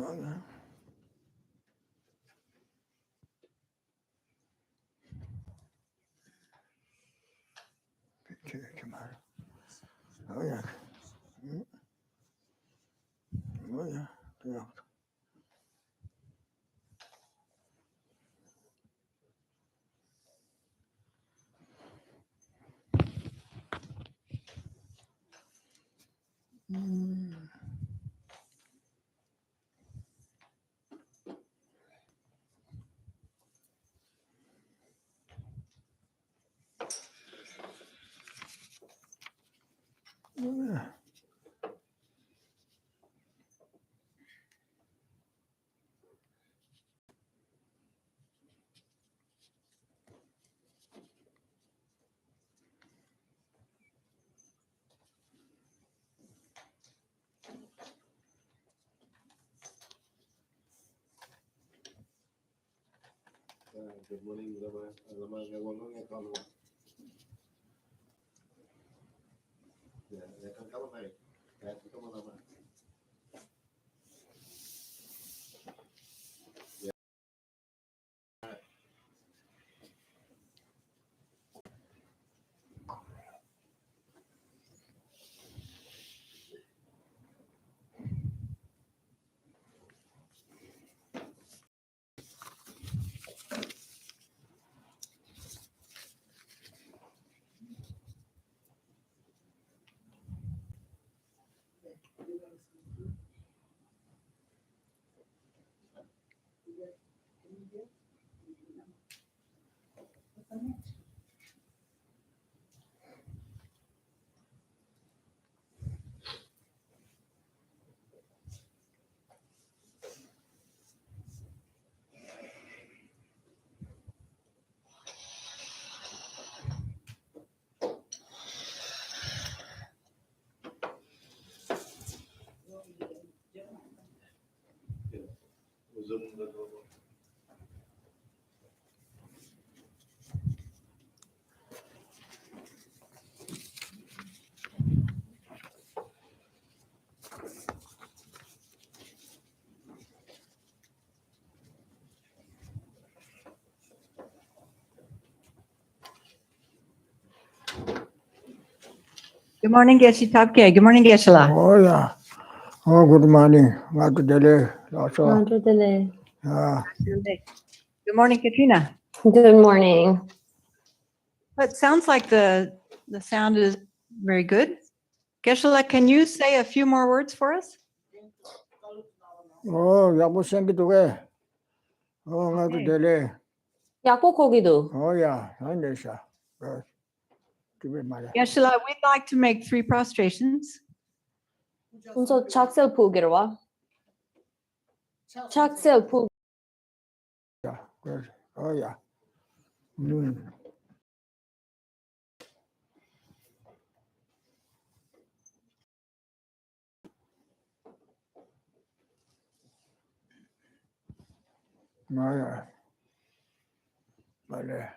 Oh yeah. Oh yeah. Yeah. Yeah. Good morning, Lama. Good morning, Geshe Thabkhe. Good morning, Geshe-la. Oh yeah. Oh, good morning. Got to delay. Also. Yeah. Good morning, Katrina. Good morning. It sounds like the sound is very good. Geshe-la, can you say a few more words for us? Oh, yabu sengi tuge. Oh, got to Okay. delay. 약국고기도. Oh yeah. Andesha. Yes. Give it my. Geshe-la, we'd like to make 3 prostrations. 먼저 작셀 보기로 와. 작셀 보. Yeah. Good. Oh yeah. Oh yeah. Vale.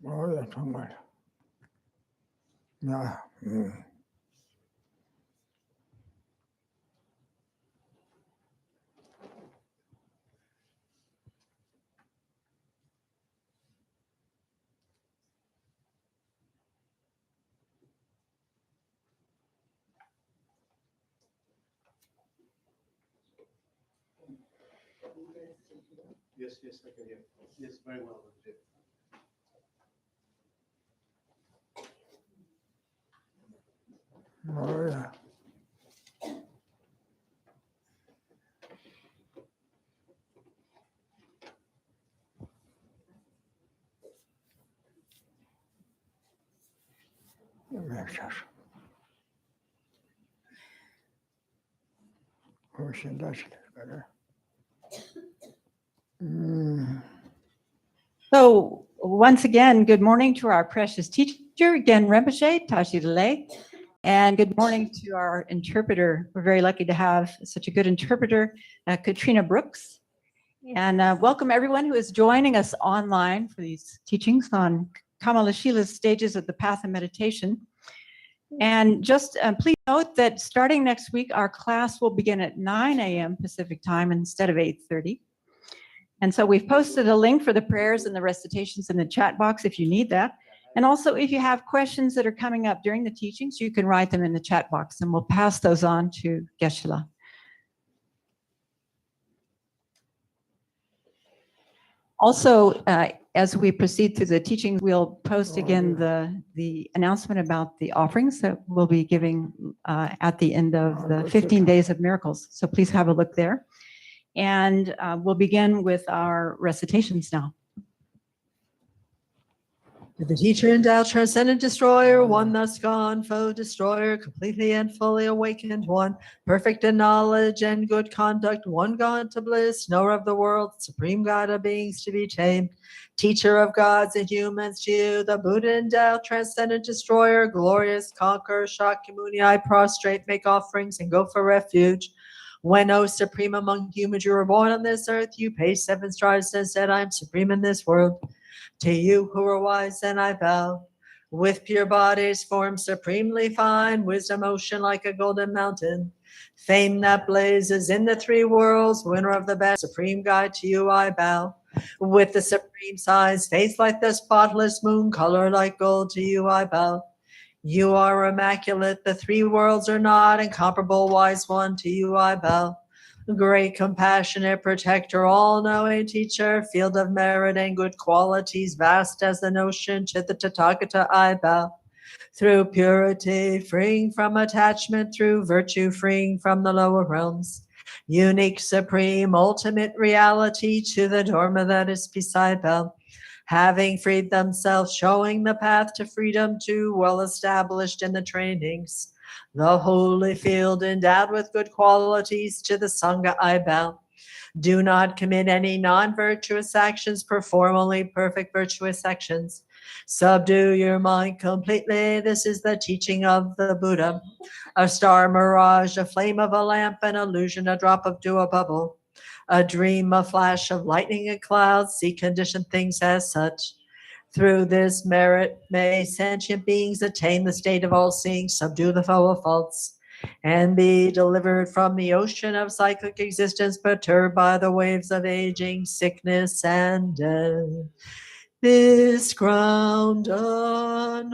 Oh yeah, 정말. Yeah. Yes, I can hear. Yes, very well. Oh yeah. 훨씬 다시 그래. So once again, good morning to our precious teacher, Gen Rinpoche, Tashi Lele. And good morning to our interpreter. We're very lucky to have such a good interpreter, Katrina Brooks. And welcome everyone who is joining us online for these teachings on Kamalishe's stages of the path of meditation. And just please note that starting next week, our class will begin at 9 a.m. Pacific time instead of 8:30. And so we've posted a link for the prayers and the recitations in the chat box if you need that. And also, if you have questions that are coming up during the teachings, you can write them in the chat box and we'll pass those on to Geshe. Also, as we proceed through the teachings, we'll post again the announcement about the offerings that we'll be giving at the end of the 15 Days of Miracles. So please have a look there. And we'll begin with our recitations now. To the teacher endowed, transcendent destroyer, one thus gone, foe destroyer, completely and fully awakened one, perfect in knowledge and good conduct, one gone to bliss, knower of the world, supreme God of beings to be tamed, teacher of gods and humans to you, the Buddha endowed, transcendent destroyer, glorious conqueror, Shakyamuni, I prostrate, make offerings and go for refuge. When, O supreme among humans, you were born on this earth, you paced 7 strides and said, I am supreme in this world. To you who are wise, then I bow. With pure bodies, form supremely fine, wisdom ocean like a golden mountain. Fame that blazes in the 3 worlds, winner of the best, supreme guide, to you I bow. With the supreme size, face like the spotless moon, color like gold, to you I bow. You are immaculate, the 3 worlds are not, incomparable wise one, to you I bow. Great compassionate protector, all-knowing teacher, field of merit and good qualities, vast as the ocean, to the Tathagata I bow. Through purity, freeing from attachment, through virtue, freeing from the lower realms. Unique, supreme, ultimate reality, to the Dharma that is beside bow. Having freed themselves, showing the path to freedom, too well established in the trainings. The holy field endowed with good qualities, to the sangha I bow. Do not commit any non-virtuous actions, perform only perfect virtuous actions. Subdue your mind completely, this is the teaching of the Buddha. A star mirage, a flame of a lamp, an illusion, a drop of dew, a bubble. A dream, a flash of lightning and clouds, see conditioned things as such. Through this merit may sentient beings attain the state of all-seeing, subdue the foe of faults, and be delivered from the ocean of cyclic existence, perturbed by the waves of aging, sickness, and death. This ground anointed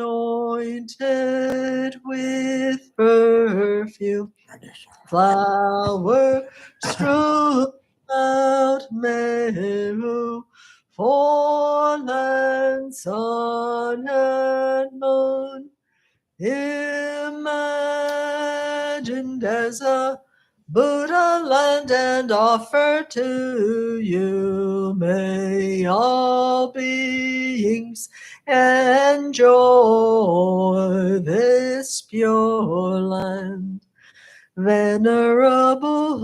with perfume, flower strewn Mount Meru, for land, sun, and moon, imagined as a Buddha land and offered to you. May all beings enjoy this pure land. Venerable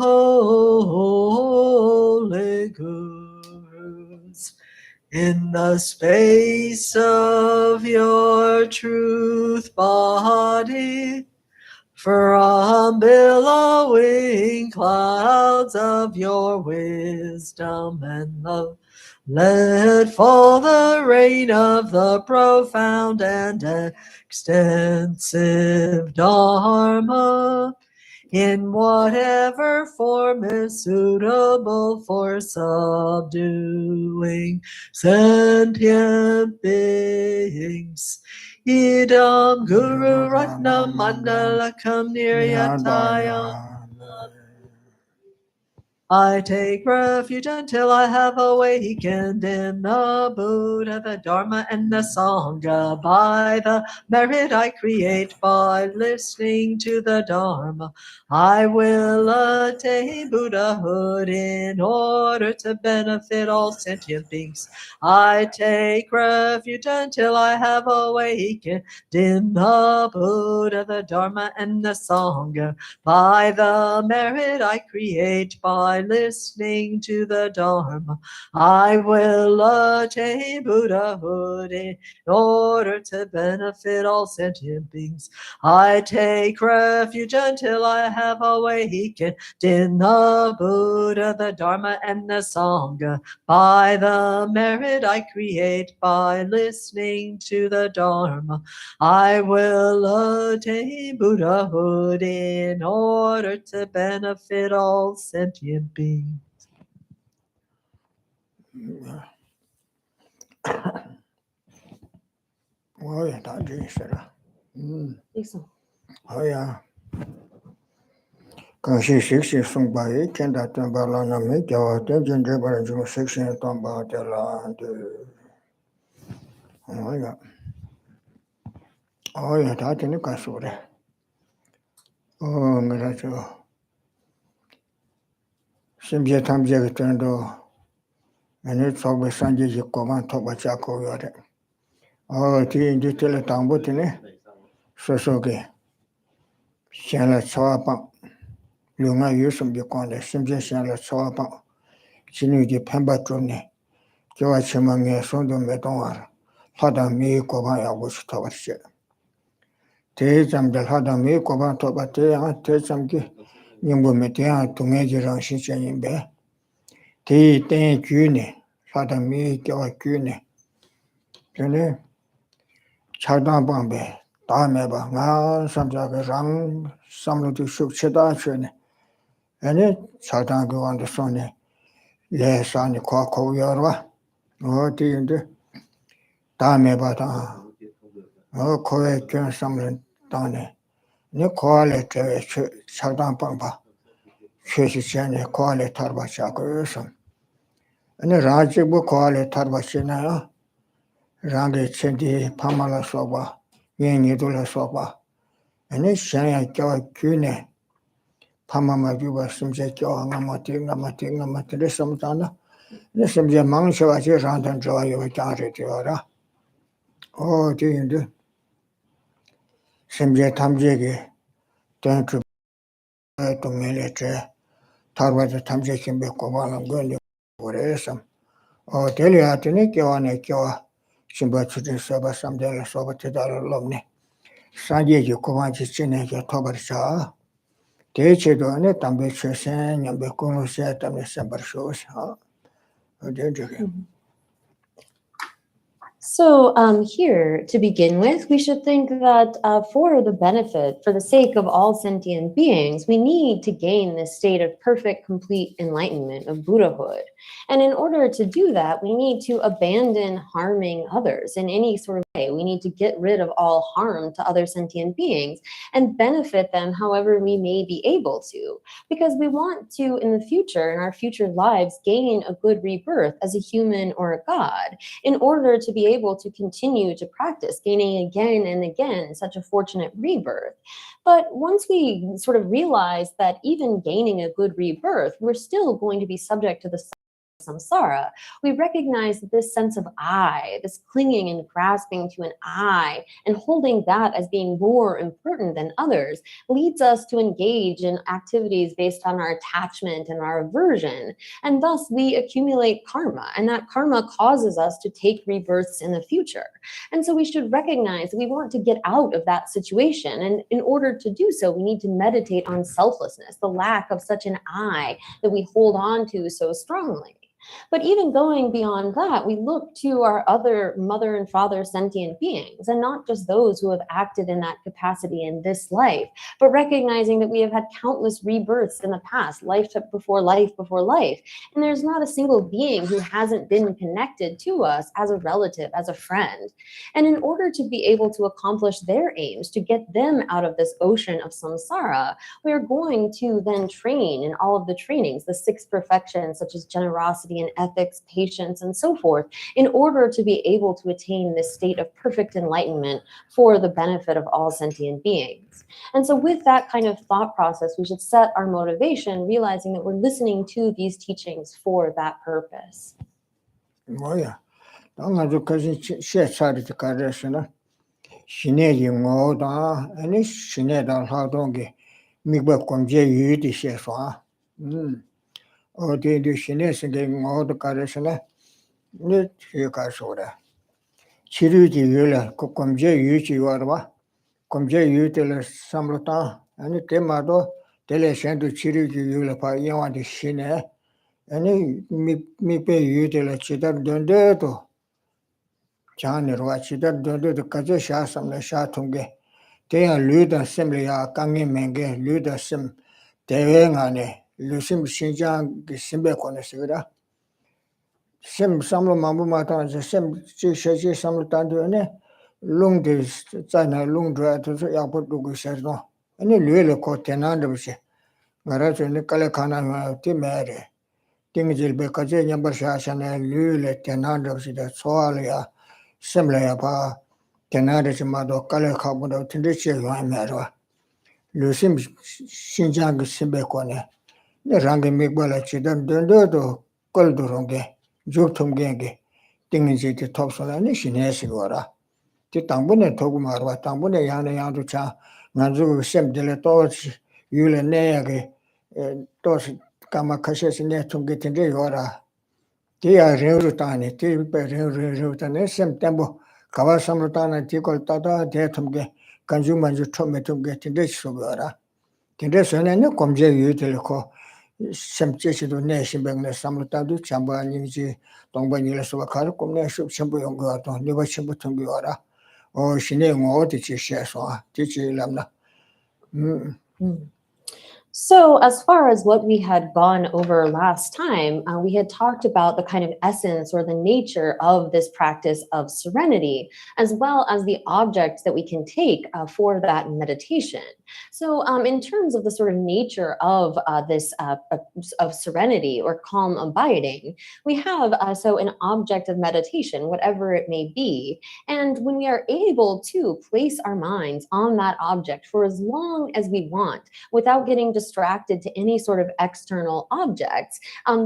holy gurus, in the space of your truth body, from billowing clouds of your wisdom and love, let fall the rain of the profound and extensive Dharma, in whatever form is suitable for subduing sentient beings. Idam Guru Ratna Mandalakam Niryatayam. I take refuge until I have awakened in the Buddha, the Dharma, and the Sangha. By the merit I create by listening to the Dharma, I will attain Buddhahood in order to benefit all sentient beings. I take refuge until I have awakened in the Buddha, the Dharma, and the Sangha. By the merit I create by by listening to the Dharma. I will attain Buddhahood in order to benefit all sentient beings. I take refuge until I have awakened in the Buddha, the Dharma, and the Sangha. By the merit I create by listening to the Dharma, I will attain Buddhahood in order to benefit all sentient beings. Oh, yeah, that is it. Oh, yeah. Geshe Yeshi Thabkhe, Kenda Tambala Nami, Jawa, Tenjin Jebara Jum section Tamba Tela and oh, yeah. Oh, yeah, that in the Kasura. Oh, Miracho. Simja Tamja Tendo, and it's always Sanji Koman Tobachako Yore. Oh, Tea in detail Tambutine, Sosoke. Shala Chawapa. Lunga use of the corner, Simja Shala Chawapa. Chinu di Pemba Trone. Joa Chimanga Sondo Medonar. Hada me Kobaya was Towash. Tejam del Hada me Koban Tobatea, Tejamki, Yumbo Metea to major on Shishan in Bear. Te ten June, Hada me Joa June. June Chadan Bombe, Dameba, Nan, some Jagarang, some to shoot Chedachune. And it Chadan go on the Sonne. Less on the Koko Yorwa. Oh, dear. Dameba. Oh, Koe some Dane. Ne quality Chadan Bomba. Chesicane, quality Tarbachako. And the Rajibu quality Tarbachina. Rangi Chendi, Pamala Soba, Yenidula Soba. And it's Shania Joy Kune. Pamama Juba Simja Ngamati Samtana. This is the Mangsha around and joy of a Jari. Oh, dear. Simja Tamjigi, turn to military. Tarwata Tamjiki Bekovala Gundi for some. Oh, Deliatini, Joanna Joa, Simba Soba, some Della Soba Tidala Lomni. Sanji Kovanchi Chineke Tobarsha. Teach it on it, and be Chessan, and Bekono set and the Semper shows. So here, to begin with, we should think that for the benefit, for the sake of all sentient beings, we need to gain this state of perfect, complete enlightenment of Buddhahood. And in order to do that, we need to abandon harming others in any sort of way. We need to get rid of all harm to other sentient beings and benefit them however we may be able to, because we want to, in the future, in our future lives, gain a good rebirth as a human or a god, in order to be able to continue to practice, gaining again and again such a fortunate rebirth. But once we sort of realize that even gaining a good rebirth, we're still going to be subject to the samsara, we recognize that this sense of I, this clinging and grasping to an I, and holding that as being more important than others, leads us to engage in activities based on our attachment and our aversion. And thus we accumulate karma, and that karma causes us to take rebirths in the future. And so we should recognize that we want to get out of that situation. And in order to do so, we need to meditate on selflessness, the lack of such an I that we hold on to so strongly. But even going beyond that, we look to our other mother and father sentient beings, and not just those who have acted in that capacity in this life, but recognizing that we have had countless rebirths in the past, life before life before life. And there's not a single being who hasn't been connected to us as a relative, as a friend. And in order to be able to accomplish their aims, to get them out of this ocean of samsara, we are going to then train in all of the trainings, the 6 perfections, such as generosity and ethics, patience, and so forth, in order to be able to attain this state of perfect enlightenment for the benefit of all sentient beings. And so with that kind of thought process, we should set our motivation, realizing that we're listening to these teachings for that purpose. Oh, yeah. Don't have to share side to Karasana. Shinedi Moda, and it's Shineda Hadongi. Migba Komje Yudi Shefa. the Shine singing all the Karasana, Nit Yukasora. Chiruji Yula, Komje Yuchi Warwa, Komje Utila Samlota, and the Temado, Teleshandu Chiruji Yula Pa Yawan the Shine, and me pay Utila Chita Dundeto. Chan Rachida Dundu the Kazasha Sam the Shatunge. They are Luda Simlia, Kangi Menge, Luda Sim, Devengane, Lusim Shinjang, Simbekon Sivida. Sim Samlo Mamumata, the Sim Chishi Samlotandune, Lung de Zana Lung Dra to Yaput Gusano, and a Lula Cotenandus, Garatu Nicolacana Timere, Tingil Bekaja Yambashan and Lula Tenandus, the Soalia, Simlia Pa. Canada's mother, color carbon of Tindichi, Mara. Lusim Shinjang Simbekone. The Rangi Migwala Chidam Dundodo, Golduronge, Juptum Genge, Dingy the Topson and Shinesigora. Titambune Togumara, Tambune Yana Yanducha, Nanzu Sem de la Torch, Yule Neage, Tos Kamakashes Netum getting the Yora. They are Rutani, Rutani, Sem Tembo. Kawasamutana Tikol Tata, Detumge, Kanjumanju Tometum getting this sugara. Tindeson and Komje Utilico, some churches of nation bang the Samutadu, Chamba, Niji, Dongbanilas of a car, Commercial Chamber on Gato, never Chambutungiora, or Shine or teacher Shaswa, teacher Lamna. So as far as what we had gone over last time, we had talked about the kind of essence or the nature of this practice of serenity, as well as the objects that we can take for that meditation. So in terms of the sort of nature of this of serenity or calm abiding, we have so an object of meditation, whatever it may be. And when we are able to place our minds on that object for as long as we want, without getting distracted to any sort of external objects,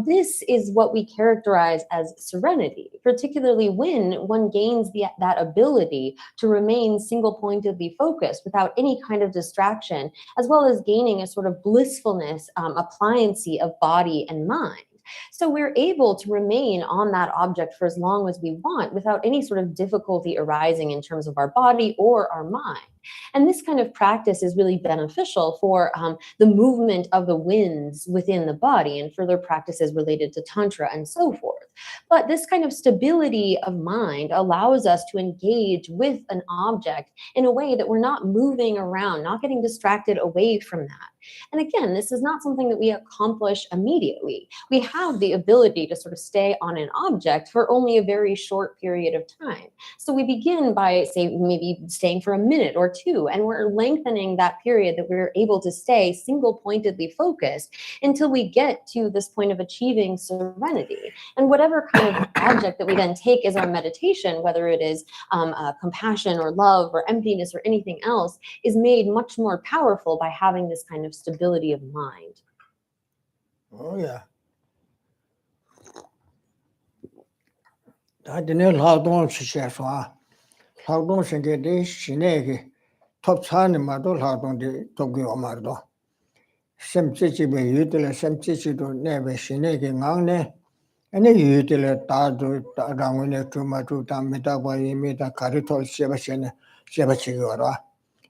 this is what we characterize as serenity, particularly when one gains that ability to remain single-pointedly focused without any kind of distraction, as well as gaining a sort of blissfulness, appliancy of body and mind. So we're able to remain on that object for as long as we want without any sort of difficulty arising in terms of our body or our mind. And this kind of practice is really beneficial for the movement of the winds within the body and further practices related to Tantra and so forth. But this kind of stability of mind allows us to engage with an object in a way that we're not moving around, not getting distracted away from that. And again, this is not something that we accomplish immediately. We have the ability to sort of stay on an object for only a very short period of time. So we begin by, say, maybe staying for a minute or two, and we're lengthening that period that we're able to stay single-pointedly focused until we get to this point of achieving serenity. And whatever kind of object that we then take as our meditation, whether it is compassion or love or emptiness or anything else, is made much more powerful by having this kind of stability of mind. Oh, yeah. I didn't know how long she says, how long she get this, she neg, top time, Mado, how long the Tokyo Mardo. Some chichi be util, some chichi do never she negging on there, and a util tado, Ramune to Matuta, Metaba, Meta, Caritol, Sebachigora.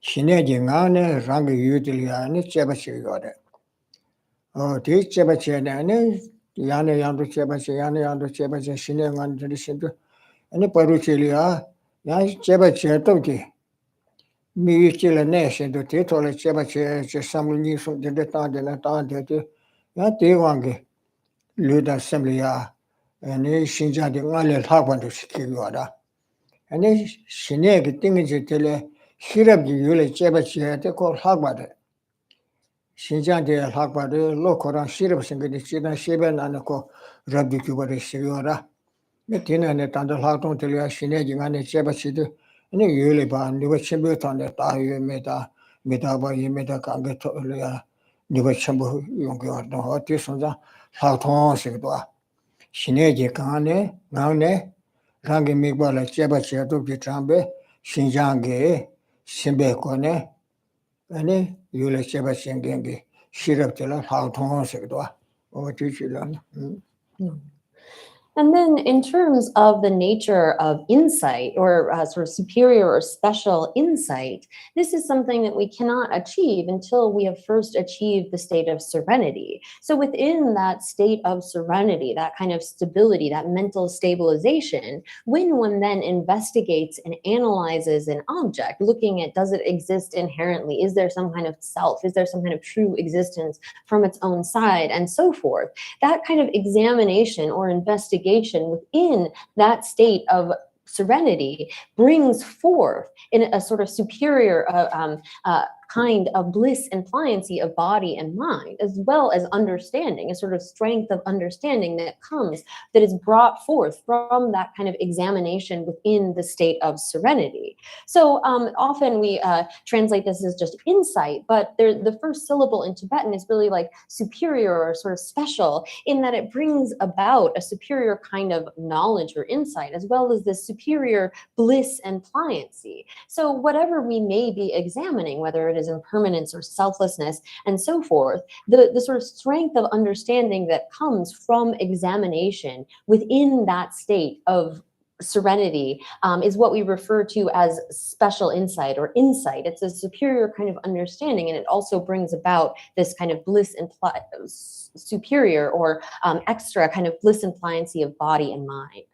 She negging on there, Rangi utiliani, Sebachigora. Oh, teach Sebachane, Yana Yandu Sebachi, Yana Yandu Sebachi, Shine on the center, and the Paruchilia, Yan Sebachi Toki. Me still a nation to tittle a Sebachi, some news from the Detan de la Tante, Yati Wangi, Luda Assemblia, and he Shinja the Mallet Haban to Skigwada. And then Shineg things till a Shirab the Yule Sebachi, they call Hagbada. Shinjan de Hagbada, local on Shirabs and the China Shiban and the co Rabbi Kubari Sigora. Metina and the Tandalhaton till you are Shineging and the Sebachi. And you live on the Wachimbu on the Tayu Meta, Metaba, Meta Kangatolia, the Wachambu, Yunga, the Hotis on the Houghton Sigua. Shineji Kane, Nane, Rangi Migwala Sebachi to Pitrambe, Shinjange, Simbekone, and you let Sebastian Gengi, Shiraptilla, Houghton Sigua. or teach it. And then in terms of the nature of insight or sort of superior or special insight, this is something that we cannot achieve until we have first achieved the state of serenity. So within that state of serenity, that kind of stability, that mental stabilization, when one then investigates and analyzes an object, looking at, does it exist inherently? Is there some kind of self? Is there some kind of true existence from its own side, and so forth? That kind of examination or investigation within that state of serenity brings forth in a sort of superior kind of bliss and pliancy of body and mind, as well as understanding, a sort of strength of understanding that is brought forth from that kind of examination within the state of serenity. So often we translate this as just insight, but the first syllable in Tibetan is really like superior or sort of special, in that it brings about a superior kind of knowledge or insight, as well as this superior bliss and pliancy. So whatever we may be examining, whether it is impermanence or selflessness and so forth, the sort of strength of understanding that comes from examination within that state of serenity is what we refer to as special insight or insight. It's a superior kind of understanding, and it also brings about this kind of bliss and superior or extra kind of bliss and pliancy of body and mind.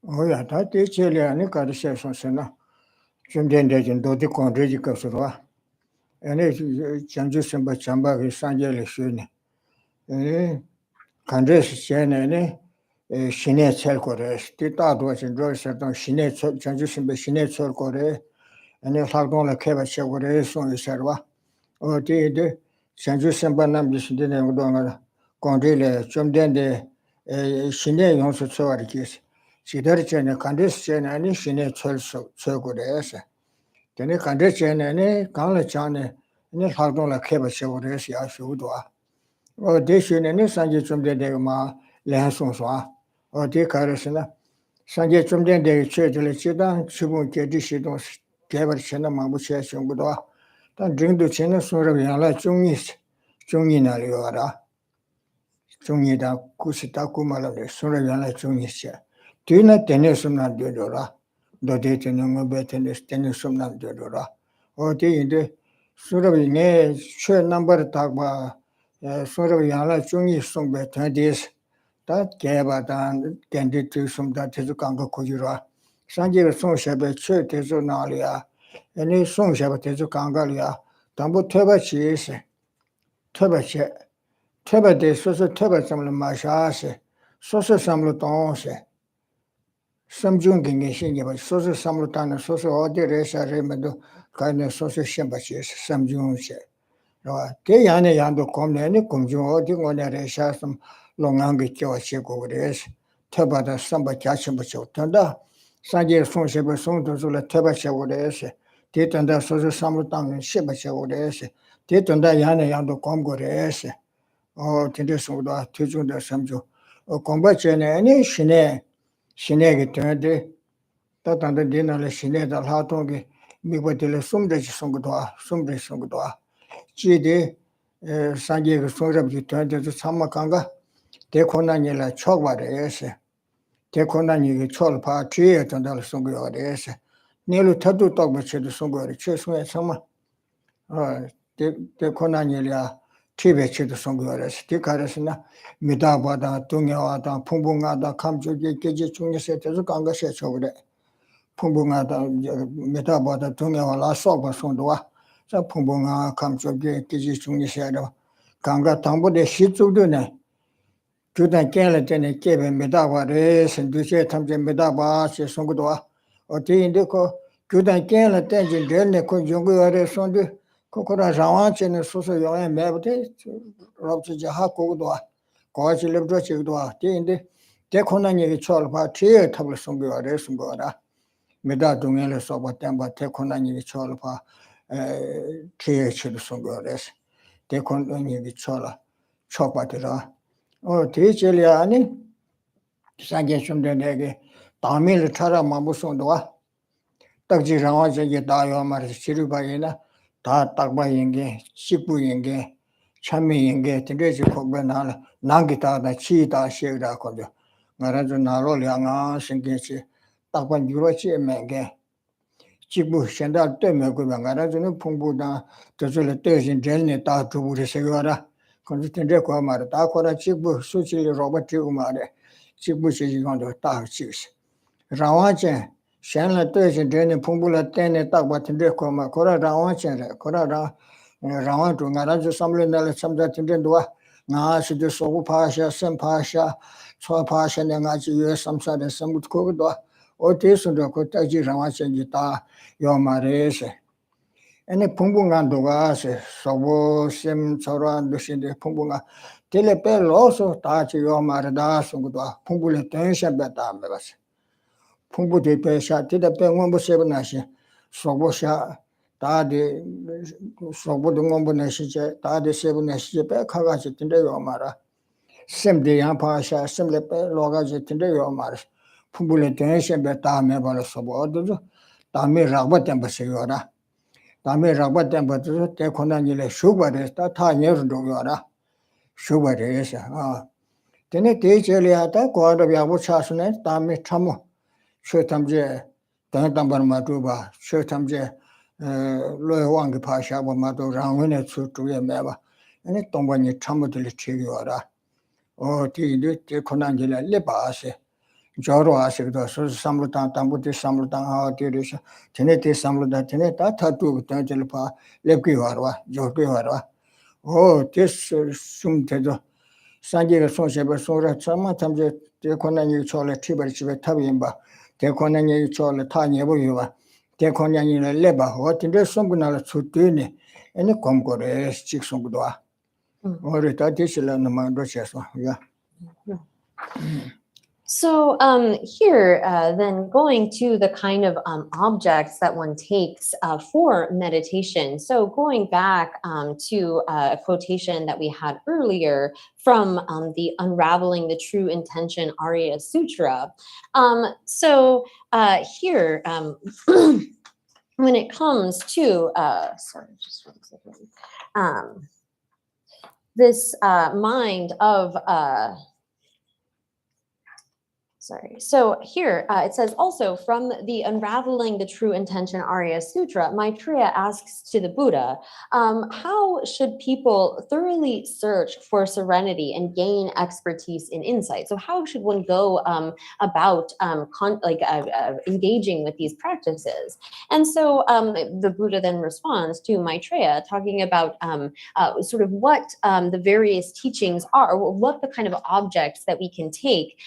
Oh yeah, that is really and it's changes in Bachamba, Sanjay Shuni. Candace Chen, Shine Chelkores, Tita was in Royston, Shine changes in Bashine Chelkore, and if I don't like Kevach or Son Serva, or did changes in Banam didn't go Condile, Chumdende, Shine also saw it is. She did Chen, Candace Chen, and Shine Chelkores. Then Candace Chen, and Kala Chane. Ni hardon la keba shewore si a shudwa o de shune ni sanje chumde de ma le son swa o de karesna sanje chumde de che de chidan chibun ke di shidon kebar chena ma bu che shungudwa dan dring du chena sura ya la chungyi na le wara chungyi da kusita kumala le sura ya la chungyi che tuna tene sumna de dora do de tene ngobe tene sumna de dora o de inde Surabi ne shue number tagba Surabi yala chungi sungbe tandis that gaba dan kendi tu sumda tezu kanga kujira Sanji sung shebe chue tezu nalia any sung shebe tezu kangalia tambu teba chise teba che teba de soso teba samla mashase soso samlu tonse Samjung gingi shingi ba soso samlu tana soso odi resha remendo kaine soso shimba chise samjung che Ke yane yando komne ni kumjung odi ngone resha sam longangi kyo che go res teba da samba kyachimba che tanda sanje song shebe song dozu la teba che go res te tanda soso samlu tang shimba che go res te tanda yane yando kom go res o tende song da tujung da samjung o komba che ne ni shine ge tende ta tanda dina le shine da la tong mi bo de le sumde song do Chide Sanjay Sorab turned to Samakanga, Tekonanila Chogwares, Tekonani Cholpa, Tree and Dal Sungores, nearly Tatu talk with the Sungur, Chesway Sama, Tekonanila, Tibet the Sungures, Tikaresna, Midabada, Tungiada, Pumbungada, Kamju, Gigi set as a Ganga sets over there. Pumbungada, Midabada, Tungia, La Soba Sundua. 자 풍봉아 감쪽에 기지 중리셔도 강가 당보대 시주도네 주단 깨를 때네 깨베 메다바레 선두제 탐제 메다바 세송고도 어디인데 그 주단 깨를 때진 되네 그 용거에 손도 코코라 자완체는 소소 영에 매부터 럽지 하고도 거실럽도 지도 어디인데 대코난 얘기 처얼바 뒤에 탑을 송거에 송거라 메다 동에를 써봤던 대코난 얘기 처얼바 TX를 송거래서 대kon동이 비춰라 촉받으라 대절이 아니 상계 좀 되게 다음을 타라 마무송도와 딱지랑와 저기 다요 말이 지르바이나 다 딱바인게 식부인게 Chami inge tindezi kokbe nala nangita da chi da shegda kondo. Ngarazu nalo lianga singensi takpan juro chi menge. Chibu shenda teme kuba ngarazu ni pungbu da tazule tezin jelne ta tuburi segwara. Kondo tinde kwa mara ta kora chibu suchi roba tigu mara. Chibu shi kondo ta chigsi. Rawa chen shenla tezin jelne pungbu la tene takpa tinde kwa mara kora rawa chen re. Kora rawa tu ngarazu samle nala samza tinde duwa. Nga sido sogu pasha, sem pasha, chua pasha ne nga chi yue samsa de samut kogu duwa. O te sundo ko taji rawa chen ji ta yo ma re se. Ene pungbu nga duwa se sogu sem chora dushinde pungbu nga tele pe lo so ta chi yo ma re da sungu duwa. Pungbu le ten shen be ta me basi. Pungbu te pe sha, tida pe ngombo sebe na shi, sogu sha, ta de sogu de ngombo na shi che, ta de sebe na shi che pe kaga chi tinde yo ma ra. Sem de yang pa sha, sem le pe loga chi tinde yo ma ra. Pungbu le ten shen be ta me ba la sogu odo zo, ta me ragba tenpa se yo ra. Ta me ragba tenpa zo, te kona ni le shugba re, ta nye ru do yo ra. Shugba re sha. Tene te che le ya ta, kwa ra yabu cha su ne, ta me chamu. Shö tamze dang tambar matu ba, shö tamze loya wangi pa shaba matu rangwene tsu tuye meba. Ane tongba ni chamu tili chigi wara. O ti indi ti konangi la lipa ase. Joro ase kdo, so samlu tang, tambu ti samlu tang haa ti risa. Tene ti samlu tang, tene ta tatu tang tili pa lepki warwa, jorki warwa. O ti sum tedo. Sanji ka son sheba son ra, tsama tamze ti konangi chola tibar chibe tabi imba. Te konangi chola ta nyebo yuwa, te konangi la leba, o tinde sombu nala tsutini, ene komko re chik sombu doa. O re ta tisila nama do cheswa, ya. So here, then going to the kind of objects that one takes for meditation. So going back to a quotation that we had earlier from the Unraveling the True Intention Arya Sutra. Here, when it comes to, sorry, just one second. This mind of, sorry. So here it says also from the Unraveling the True Intention Arya Sutra, Maitreya asks to the Buddha, how should people thoroughly search for serenity and gain expertise in insight? So how should one go about engaging with these practices? And so the Buddha then responds to Maitreya, talking about sort of what the various teachings are, or what the kind of objects that we can take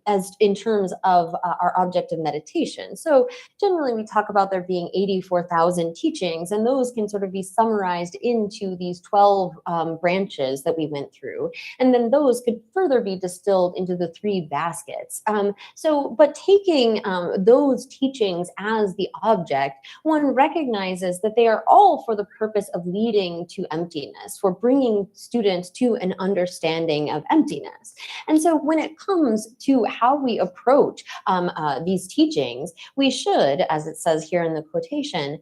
as in terms of our object of meditation. So generally we talk about there being 84,000 teachings, and those can sort of be summarized into these 12 branches that we went through. And then those could further be distilled into the 3 baskets. But taking those teachings as the object, one recognizes that they are all for the purpose of leading to emptiness, for bringing students to an understanding of emptiness. And so when it comes to how we approach these teachings, we should, as it says here in the quotation,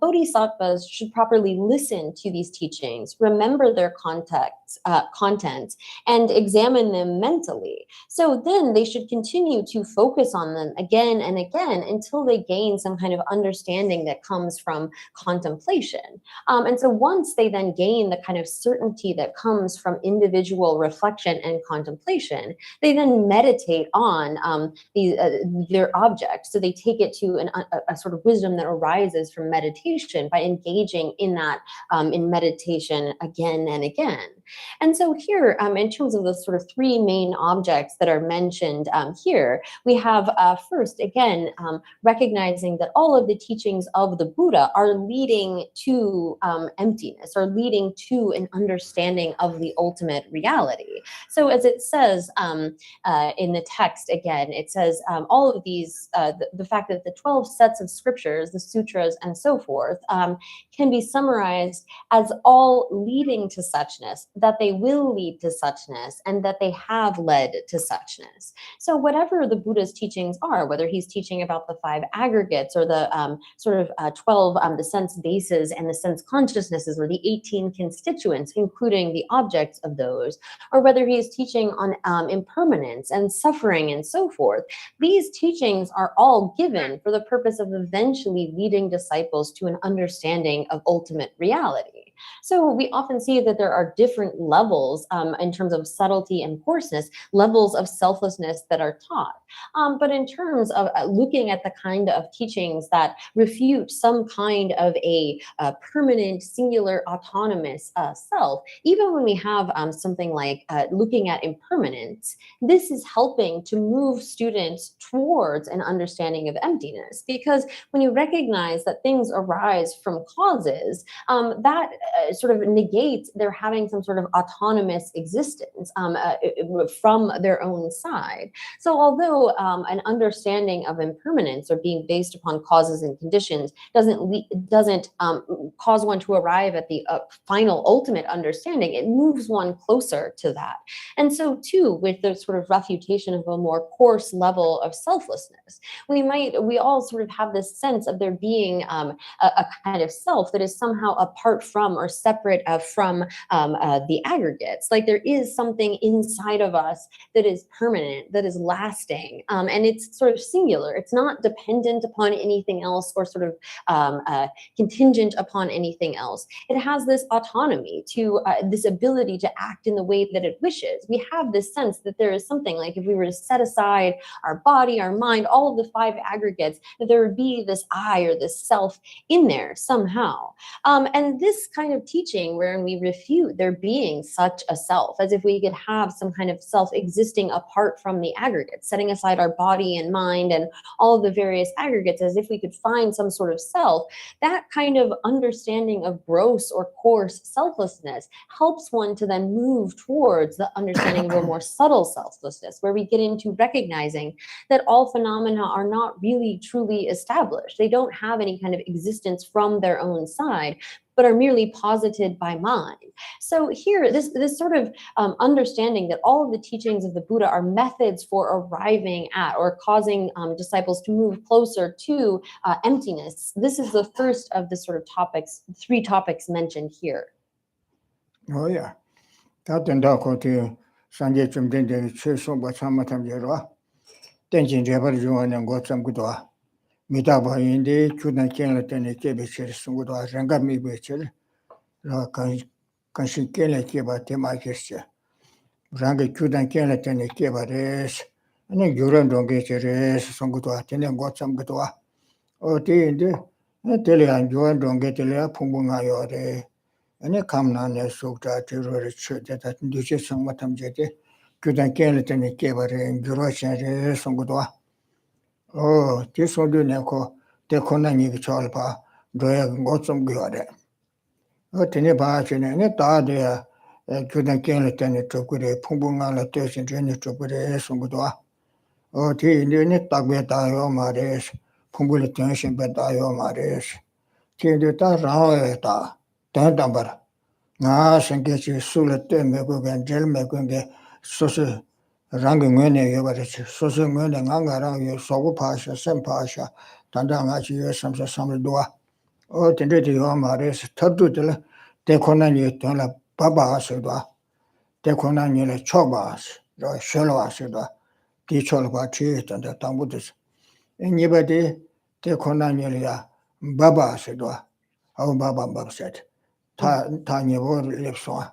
bodhisattvas should properly listen to these teachings, remember their content, and examine them mentally. So then they should continue to focus on them again and again until they gain some kind of understanding that comes from contemplation. And so once they then gain the kind of certainty that comes from individual reflection and contemplation, they then meditate on their object. So they take it to a sort of wisdom that arises from meditation by engaging in that in meditation again and again. And so here, in terms of the sort of 3 main objects that are mentioned here, we have first, again, recognizing that all of the teachings of the Buddha are leading to emptiness, or leading to an understanding of the ultimate reality. So as it says in the text, again, it says all of these, the fact that the 12 sets of scriptures, the sutras and so forth, can be summarized as all leading to suchness, that they will lead to suchness and that they have led to suchness. So whatever the Buddha's teachings are, whether he's teaching about the 5 aggregates or the 12 the sense bases and the sense consciousnesses, or the 18 constituents, including the objects of those, or whether he is teaching on impermanence and suffering and so forth, these teachings are all given for the purpose of eventually leading disciples to an understanding of ultimate reality. So we often see that there are different levels in terms of subtlety and coarseness, levels of selflessness that are taught. But in terms of looking at the kind of teachings that refute some kind of a permanent, singular, autonomous self, even when we have something like looking at impermanence, this is helping to move students towards an understanding of emptiness. Because when you recognize that things arise from causes, that sort of negates their having some sort of autonomous existence from their own side. So although an understanding of impermanence or being based upon causes and conditions doesn't cause one to arrive at the final ultimate understanding, it moves one closer to that. And so too, with the sort of refutation of a more coarse level of selflessness, we all sort of have this sense of there being a kind of self that is somehow apart from or separate from the aggregates. Like there is something inside of us that is permanent, that is lasting, and it's sort of singular. It's not dependent upon anything else or sort of contingent upon anything else. It has this autonomy to this ability to act in the way that it wishes. We have this sense that there is something, like if we were to set aside our body, our mind, all of the 5 aggregates, that there would be this I or this self in there somehow. And this kind of teaching wherein we refute there being such a self, as if we could have some kind of self existing apart from the aggregates, setting aside our body and mind and all of the various aggregates, as if we could find some sort of self, that kind of understanding of gross or coarse selflessness helps one to then move towards the understanding of a more subtle selflessness, where we get into recognizing that all phenomena are not really truly established. They don't have any kind of existence from their own side, but are merely posited by mind. So here, this sort of understanding that all of the teachings of the Buddha are methods for arriving at or causing disciples to move closer to emptiness. This is the first of the sort of topics, 3 topics mentioned here. Oh yeah. That's the quote. Sanje chumden de cheso ba chamatam jero. Tenjin jebar juwan go cham gudwa. Mida ba inde chudan ken la tene kebe cher sungudwa ranga mi be cher. La kan shin ken la keba te ma kesche. Ranga chudan ken la tene keba res. Ane gyuran donge cheres sungudwa tene go cham gudwa. O te inde tele an juwan donge tele pungunga yore. ane kamna ne sukta tirore chute ta duche sangmatam jete kudan kele tene kebare gyuro chenre songudwa o ti sondu ne ko te kona ni chalpa doya ngotsum gyore o tene ba chene ne ta de kudan kele tene chokure pungbunga la te chenre chokure songudwa o ti ne takbe ta yo mares pungbule tension be ta yo mares ti de ta rae ta tan tambar nga sengche sula te me ko gan gel me ko ge so so rang ngene yo ba che so so ngene nga ra yo so go pa sha sem pa sha dan da nga chi yo sam sa sam do o ten de yo ma re ta du de te khona ni to la ba ba so do te khona ni le cho ba ro sho lo so do ti cho lo ba chi ta da tang bu de ni ba de te khona ni le ya ba ba so do au ba ba ba set ta nyebo lepsoa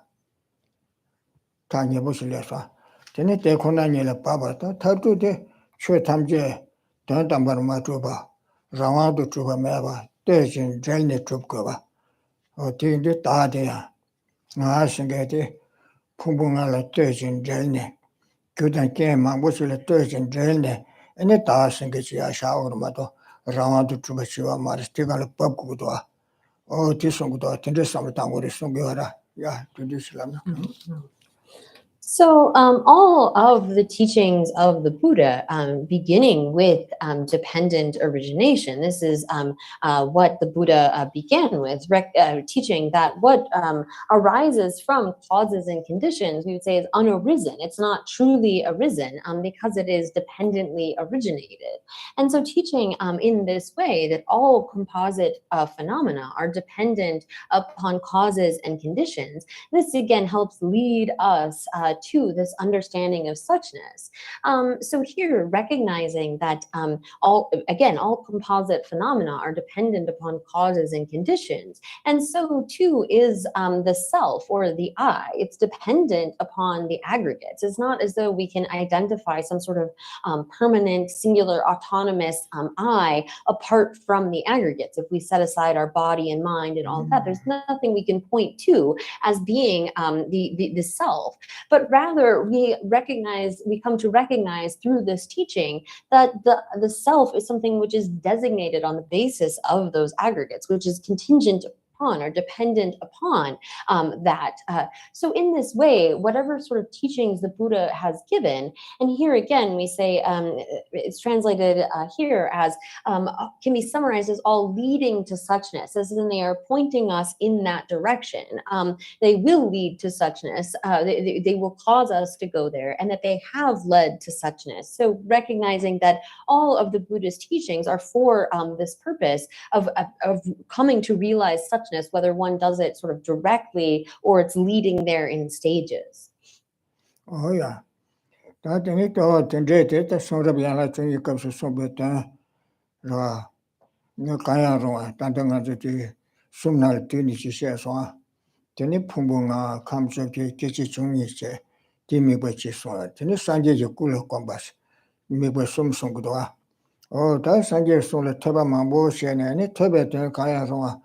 ta nyebo lepsoa tene te khona nyela paba ta thatu de chwe thamje dan tambar ma tuba rawa du tuba me ba te jin jain ne tup ko ba o ti de ta de ya nga singe de phungbunga la te jin jain ne gyudan ke ma bo le te jin jain ne ene ta singe chi ya sha or ma to rawa du tuba chi wa ma ste ga le pap ku do So all of the teachings of the Buddha, beginning with dependent origination, this is what the Buddha began with, teaching that what arises from causes and conditions, we would say is unarisen. It's not truly arisen because it is dependently originated. And so teaching in this way that all composite phenomena are dependent upon causes and conditions, this again helps lead us to this understanding of suchness. So here, recognizing that all composite phenomena are dependent upon causes and conditions, and so too is the self or the I. It's dependent upon the aggregates. It's not as though we can identify some sort of permanent, singular, autonomous I apart from the aggregates. If we set aside our body and mind and all that, there's nothing we can point to as being the self, but rather we come to recognize through this teaching that the self is something which is designated on the basis of those aggregates, which is contingent upon or dependent upon that. So in this way, whatever sort of teachings the Buddha has given, and here again we say it's translated here as can be summarized as all leading to suchness, as in they are pointing us in that direction. They will lead to suchness. They will cause us to go there, and that they have led to suchness. So recognizing that all of the Buddhist teachings are for this purpose of coming to realize suchness, whether one does it sort of directly or it's leading there in stages. Oh yeah. That in it all tended the sort of yala you come to so bit ra no kaya roa, tantanga the sumnal tini shares on. Teni pumbunga comes of the kitchen chungi, Timmy Bachi soa, Teni Sanje Kula combas, maybe some song doa. Oh, that's Sanje sola taba mambo shen and it tebet kaya roa.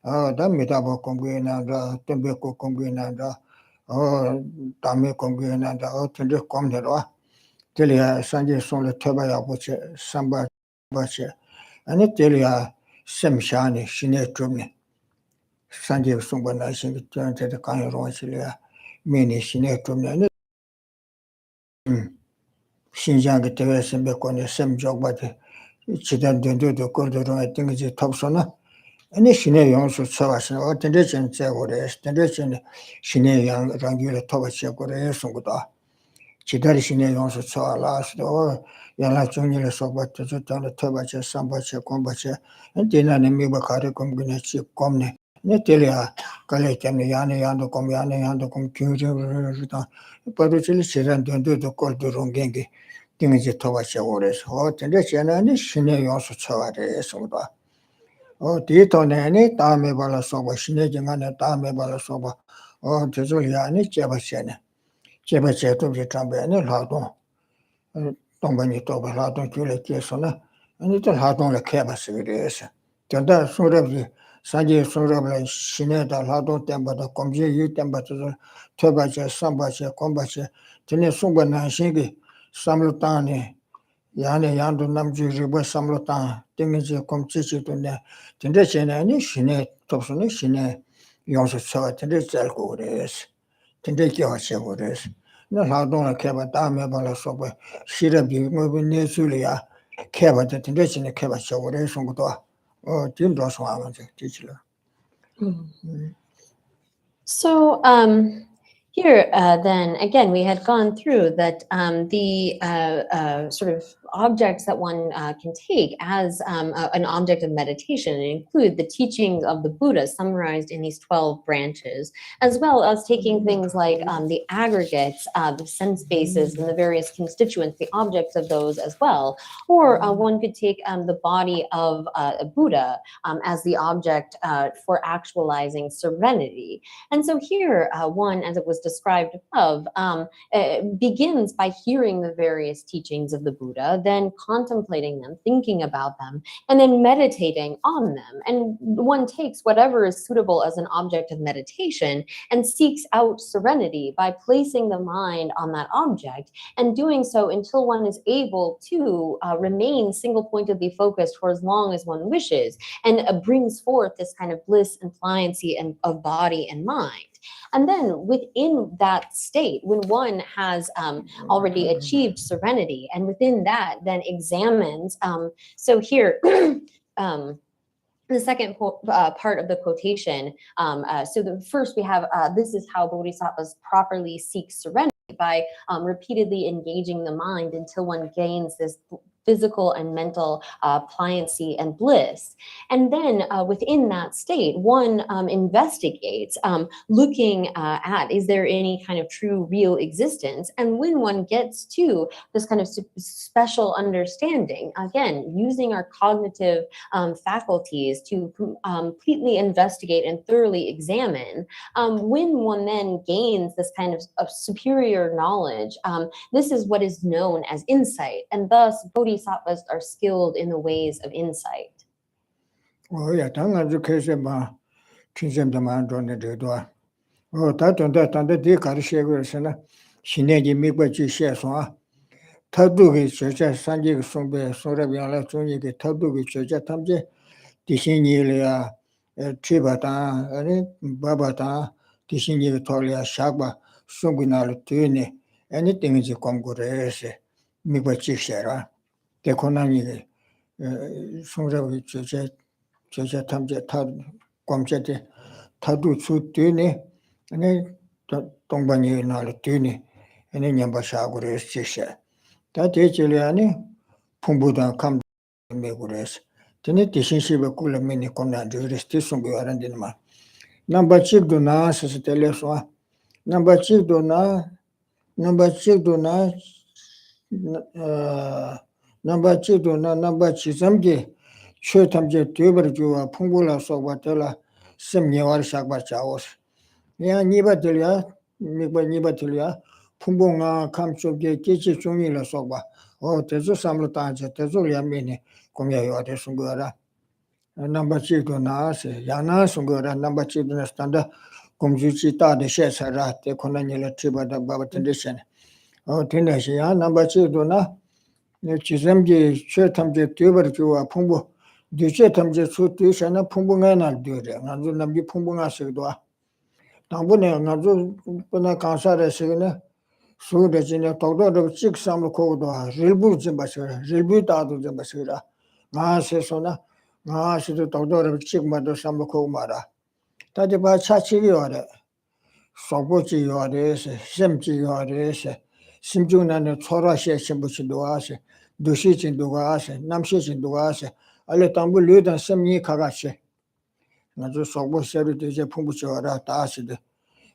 Oh, that metabo conguinanda, Tembeko conguinanda, oh, Dame conguinanda, oh, Tende comdera. Telia Sanje sola taba yabuche, Samba bache, and it telia Semshani, Shine Trumni. Sanjay Sumbana Sing turned to the kind of Rochilia, many Sinetum, Xinjiang Terrace and Becon, the same job, but Chidan do the corridor, I think it's a top sona. And the Shine also saw us, or tendency say what is tendency Shine young Rangular Tovachak or Esunguda. Chidari Shine also saw last, or Yala Junior so but to turn the Tobacha, Sambacha, Combacha, and Tina and Mibakari Comgunachi Comne. Netelia, Kaletan, Yana Yando Com Yana Yando Com King, Paruchil Siran don't do the call to Rongengi, things it Tovacha orders, hot and the China and Shine also saw at Esoda. Oh, Tito Nani, Tame Balasoba, Shinajing and Tame Balasoba, oh, Tezuliani, Jabachene, Jabacheto, the Trambani, Ladon, Tombani Toba, Ladon, Julia, and it's a Ladon the Cabas with this. Tanda sort of the Sanjay sort of like Shineta, Ladon Temba, the Comji, Temba to the Tobacha, Sambacha, Combacha, Tenesumba Nanshingi, Samlutani, Yani Yandu Namji, Riba Samlutan, things Comchichi to the Tendation and Shine, Topsoni Shine, you also saw it in the Zelko is. Tendeki what is. No, Ladon Cabata, Mebala Soba, Shirabi, moving near Julia, Cabot, the Tendation, the Cabasha, what is on the Oh, Jim does want to teacher. So here, then again, we had gone through that the sort of objects that one can take as an object of meditation and include the teachings of the Buddha summarized in these 12 branches, as well as taking things like the aggregates, the sense bases, and the various constituents, the objects of those as well. Or one could take the body of a Buddha as the object for actualizing serenity. And so here, one, as it was described above, begins by hearing the various teachings of the Buddha, then contemplating them, thinking about them, and then meditating on them. And one takes whatever is suitable as an object of meditation and seeks out serenity by placing the mind on that object and doing so until one is able to remain single-pointedly focused for as long as one wishes and brings forth this kind of bliss and pliancy of body and mind. And then within that state, when one has already achieved serenity, and within that then examines, so here, the second part of the quotation, so the first we have, this is how bodhisattvas properly seek serenity, by repeatedly engaging the mind until one gains this physical and mental pliancy and bliss. And then within that state, one investigates, looking at, is there any kind of true, real existence? And when one gets to this kind of special understanding, again, using our cognitive faculties to completely investigate and thoroughly examine, when one then gains this kind of superior knowledge, this is what is known as insight. And thus, bodhisattvas are skilled in the ways of insight. Oh, yeah, Tanga Kase Ma, Tinsem the Man on the Dua. Oh, Tata de Karishegresana, Shineji Mibachi Sheswa, Tadugi Churcha, Sanji Sumbe, Sorabiala Tuni, Tadugi Churcha Tamje, Tishinilia, Tribata, Babata, Tishini Tolia Shaba, Sungunal Tuni, anything is a Congorese, Mibachi Shera, the Konani, Sunrabi Churcha. Geshe Thamkhe Komchete Thadu Su Tuni, and then Tongbani Nal Tuni, and then Yambasha Shisha. That is Juliani, Pumbudan come Megures. Then Tishiba Kula Mini Kona, jurisdiction be Arandinma. Number chick do na, says Teleswa. Number chick do na, number chick do na, number chick do na, number chizamge. Shotamje tuber jua pungula so watela sim nyawar shakba chaos. Ya nibatelia, mikba nibatelia, pumbunga kamchoge kichi chungi la soba. O tezu samlo tanje, tezu yamini, kumya yote sungura. Number chito na se, yana sungura, number chito na standa, kumjuchi ta de shesara, te konanyela triba da baba tradition. O tindashi ya, number chito na, chizamji shotamje tuber jua pumbu. Geshe Thamkhe Su Tuishana Pumbunga na Dure, Nanzu Nambi Pumbunga Sigdwa. Tambune, Nanzu Puna Kansara Signa, Su Regina, Todo of Chik Sam Kodoa, Rilbu Zimbasura, Rilbu Tadu Zimbasura, Nga Sesona, Nga Sidu Todo of Chik Madu Sam Komara. Tadiba Chachi Yore, Sobuchi Yore, Simchi Yore, Simjuna and Tora Shimbuchi Duase, Dushichin Duase, Namshin Duase. Ale tambu ludan semni kagache. Nazo sobo seru deje pumbuchora taaside.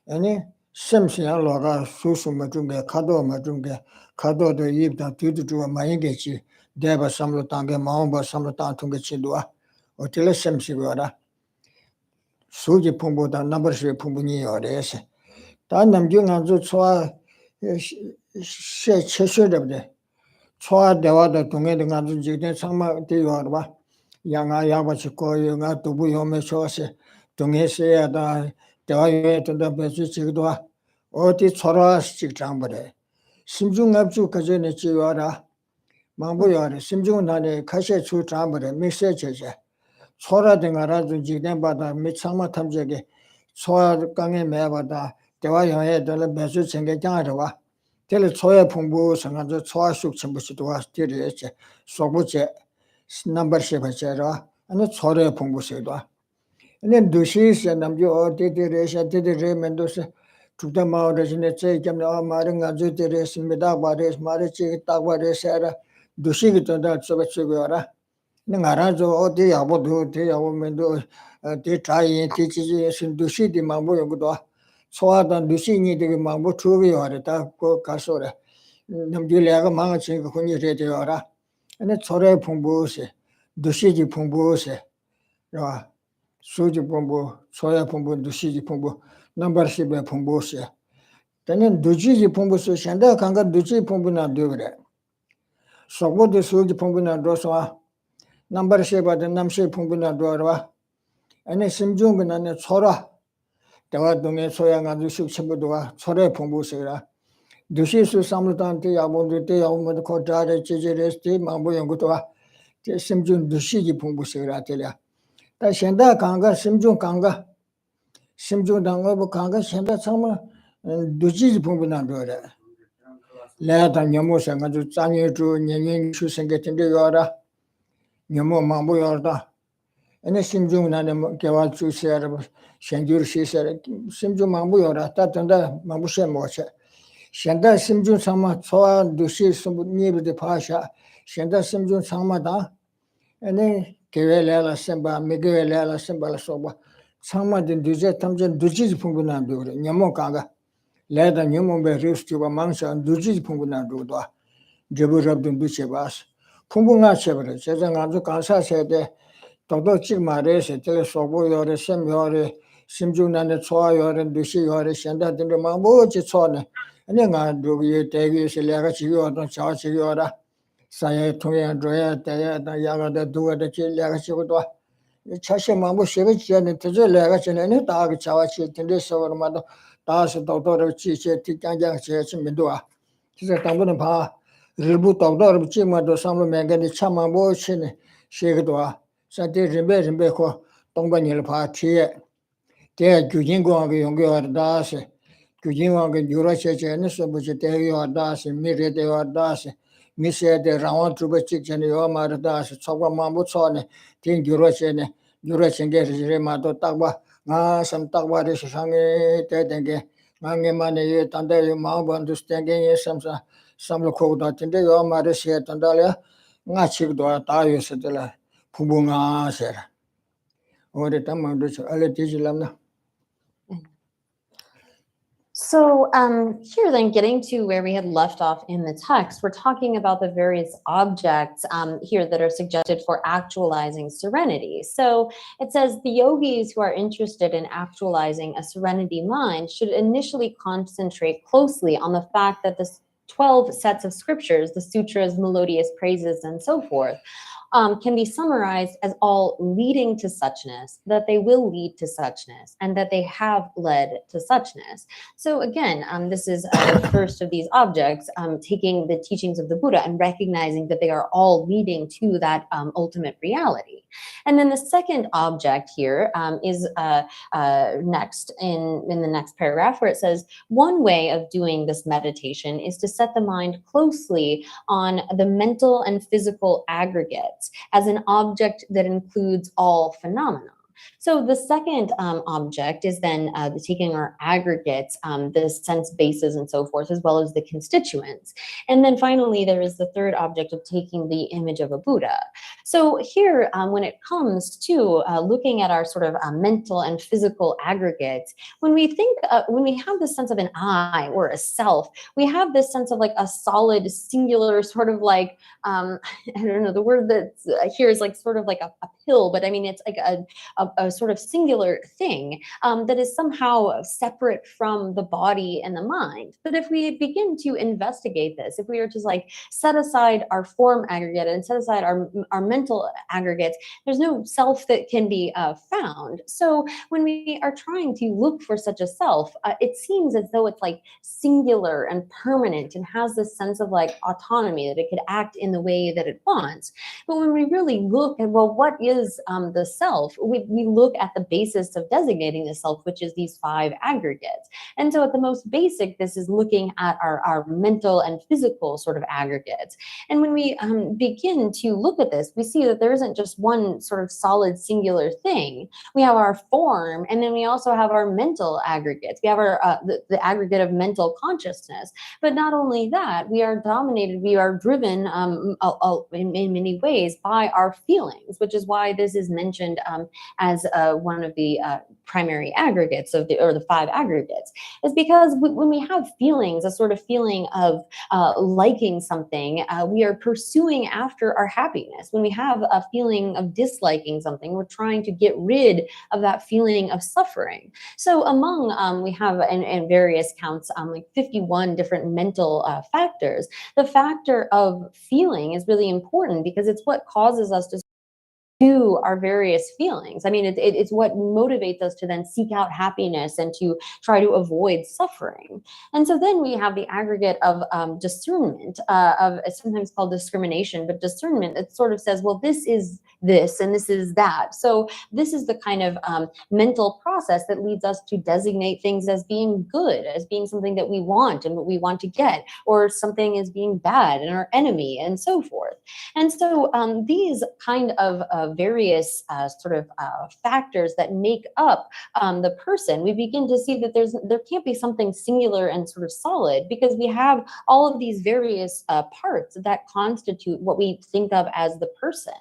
Eni semsiyan loga susu majunge, kado majunge, kado de yibda tuduwa mayingechi, deba samlo tange, maomba samlo tantunge chidua. Otile semsi gora. Suji pumbu da nabarshi pumbu ni yorese. Ta namju nazo chwa she chesho debde. Chwa dewa da tunge de nazo jigden sangma de yorba. Yanga Yabachiko, Yanga Tubu Yome Shose, Tungese, Dewa to the Besu Oti Soras Chichambre. Simjung Abju Kazenichi Yara, Mambuyari, Simjung Nane, Kashe Chu Chambre, Mixeche, Sora Dengarazu Jidembada, Mitsama Tamjege, Soa Gange Mevada, Dewa Yone, the Besu Chengajarawa, Tele Soya Pumbu, and the Soa Sukchimbusitua, Tiriche, Sobuche. Number Shepachera, and it's Hore Pumbusidwa. And then Dushis and Namjo did the race, I did the Remendosa to the mountains in the Chakam, Maringa Zutiris, Medabaris, Marichi, Tawari Sarah, Dushigito, that's of Chigara. Nangarazo, or the Abodu, the Awomendo, they try and teaches in Dushi, the Mambo Gudwa. So I don't Dushini, the Mambo Truvi or the Taco Casora. Namjulia Mangachi, Kunyara. And it's Hore Pumbose, Dushiji Pumbose, Suji Pumbo, Soya Pumbo, Dushiji Pumbo, number Shiba Pumbose. Then in Dujiji Pumbose, Shanda Kanga Duchi Pumbuna Dure. So what the Suji Pumbuna Doswa, number Shiba, the Namshi Pumbuna Dora, and a Simjung and a Sora, the Wadunga Soyanga Dushik Chibudua, Sore Pumbusera. Dushi su samlutan te abondu te awmad ko tare chejere te mambo yangutoa te simjun dushi ji pumbu segra telia ta shenda kanga simjun kanga 심중 당하고 강가 현대 참아 두지 부분은 그래. 내가 너무 생각도 짠여주 년년 추생get인데 요라 너무 마음보여다. ene simjung nane kewa chu ser shenjur shi ser simjung mambu yora ta tanda mambu she moche shenda simjung sama choa dushi sum nibi de pasha shenda simjung sama da ene kewe lela semba megewe lela semba la soba sama din duje tamje duji phunguna dure nyamo kanga leda nyamo be ristu ba mangsha duji phunguna do jebu rabdun duche bas phungunga chebre janga ju kansa sede todo chik mare se tele sobo yore sem yore simjung nane choa yore dushi yore shenda dinde mambo chi chone ane nga dugi tegi se lega chi yore cha chi yore saye thoya droya taya da yaga da duga da chi lega chi go chashi mambo shebe chi ne teje lega chi ne da ga cha chi dinde so ma do da se todo ro chi che ti kyang kyang che chi min do chi se tambo ne pa rilbu todo ro chi ma do samlo menga ni cha mambo chi ne she ge do 산테 림베 코 동반일 파티에 대 규진공의 연구하다시 규진공의 유라체체는 서부지 대요하다시 미래대요하다시 미세대 라원 주베직전에 요마르다시 초과만부 초네 딘 유라체네 유라체게르마도 딱봐 나 삼딱바리 세상에 대den게 망게만에 단대 마음 understanding sam사 삼로코다 텐데 요마르시 단달야 nga chigdo ta yesdela phubunga sera ore tamando ale tijilamna. So here then getting to where we had left off in the text, we're talking about the various objects here that are suggested for actualizing serenity. So it says the yogis who are interested in actualizing a serenity mind should initially concentrate closely on the fact that the 12 sets of scriptures, the sutras, melodious praises, and so forth, can be summarized as all leading to suchness, that they will lead to suchness, and that they have led to suchness. So again, this is the first of these objects, taking the teachings of the Buddha and recognizing that they are all leading to that ultimate reality. And then the second object here is next in the next paragraph, where it says, one way of doing this meditation is to set the mind closely on the mental and physical aggregates as an object that includes all phenomena. So the second object is then taking our aggregates, the sense bases and so forth, as well as the constituents. And then finally, there is the third object of taking the image of a Buddha. So here, when it comes to looking at our sort of mental and physical aggregates, when we think, when we have this sense of an I or a self, we have this sense of like a solid, singular sort of like, I don't know, the word that's here is like sort of like a pill, but I mean, it's like a sort of singular thing that is somehow separate from the body and the mind. But if we begin to investigate this, if we were to like set aside our form aggregate and set aside our mental aggregates, there's no self that can be found. So when we are trying to look for such a self, it seems as though it's like singular and permanent and has this sense of like autonomy, that it could act in the way that it wants. But when we really look at, well, what is the self, we look at the basis of designating the self, which is these 5 aggregates. And so at the most basic, this is looking at our mental and physical sort of aggregates. And when we begin to look at this, we see that there isn't just one sort of solid singular thing. We have our form, and then we also have our mental aggregates. We have our the aggregate of mental consciousness. But not only that, we are dominated, we are driven in many ways by our feelings, which is why this is mentioned as one of the primary aggregates of the 5 aggregates, is because when we have feelings, a sort of feeling of liking something, we are pursuing after our happiness. When we have a feeling of disliking something, we're trying to get rid of that feeling of suffering. So among, we have in various counts, like 51 different mental factors. The factor of feeling is really important because it's what causes us to to our various feelings. I mean, it's what motivates us to then seek out happiness and to try to avoid suffering. And so then we have the aggregate of discernment, of it's sometimes called discrimination, but discernment, it sort of says, well, this is this and this is that. So this is the kind of mental process that leads us to designate things as being good, as being something that we want and what we want to get, or something as being bad and our enemy, and so forth. And so these kind of various factors that make up the person, we begin to see that there can't be something singular and sort of solid, because we have all of these various parts that constitute what we think of as the person.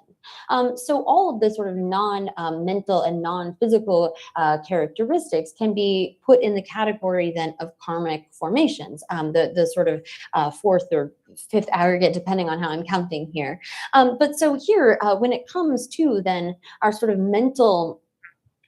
So all of the sort of non-mental and non-physical characteristics can be put in the category then of karmic formations, the sort of fourth or fifth aggregate, depending on how I'm counting here. But so here, when it comes to then our sort of mental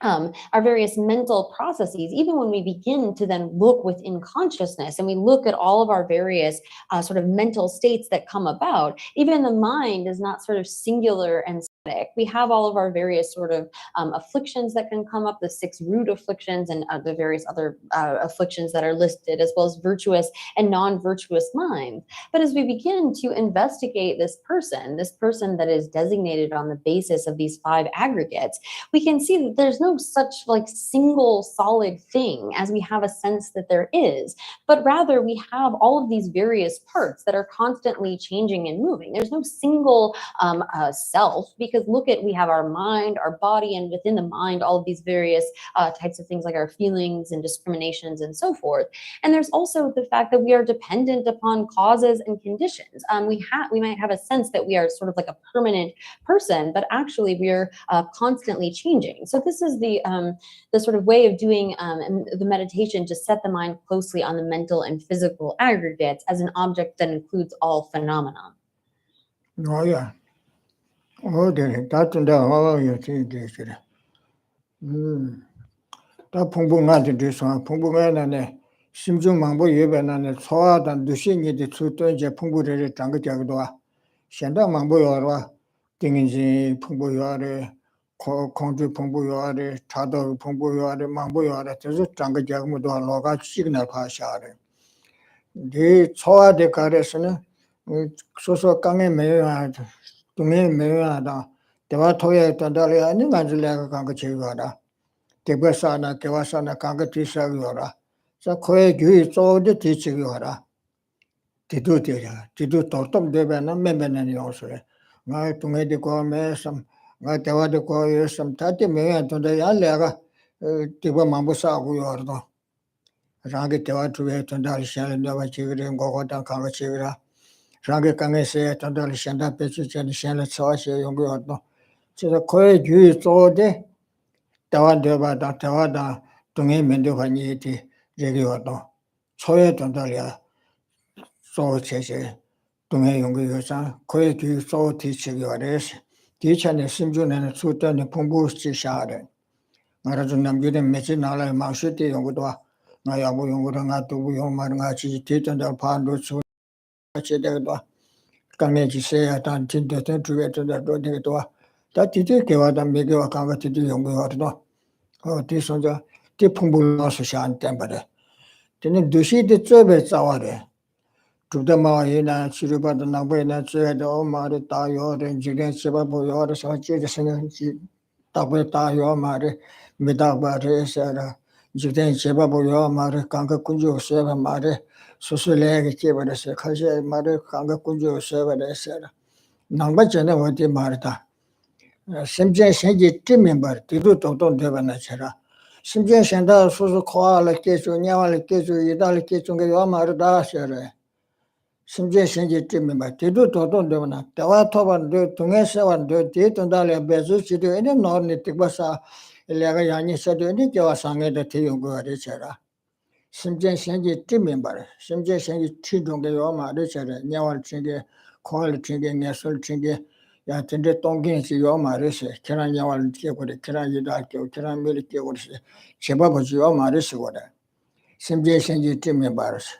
our various mental processes, even when we begin to then look within consciousness and we look at all of our various sort of mental states that come about, even the mind is not sort of singular and static. We have all of our various sort of afflictions that can come up, the 6 root afflictions and the various other afflictions that are listed, as well as virtuous and non-virtuous minds. But as we begin to investigate this person that is designated on the basis of these 5 aggregates, we can see that there's no such like single solid thing as we have a sense that there is, but rather we have all of these various parts that are constantly changing and moving. There's no single self, because we have our mind, our body, and within the mind, all of these various types of things like our feelings and discriminations and so forth. And there's also the fact that we are dependent upon causes and conditions. We might have a sense that we are sort of like a permanent person, but actually we are constantly changing. So this is the sort of way of doing the meditation to set the mind closely on the mental and physical aggregates as an object that includes all phenomena. Oh yeah. Oh, that's the 다 풍부한데 돼서 풍부한데 심중 망보 예배나네 소화단 두신이데 주도 이제 풍부를 장거자기도 현대 망보여와 등인지 풍부여래 공주 풍부여래 차도 풍부여래 망보여래 그래서 장거자기도 로가 시그널 파샤래 네 소화대 가래서는 소소 강에 매야 동에 매야다 대화 토에 단달이 아닌 간질래가 간거 제거하다 대버사나 개와사나 강가티사기어라. 자 거에 주의 쪼데 뒤치기어라. 뒤도되야. 뒤도 돌돔 되면은 매매는 요소래. 나 동해대 거매섬 나 대화대 거에섬 다때 매야 돈데 야래가 대버 만부사고요도. 라게 대화 주에 돈달 시간을 내가 지그린 거고다 강가 지그라. 라게 강에서 돈달 시간다 배치전 시간을 써서 용거도. 저 거에 주의 쪼데 대화대바다 대화다 동해 면도관이티 제기와도 소외 전달이야 소체제 동해 연구교사 거의 뒤 소티치기 와래서 뒤찬의 심준에는 수단의 풍부시샤래 말아준 남들의 매치 나라의 망실대 연구도 나 야부 연구랑 나도 연구만 같이 뒤전달 반도 수 제대로도 강해지세야 단 진도된 주에도 되게도 다 뒤에 개와다 매개와 강가 뒤에 연구하도 뒤선자 뒤풍불나서 샤안 땜바래 저는 두시대 쪽에 싸워래 두다마이나 치료받은 나보이나 제도 말이 다요를 지금 제가 보여서 사실은 답을 다요 말이 미다바레서라 지금 제가 보여 말이 강가군주 세바 말이 수술에게 제버려서 가시 말이 강가군주 세바레서라 남바 전에 어디 말이다 심지어 생기 찜멤버 뒤도 도도 되버나처라 심지어 생다 소소 코알을 깨줘 냐왈을 깨줘 이달을 깨줘 게 요마르다 셔래 심지어 생기 찜멤버 뒤도 도도 되버나 대화 토반도 동에서완도 뒤도달에 배수지도 에는 노니 뜻바사 일레가 야니서도 에는 저와 상에도 대용거리처라 심지어 생기 찜멤버 심지어 생기 치동게 요마르처래 냐왈 칭게 코알 칭게 냐솔 칭게 야 근데 동경에서 요 말이세 계란 양을 깨고래 계란 이다게 계란 밀 깨고래 제바버지 요 말이세 거래 심지어 생기 때문에 말이세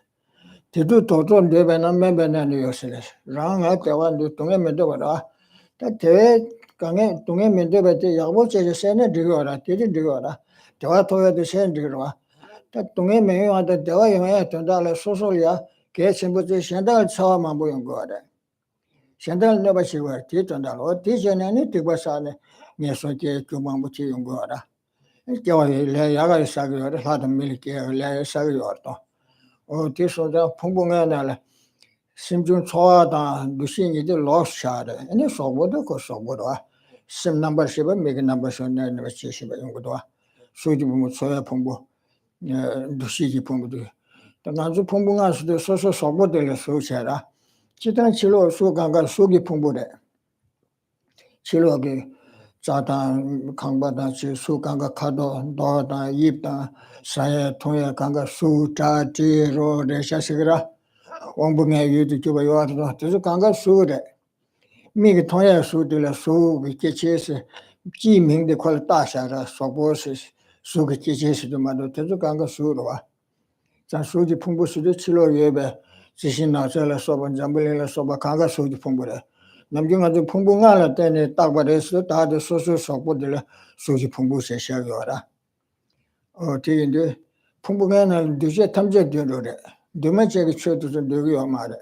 뒤도 도도 내배는 매배는 요새 랑아 대완도 동에 매도 거라 다 대회 강에 동에 면대베데 야보체제 세네 드거라 되지 드거라 대화 토여도 세네 드거라 다 동에 명하다 대화 영에 된다래 소소리야 개침부터 현달 처음만 보인 거래 현달 내가 시고 뒤던다로 뒤전에는 뒤버사네 녀석이 주망부터 용 거라 겨울에 야가 사기로 하던 밀게 레 사기로 뒤소자 풍부해 나래 심중 좋아하다 무신이들 로스샤래 아니 소보도 그 소보도 심 넘버 10 메가 넘버 10네 치시바 용거도 수지 보면 소야 풍부 두시기 풍부도 나주 풍부한 수도 소소 소보들 소샤라 지단 치료 수강가 수기 풍부래 치료기 자단 강바다 지 수강가 카도 노다 입다 사회 통해 강가 수자지로 레샤시그라 원분의 유도 주가 요하도 저 강가 수래 미기 통해 수들의 수기 계체스 지명의 퀄 다샤라 소보스 수기 계체스도 말도 저 강가 수로와 자 수지 풍부 수도 치료 예배 지신 나서라 소번 잠불이라 소바 강가 수지 풍부래 남경아도 풍부하라 때문에 딱 말해서 다들 소소 소보들 수지 풍부 세셔요라 뒤인데 풍부하는 뒤에 탐색되로래 두만째기 쳐도 되고요 말에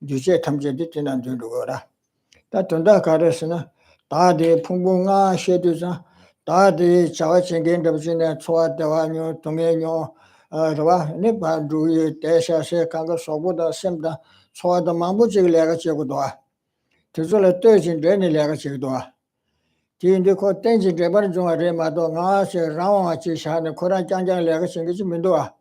뒤에 탐색이 되는 되로라 다 돈다 가르스나 다들 풍부하 쉐도자 다들 자와생긴다 지내 초아대와뇨 동해뇨 봐 네바 두이 대샤세 강가 소보다 셈다 초아다 망부지를 내가 제고도 저절에 떠진 데니 내가 제고도 뒤인데 그 땡지 대바른 중에 마도 나세 라와치 샤네 코란 짱짱 내가 생기지 민도와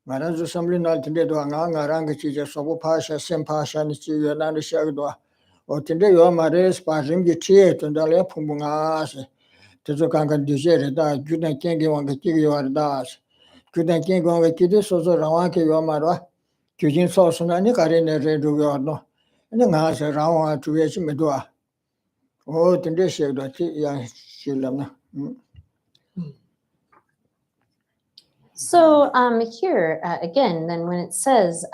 말아서 섬리날 텐데도 나랑 같이 저 소보 파샤 셈파샤니 지연하는 시작도 어떤데 요 말에 스파림기 티에 된다래 풍부하세 저저 강간 디제르다 주된 깽게 왕게 끼기 와르다 주된 깽게 왕게 끼디 소소 라와케 요 말와 주진 소소나니 가리네 레두고노 근데 나서 라와 주에시 메도아 어떤데 시작도 야 실람나 So here, again, then when it says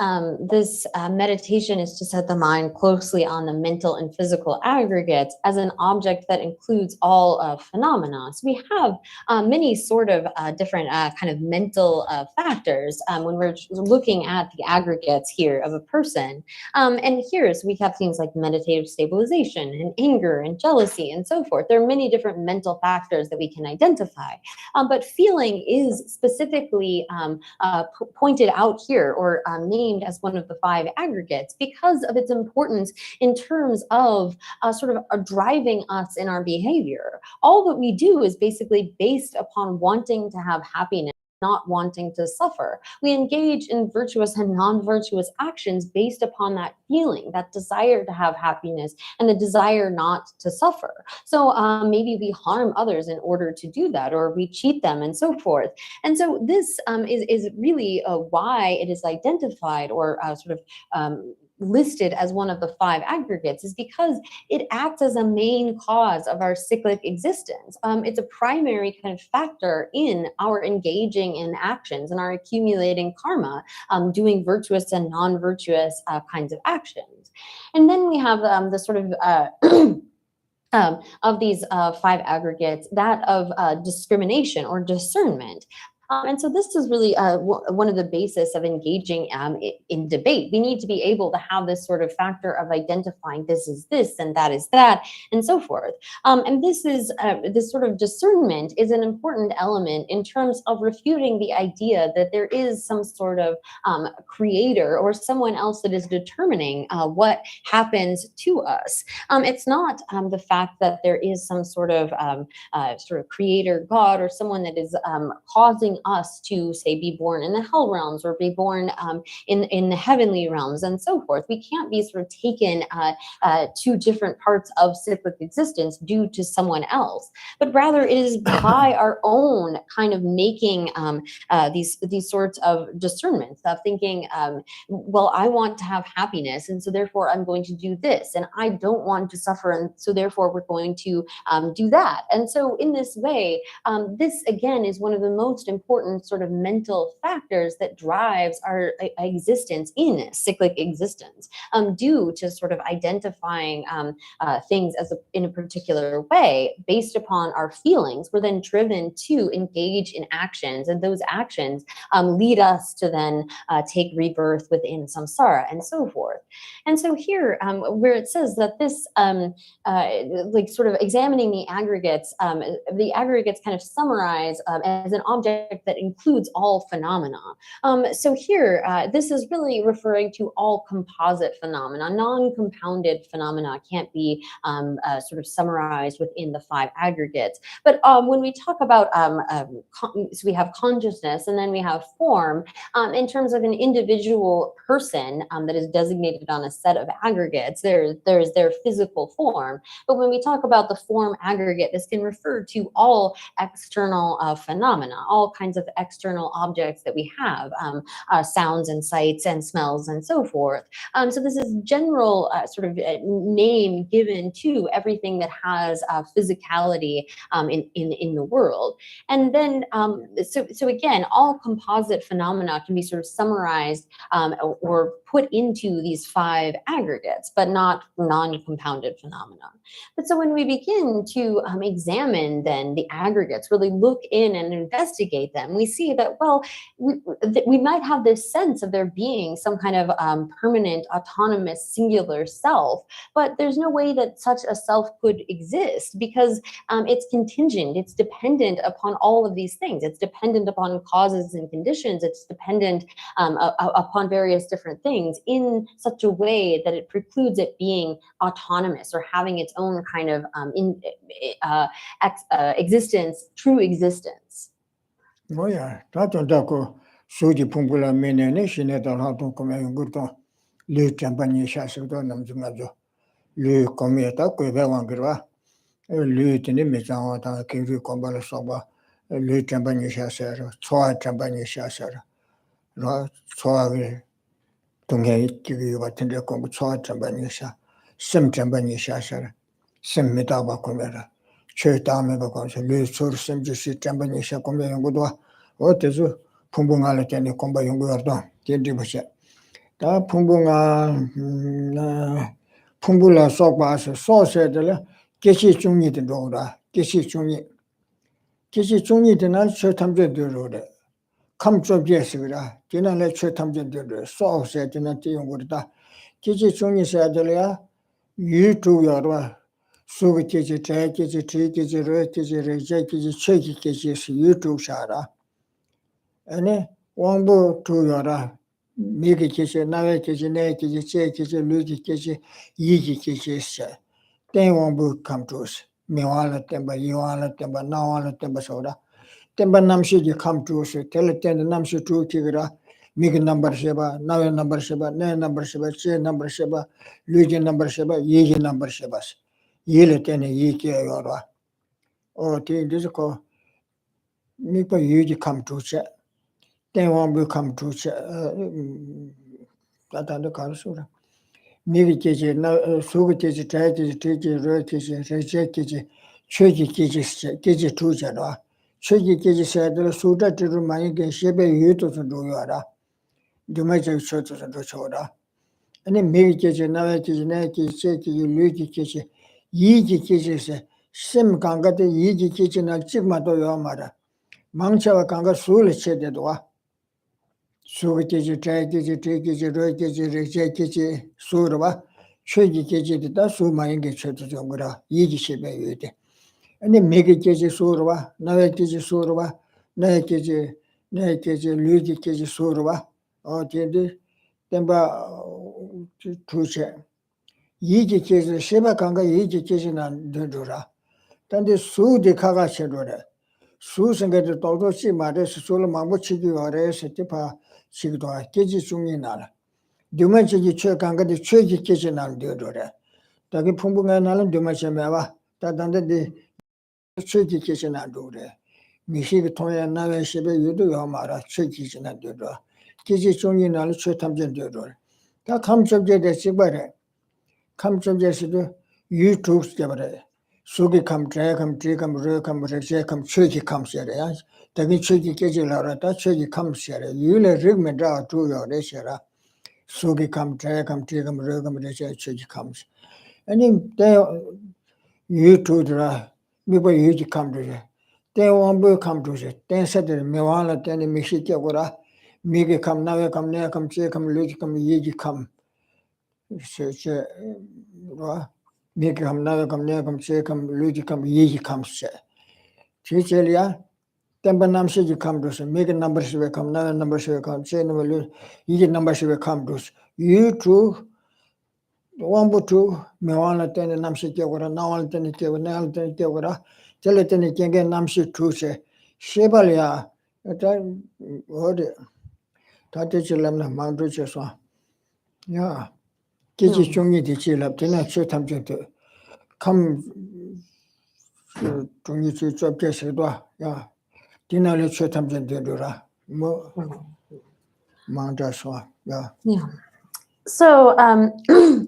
this meditation is to set the mind closely on the mental and physical aggregates as an object that includes all phenomena. So we have many sort of different kind of mental factors when we're looking at the aggregates here of a person. And here, so we have things like meditative stabilization and anger and jealousy and so forth. There are many different mental factors that we can identify. But feeling is specifically pointed out here or named as one of the 5 aggregates because of its importance in terms of sort of driving us in our behavior. All that we do is basically based upon wanting to have happiness, not wanting to suffer. We engage in virtuous and non-virtuous actions based upon that feeling, that desire to have happiness and the desire not to suffer. So maybe we harm others in order to do that, or we cheat them and so forth. And so this is really why it is identified or sort of listed as one of the 5 aggregates, is because it acts as a main cause of our cyclic existence. It's a primary kind of factor in our engaging in actions and our accumulating karma, doing virtuous and non-virtuous kinds of actions. And then we have the sort of these 5 aggregates, that of discrimination or discernment. And so this is really one of the basis of engaging in debate. We need to be able to have this sort of factor of identifying this is this and that is that and so forth. And this is this sort of discernment is an important element in terms of refuting the idea that there is some sort of creator or someone else that is determining what happens to us. It's not the fact that there is some sort of creator God or someone that is causing us to, say, be born in the hell realms or be born in the heavenly realms and so forth. We can't be sort of taken to different parts of cyclic existence due to someone else, but rather it is by our own kind of making these sorts of discernments of thinking, well, I want to have happiness, and so therefore I'm going to do this, and I don't want to suffer, and so therefore we're going to do that. And so in this way, this again is one of the most important important sort of mental factors that drives our existence in cyclic existence, due to sort of identifying things in a particular way based upon our feelings. We're then driven to engage in actions, and those actions lead us to then take rebirth within samsara and so forth. And so here, where it says that this, like sort of examining the aggregates kind of summarize as an object that includes all phenomena. So here, this is really referring to all composite phenomena. Non-compounded phenomena can't be sort of summarized within the 5 aggregates. But when we talk about, so we have consciousness and then we have form, in terms of an individual person that is designated on a set of aggregates, there's their physical form. But when we talk about the form aggregate, this can refer to all external phenomena, all kinds of external objects that we have, sounds and sights and smells and so forth. So this is general sort of name given to everything that has physicality in the world. And then, so again, all composite phenomena can be sort of summarized or put into these 5 aggregates, but not non-compounded phenomena. But so when we begin to examine then the aggregates, really look in and investigate them, we see that, well, we might have this sense of there being some kind of permanent, autonomous, singular self, but there's no way that such a self could exist, because it's contingent, it's dependent upon all of these things. It's dependent upon causes and conditions. It's dependent upon various different things in such a way that it precludes it being autonomous or having its own kind of existence, true existence. Oh yeah, that's what I Suji Pumbula Mene, she net on how to come and go to Lu Champani Shasito Namjumajo, Lu Cometa, Quevangra, Lu Tinimizan, Kiri Kombala Soba, Lu Champani Shasser, Choa Champani Shasser, Choa Tunga Kivi, what in the Combo Choa Champanisha, Sim Champanisha, Sim Metaba Comera, Chertame because Lu Sur Sim Jisi Champanisha Comera, what is Pumbunga Latani Comba Yungurdo, Tindibusha. Da Pumbunga Pumbula Sopas, so said the Geshe Chungi the Dora, Geshe Chungi the Nan Chertamja de Roda. Come to Jessica, Dina let Chertamja de so said in a Tiungurda. Geshe Chungi said, you two your Suviki, take it, treat it, reject it, check it, you two shara. And one book to your Miki kitchen, Nava kitchen, Naki, Che kitchen, Luki kitchen, Yiki kitchen. Then one book come to us. Miwala temba, Yuala temba, Nawala temba soda. Temba Namshi come to us, tell it ten Namshi two Tigra, Miki number Sheba, Nava number Sheba, Ne number Sheba, Che number Sheba, Luki number Sheba, Yiki number Shebas. Yilet and Yiki Yora. Oh, this is called Miko Yuji come to set. Then one will come to that under Karsura. Nigi Kiji, Sugiti, Tati, Titi, Roti, Rejeki, Chuki Kiji Tujara. Chuki Kiji said, Suda to remind Shebe Yuto to do Yara. Do major churches and Rochoda. And then Migi Kiji, Navaki, Naki, Seki, Luki Kiji, Yiki Kiji, Sim Ganga, the Yiki Kiji, and Chigmato Yamara. Manchawa Ganga Sula Chedua. Sugiti, Taki, Roki, Rejeki, Surva, Chuki Kiji, the Suma English churches on Gura, Yiki Shebe. And then Migi Kiji Surva, Navaki Surva, Naki, Luki Kiji Surva, or Tindi, Temba Tuche. Yiki Kiji, Shiba Kanga, Yiki Kiji, and Dudura. Then the Su de Kaga Shedura. Susan get the Toto Shima, Sula Mamuchi or Setipa Chigdoa, Kiji Sunginala. Dumachi Churkanga, the Churki Kitchen and Dudura. Taki Pumbunga and Alan Dumachameva, that under the Churki Kitchen and Dura. Mishig Toya Nava Shiba, you do Yamara, Churki Kitchen and Dudura. Kiji Sungin and Churtamjan Dudura. That comes up the Sibare. Comes up the YouTube Stabare. Sugi come, drag come, tree come, root come, reject come, churchy comes here. Taking churchy kitchen, that churchy comes here. You let rig me draw to your reshara. Sugi come, drag come, tree come, root come, reject, churchy comes. And then they, you to the people you come to it. They won't come to it. Then said the Miwala, then the Mishita, Migi come, now come, near come, check come, look come, ye come. Migi come, now come, near come, check come, look come, ye come. Chichelia, then Banamshi you come to us, make numbers will come, now numbers will come, say no, ye numbers will come to us. You too. One but two, Miwana ten and Namsi Jagora, now ten Jagora, ten Jagora, tell it any again Namsi Truse, Shebalia, at time, what Tatichilam, Mount Richardson. Yeah, Kichi Chungi di Chilap, then I should have to come to you to Chapter, yeah, dinner let should have to do Mount Joshua, yeah. Yeah. So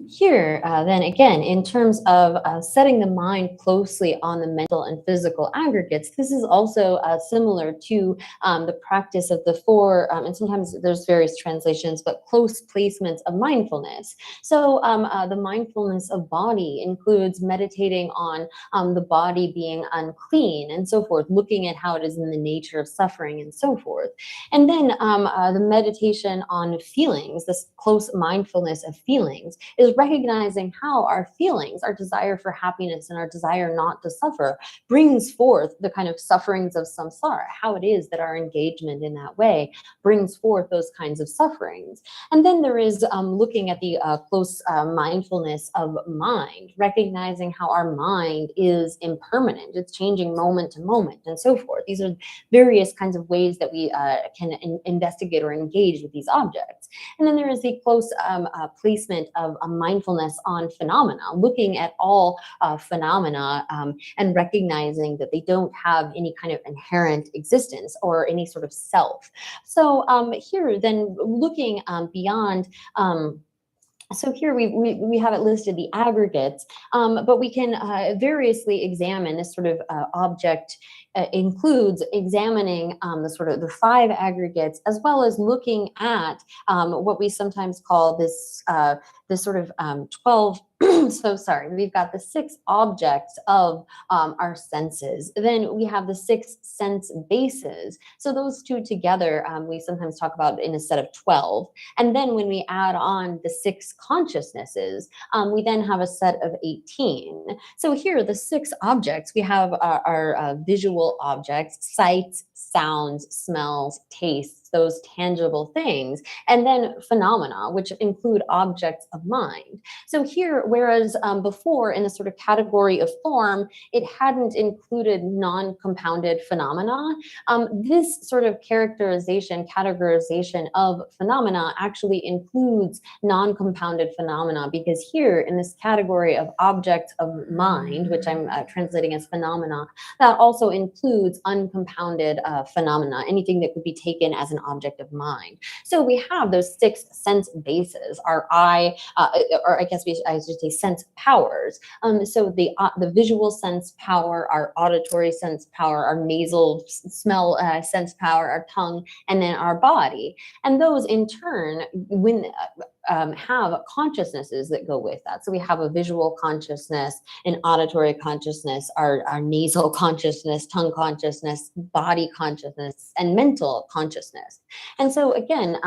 here, then again, in terms of setting the mind closely on the mental and physical aggregates, this is also similar to the practice of the four, and sometimes there's various translations, but close placements of mindfulness. So the mindfulness of body includes meditating on the body being unclean and so forth, looking at how it is in the nature of suffering and so forth. And then the meditation on feelings, this close mindfulness of feelings, is recognizing how our feelings, our desire for happiness and our desire not to suffer, brings forth the kind of sufferings of samsara, how it is that our engagement in that way brings forth those kinds of sufferings. And then there is looking at the close mindfulness of mind, recognizing how our mind is impermanent, it's changing moment to moment and so forth. These are various kinds of ways that we can investigate or engage with these objects. And then there is the close placement of mindfulness on phenomena, looking at all phenomena and recognizing that they don't have any kind of inherent existence or any sort of self. So here, then looking beyond. So here we have it listed, the aggregates, but we can variously examine this sort of object. Includes examining the sort of the 5 aggregates, as well as looking at what we sometimes call this this sort of 12. So sorry, we've got the 6 objects of our senses. Then we have the 6 sense bases. So those two together, we sometimes talk about in a set of 12. And then when we add on the 6 consciousnesses, we then have a set of 18. So here, the 6 objects, we have our visual objects, sights, sounds, smells, tastes, those tangible things, and then phenomena, which include objects of mind. So here, whereas before in the sort of category of form, it hadn't included non-compounded phenomena, this sort of categorization of phenomena actually includes non-compounded phenomena, because here in this category of objects of mind, which I'm translating as phenomena, that also includes uncompounded phenomena, anything that could be taken as an object of mind. So we have those 6 sense bases, our eye, or I guess I should say sense powers. So the visual sense power, our auditory sense power, our nasal smell sense power, our tongue, and then our body. And those in turn, when have consciousnesses that go with that. So we have a visual consciousness, an auditory consciousness, our nasal consciousness, tongue consciousness, body consciousness, and mental consciousness. And so again,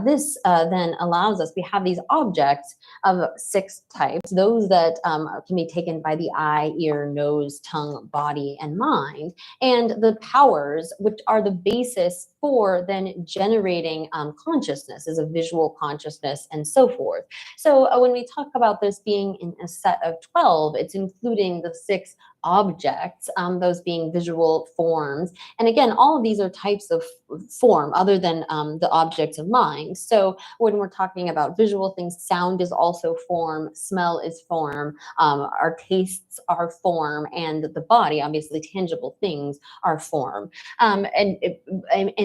this then allows us, we have these objects of 6 types, those that can be taken by the eye, ear, nose, tongue, body, and mind, and the powers, which are the basis for then generating consciousness as a visual consciousness and so forth. So when we talk about this being in a set of 12, it's including the 6 objects, those being visual forms. And again, all of these are types of form other than the objects of mind. So when we're talking about visual things, sound is also form, smell is form, our tastes are form, and the body, obviously tangible things, are form. And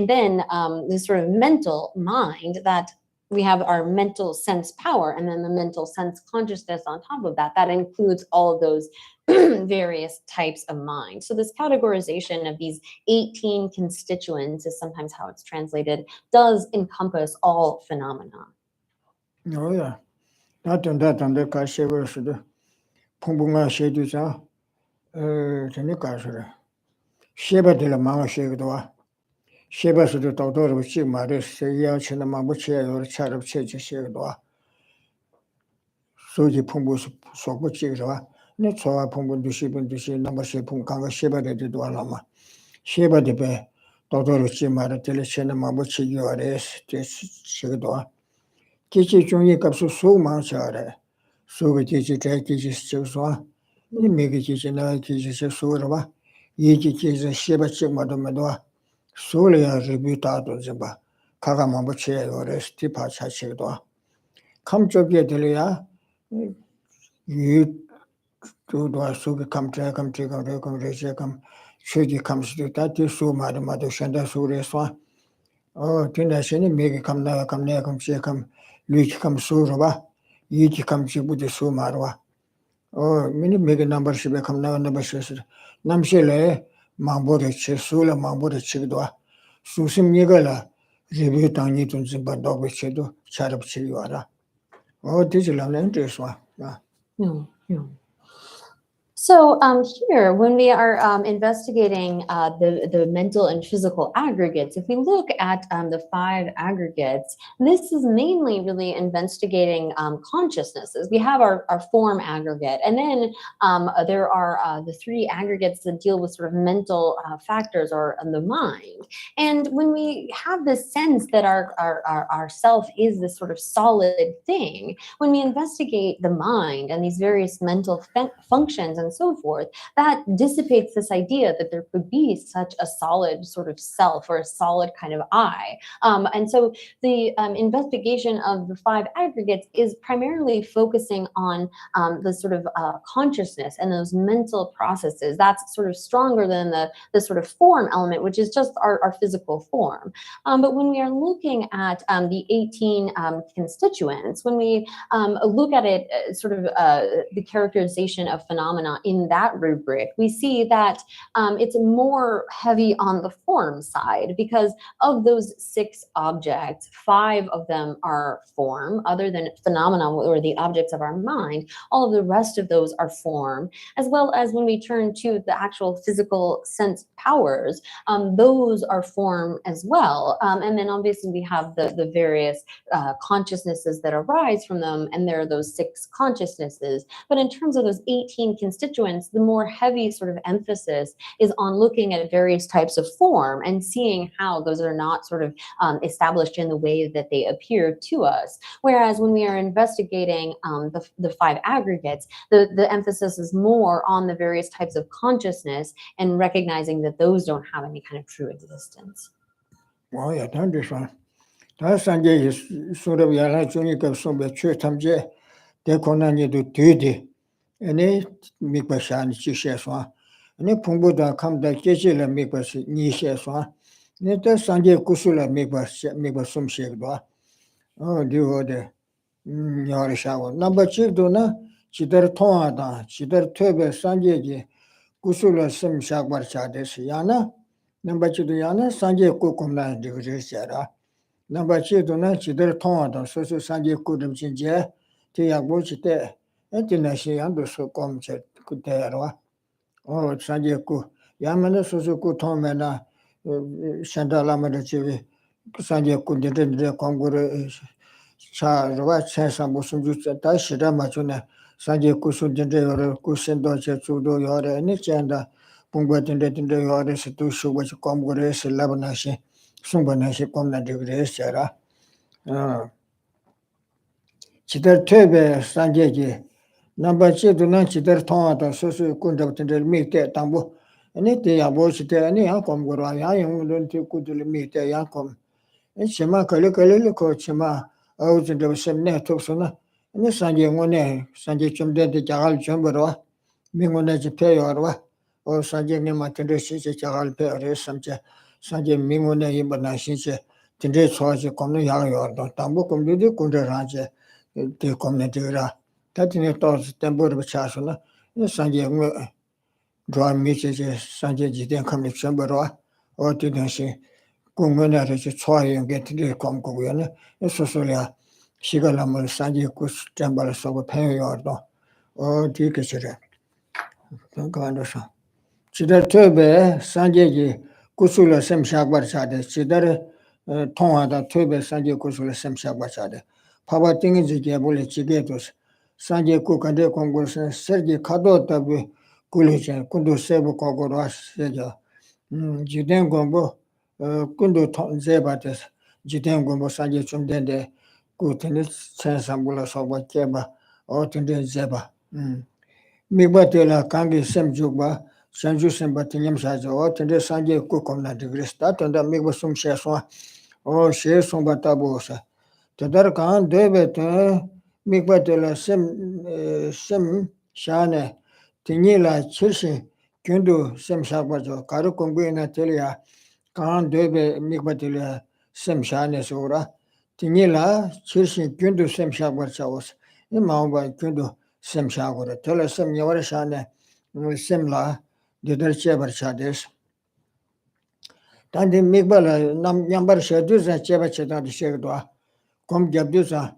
then this sort of mental mind that we have our mental sense power and then the mental sense consciousness on top of that. That includes all of those various types of mind. So this categorization of these 18 constituents is sometimes how it's translated, does encompass all phenomena. Oh yeah. That the Geshe Yeshi Thabkhe Sheduja Tene Kashura. Sheba de la Mama Shegdwa. Sheba to the daughter of Chimaris, Yachin Mabuche or Chad of Church Shegdwa. Soji Pumbus Sobuchigwa. Let's all Pumbu Dushibun Dushi number Shepun Kanga Sheba de Dualama. Sheba de Be, daughter of Chimara Telechena Mabuchi Yores, Shegdwa. Kichi Juni Kapsu so much are. So we teach it, teach it still so. You make it teach another teaches a surava. Yiki is a Sheba Chimadamadoa. Solely a rebut out of Zimba. Kagamabuche or a stipa chachigdoa. Come to get Delia. You do a sugar come track, come take a recommendation. Should you come to that, you so Madame Shanda Sureswa. Oh, Tinashini make it come now, come near, come shake come, Luch come Surava. Yiki come to Buddha Sumarwa. Oh, many make a number should become now number says. Namshele, Mambore Sula, Mambore Chigdwa. Susim Nigala, review Tanitun Zimba dog with Chedo, Charab Chiliwara. Oh, digital interest one. No. So here, when we are investigating the mental and physical aggregates, if we look at the 5 aggregates, this is mainly really investigating consciousnesses. We have our form aggregate, and then there are the 3 aggregates that deal with sort of mental factors or the mind. And when we have this sense that our self is this sort of solid thing, when we investigate the mind and these various mental functions and so forth, that dissipates this idea that there could be such a solid sort of self or a solid kind of I. And so the investigation of the 5 aggregates is primarily focusing on the sort of consciousness and those mental processes. That's sort of stronger than the sort of form element, which is just our physical form. But when we are looking at the 18 constituents, when we look at it sort of the characterization of phenomena in that rubric, we see that it's more heavy on the form side, because of those 6 objects, 5 of them are form, other than phenomena or the objects of our mind. All of the rest of those are form, as well as when we turn to the actual physical sense powers, those are form as well. And then obviously we have the various consciousnesses that arise from them, and there are those 6 consciousnesses. But in terms of those 18 constituents, the more heavy sort of emphasis is on looking at various types of form and seeing how those are not sort of established in the way that they appear to us. Whereas when we are investigating the 5 aggregates, the emphasis is more on the various types of consciousness and recognizing that those don't have any kind of true existence. Well, yeah, this one. That's Sanjay is sort of Yala Junica, so the church Tamje, they conani to duty. And they make a shan, Chisha, and they Pumbuda come the Geshe make us Nisha. Let us Sanjay Kusula make us some shake. Oh, do order. Yarishawa. Number 2 dona, Chidar Toada, Chidar Tube, Sanjay, Kusula Sim Shagbar Chades, Yana. Number 2 Yana, Sanjay Kukumna, the Number 2 dona, Chidar Toada, so Sanjay Kudim Jinja, Tiabuchite, and Tinashi and so come Kutera. Oh, Sanjay Ku, Yamana Suzuku Tomena, Shandala Madachi, Sanjay Kudin, the Congo. Cha Sam Busum Tashira Machuna, Sanjay Kusu Dende, Kusendo Chetudo Yore, and Nichanda, Pungatin de Yore, Situshu, which Congres, Labanashi, Sumbanashi, Comna de Gresera. Chidar Tebe, Sanjay, number 2 do not Chidar Tonga, Sosu Kundatin del Mite, Tambo, and it they are both there, any Yakom Gora, I am going to go to the Mite Yakom. And Shema Kalika, Shema. Out in the same net of Sona, and the Sanjay Mone, Sanjay Chumde, the Jagal Chambara, Mingona Pay or Sanjay Nematin, Jagal Pay or Sanjay Mingona Ibanashinche, Tinde soaji komno yaga yordo. Tambo komno di kunde ranje di komno digra. Tatine tos tembo bachasuna. Sanje dwa miche sanje jiden kamni chambaro. O tidensi kungena rechi chwa yunge tinde kom kuguyana. Sosolia shigalamul sanje kus tembala sogo pen yordo. O di kechire. Tangandasa. Chidar töbe sanje kusula sem shakbar chade. Chidar 통하다 퇴배 산제 고수를 셈샤바차데 파바 띵이지 개불에 지게도스 산제 국가대 공부선 설계 가도다비 굴리전 군도 세부 고고로 하세죠 지된 공부 군도 통제바데스 지된 공부 산제 좀 된데 구테니 천상불로 소바 제바 어떤데 제바 미바텔라 강기 셈죽바 산주 셈바티님사죠 어떤데 산제 국kom나 디그리스타 tonda 미바 숨셰소 o she somba tabosa tadar kan debete mikbatela sem shane tinila chirshi kundu sem shakbajo karu konguina telia kan debe mikbatela sem shane sura tinila chirshi kundu sem shakbachawos imamba kundu sem shagora tela sem yawara shane semla didar chebar chades Tandi mikbala nam yambar shaduza cheba chetadi shegdwa. Kom gyabduza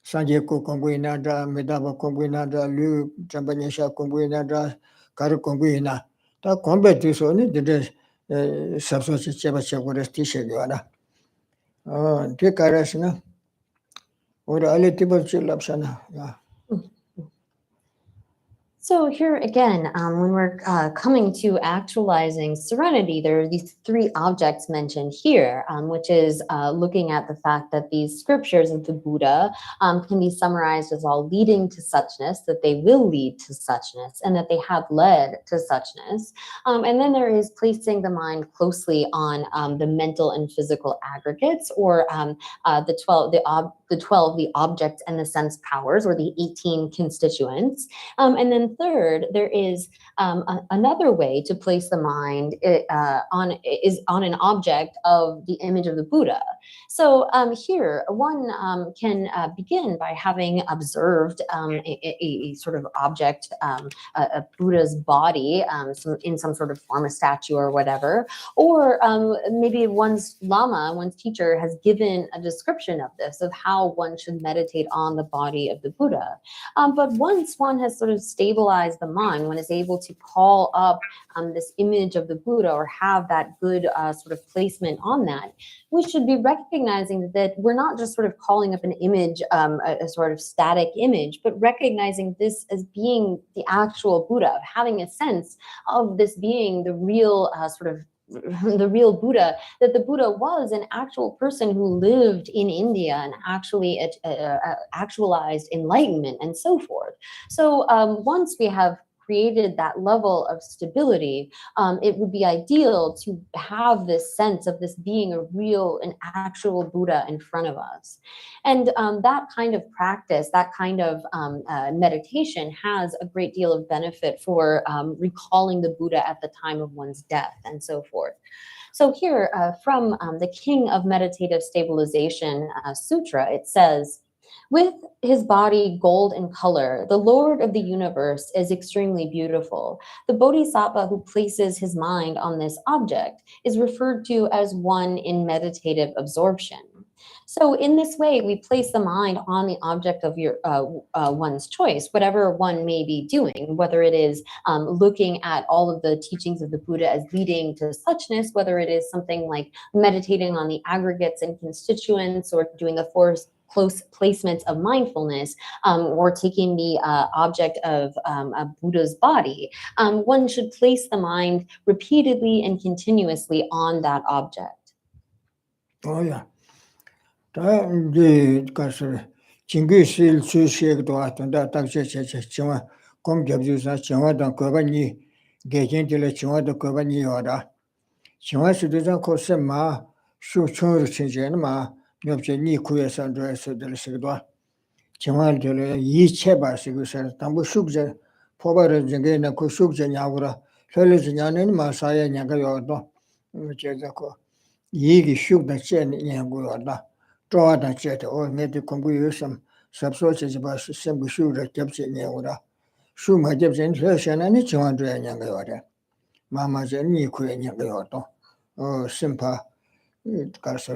sanje ko kombuina da medaba kombuina da lu chambanyesha kombuina da karu kombuina. Ta kombe tuso ni dide sabso cheba chegores ti shegwana. Ti karasna. Ora ale tibal chilapsana. So here again, when we're coming to actualizing serenity, there are these three objects mentioned here, which is looking at the fact that these scriptures of the Buddha can be summarized as all leading to suchness, that they will lead to suchness, and that they have led to suchness. And then there is placing the mind closely on the mental and physical aggregates, or the 12, the objects and the sense powers, or the 18 constituents. And then third, there is another way to place the mind on an object of the image of the Buddha. So here, one can begin by having observed a sort of object, a Buddha's body, in some sort of form, a statue or whatever, or maybe one's lama, one's teacher has given a description of this, of how one should meditate on the body of the Buddha. But once one has sort of stabilized the mind, one is able to call up this image of the Buddha, or have that good sort of placement on that, we should be recognizing that we're not just sort of calling up an image, a sort of static image, but recognizing this as being the actual Buddha, having a sense of this being the real the real Buddha, that the Buddha was an actual person who lived in India and actually actualized enlightenment and so forth. So once we have created that level of stability, it would be ideal to have this sense of this being a real and actual Buddha in front of us. And that kind of practice, that kind of meditation has a great deal of benefit for recalling the Buddha at the time of one's death and so forth. So here from the King of Meditative Stabilization Sutra, it says, with his body gold in color, the Lord of the universe is extremely beautiful. The bodhisattva who places his mind on this object is referred to as one in meditative absorption. So in this way, we place the mind on the object of your one's choice, whatever one may be doing, whether it is looking at all of the teachings of the Buddha as leading to suchness, whether it is something like meditating on the aggregates and constituents, or doing the close placements of mindfulness, or taking the object of a Buddha's body. One should place the mind repeatedly and continuously on that object. Oh yeah. Da the kasur chingi sil chu shek do atunda tak che chwa kom gyabju sa chwa da ko ba ni ge jen de le chwa da ko ba ni yo da chwa su de ko se ma shu chu ru chen je ma nyob che ni ku ye san do se de le se do chwa de le yi che ba se gu sa tam bu shu je po ba re je ge na ko shu je nya gu ra le le je nya ne ma sa ye nya ga yo do che za ko 이게 슈다 chen 연구하다 좋아다 제도 어 내가 공부했음 섭소지 봐 심부 슈를 접지 연구다 슈마 접진 회사는 정한줘야 연구하래 마마제 니 쿠에 연구하다 어 심파 가서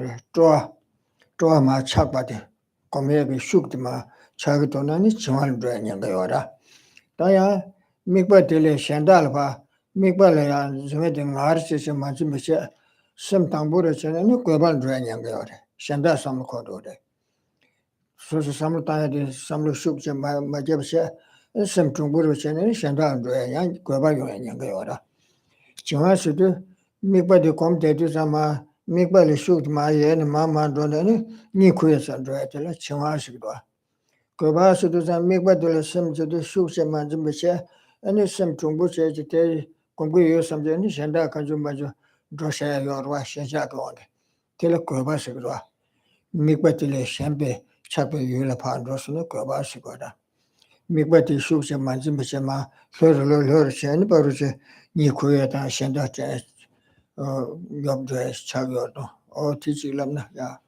좋아마 착바데 고메비 슈드마 차기도나니 정한줘야 연구하라 다야 mikbatele shandalba mikbalaya zmede ngarse majimse sem tambure chene ni kwebal dranyang yore shanda sam kodore so samutaya de samlu shukje majebse sem tumbure chene shanda dranyang kwebal yong yore chwa sudu mikbade komte de sama mikbale shuk ma yen mama done ni kuyesa draytela chwa shikdo kweba sudu sam mikbade sem judu shukje majimse 아니 심 중부제 때 공부요 삼전이 현다 가지고 맞아 도셔야 요와 시작하고 텔레 거바시고 미과til에 샴베 차베 유라 판도스는 거바시고다 미과티 수세 만짐베마 서로로 챤이 바로제 니코에다 현다제 옆에 차고도 티지람나 야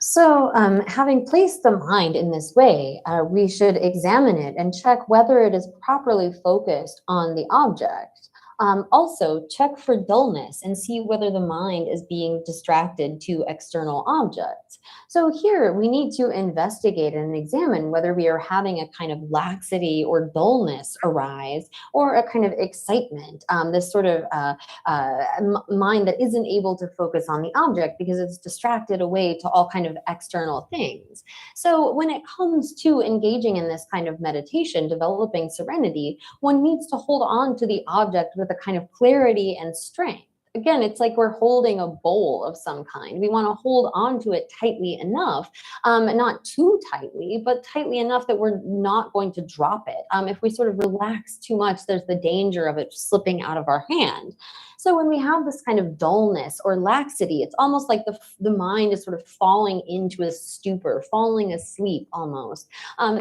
So, having placed the mind in this way, we should examine it and check whether it is properly focused on the object. Also, check for dullness and see whether the mind is being distracted to external objects. So here we need to investigate and examine whether we are having a kind of laxity or dullness arise or a kind of excitement, this sort of mind that isn't able to focus on the object because it's distracted away to all kind of external things. So when it comes to engaging in this kind of meditation, developing serenity, one needs to hold on to the object with a kind of clarity and strength. Again, it's like we're holding a bowl of some kind. We want to hold on to it tightly enough, not too tightly, but tightly enough that we're not going to drop it. If we sort of relax too much, there's the danger of it slipping out of our hand. So when we have this kind of dullness or laxity, it's almost like the mind is sort of falling into a stupor, falling asleep almost.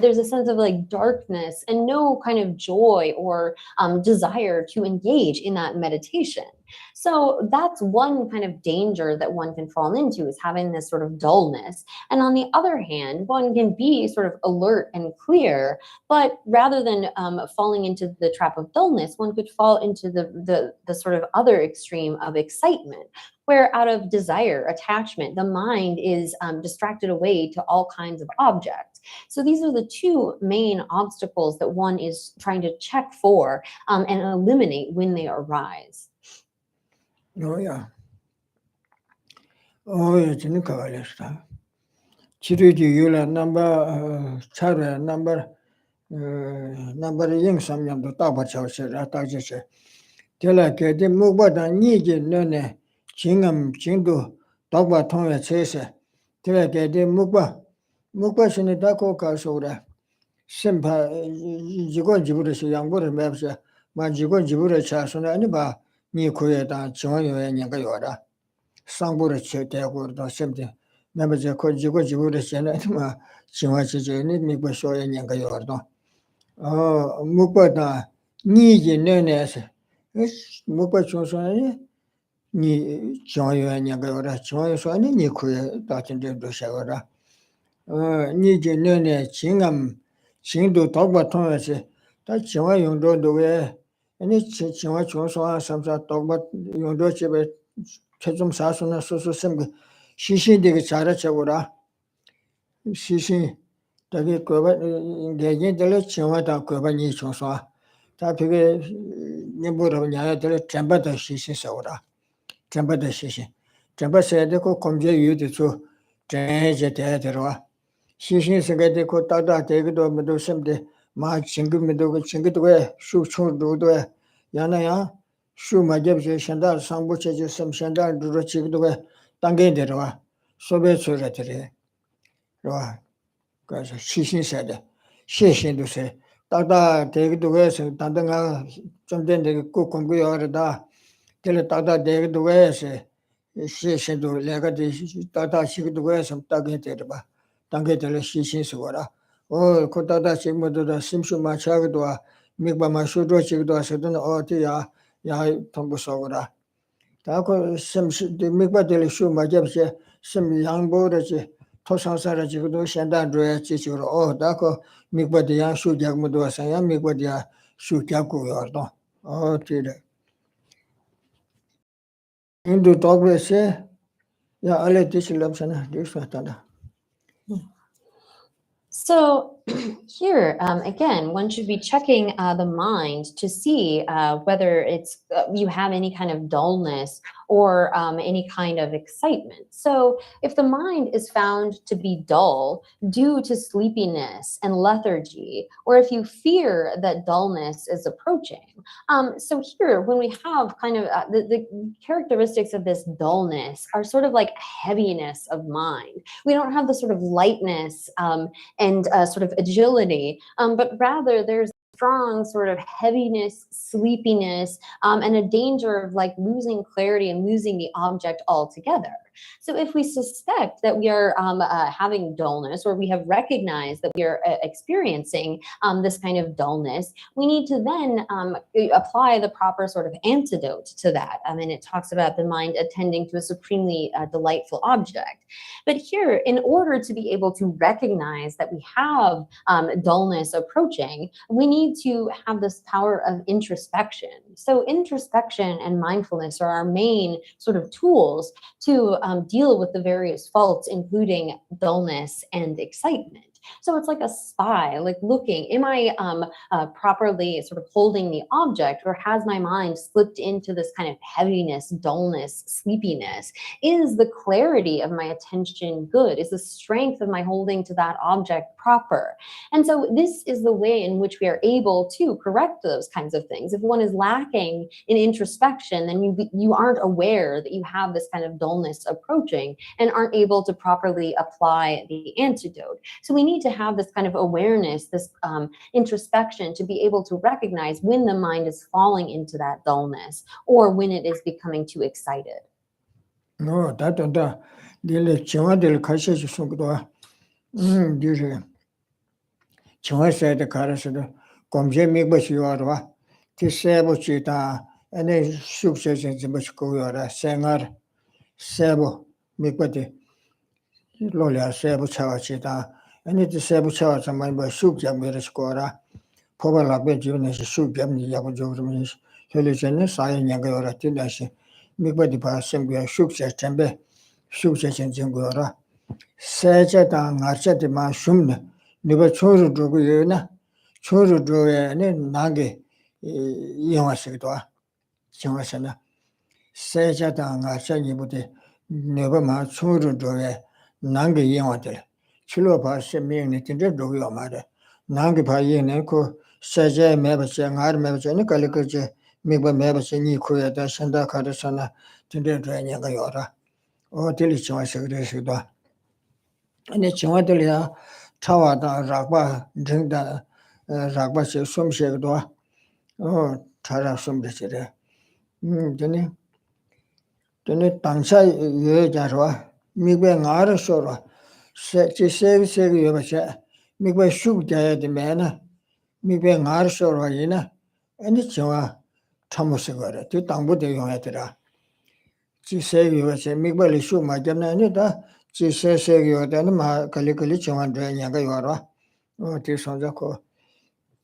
There's a sense of like darkness and no kind of joy or desire to engage in that meditation. So that's one kind of danger that one can fall into, is having this sort of dullness. And on the other hand, one can be sort of alert and clear, but rather than falling into the trap of dullness, one could fall into the sort of other extreme of excitement, where out of desire, attachment, the mind is distracted away to all kinds of objects. So these are the two main obstacles that one is trying to check for and eliminate when they arise. 뭐야 저는 가발했다 치료지 유라 넘버 차례 넘버 영상량도 따바쳐서 따지세 결라게데 무보다 니지 너네 진음 진도 도바 통해 제세 결라게데 무보신이 다고 가서라 심파 이거 집으로서 양보를 매서 마지고 집으로 차서는 아니 봐 니코에다 정요에 년가 요라 상부를 체대고도 심데 남자 거지고 집으로 전에 마 정화지제니 미고쇼에 년가 요도 무보다 니지 너네서 무보 조선이 니 정요에 년가 요라 정요선이 니코에 다친데도 샤고라 니지 너네 진감 진도 도바 통해서 다 정화 용도도 왜 아니 정화 조선 삼사 도바 용도 집에 최종 사수나 소소심 시신되게 잘하자고라 시신 되게 그거 내게들 정화다 그거니 조선 다 되게 님보러 냐들 전부다 시신 써오라 전부다 시신 전부서야 되고 검제 유도서 제제 대들어와 시신 생각되고 따다 되기도 뭐도 심데 마 증금도 증금도 왜 수초도도 야나야 수 맞아서 현다 상부체제 섬현다 루로치기도 왜 단계 내려와 소배 소리들이 와 그래서 시신세대 시신도세 따다 되기도 왜서 단단가 좀 된데 꼭 공부해야다 될 따다 되기도 왜서 시신도 내가 따다 시기도 왜서 따게 되봐 단계들 시신수거라 그 따다 식모도 심수 마차기도 미바마 수도치기도 하서든 어디야 야 통보서거라 다고 심시 미과들 수 맞아서 심 양보르지 토상사라지 그도 현단주의 지지로 다고 미과들 양 수작무도 상야 미과들 수작고요도 뒤래 인도 도그레세 야 알레 디실럽잖아 디스마타다. So here, again, one should be checking the mind to see whether it's you have any kind of dullness or any kind of excitement. So if the mind is found to be dull due to sleepiness and lethargy, or if you fear that dullness is approaching. So here, when we have kind of the characteristics of this dullness are sort of like heaviness of mind. We don't have the sort of lightness and sort of agility, but rather there's strong sort of heaviness, sleepiness, and a danger of like losing clarity and losing the object altogether. So if we suspect that we are having dullness, or we have recognized that we are experiencing this kind of dullness, we need to then apply the proper sort of antidote to that. I mean, it talks about the mind attending to a supremely delightful object. But here, in order to be able to recognize that we have dullness approaching, we need to have this power of introspection. So introspection and mindfulness are our main sort of tools to deal with the various faults, including dullness and excitement. So it's like a spy, like looking, am I properly sort of holding the object, or has my mind slipped into this kind of heaviness, dullness, sleepiness? Is the clarity of my attention good? Is the strength of my holding to that object proper? And so this is the way in which we are able to correct those kinds of things. If one is lacking in introspection, then you aren't aware that you have this kind of dullness approaching and aren't able to properly apply the antidote. So we need to have this kind of awareness, this introspection, to be able to recognize when the mind is falling into that dullness or when it is becoming too excited. No, that 딜레 정화들 가셔 주송도 디르 정화세데 가라서도 검제 미버시 요아와 티세보치다 아니 숙세신 지버시고 요라 생활 세보 미버디 로랴 세보 차와치다 아니 티세보 차와서 많이 뭐 숙자 메르시고라 포발라베 지원에서 숙자미 야고 조르면 혈리전에 사연ኛ가 요라 티다시 미버디 바셈비아 숙세 템베 숙세신 증거라 세자다 나르자디만 숨네 네가 초를 두고 여나 초를 두에네 나게 이용하시기도 정하셨나 세자다 나르자니부터 네가 마 초를 두에 나게 이용하들 출로 봐서 명이 진짜 두고 말해 나게 봐이네 그 세자에 매버서 나르 매버서니 갈거지 미버 매버서니 코에다 산다 가르서나 진짜 되냐가 요라 어딜이 정하셔 그래서도 아니 정화들이야 차와다 락바 등다 락바시 숨쉬기도 차라 숨되지래 전에 당사 여자로 미국에 나르서로 세세세게 여버셔 미국에 숙자야 되면은 미국에 나르서로 이나 아니 정화 참으시 거래 그 당부대 용해더라 지세게 여버셔 미국에 숙 맞잖아 아니다 지세세기요다는 마 갈리갈리 정한데 냐가 요라 뒤선자고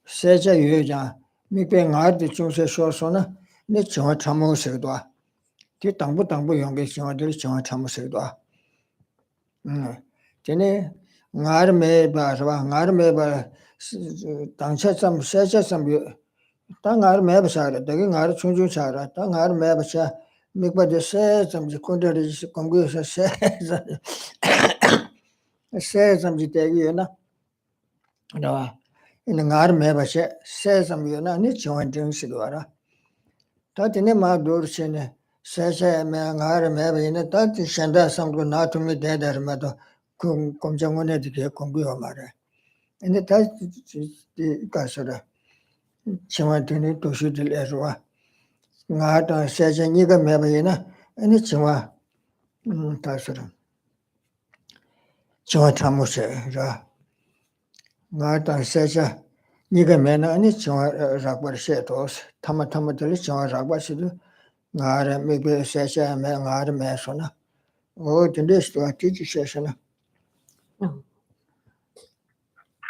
세자 유여자 미배 나르디 중세 쇼소나 네 정화 참모세도 뒤 당부 용게 정화들 정화 참모세도 전에 나르메 바서와 나르메 바 당차점 세자점 당 나르메 바사라 되게 나르 충충차라 당 나르메 바사 미국에 세점지 콘더리 공부해서 세점지 되기나 나 이는 나르메 바세 세점이나 니 정한정식도 알아 다들 마 도르시네 세세메 나르메 바이네 다들 산다 삼고 나tum이 대다르마도 공정원에 되게 공부해 말해 근데 다 가서라 정한테는 도시들 에서와 나다 세전이가 매바이나 아니 정화 다스름 정화 참으세라 나다 세자 니가 매나 아니 정화 락버시도 타마타마들 정화 락버시도 ngare maybe session me ngare me sona oh this to a teach session.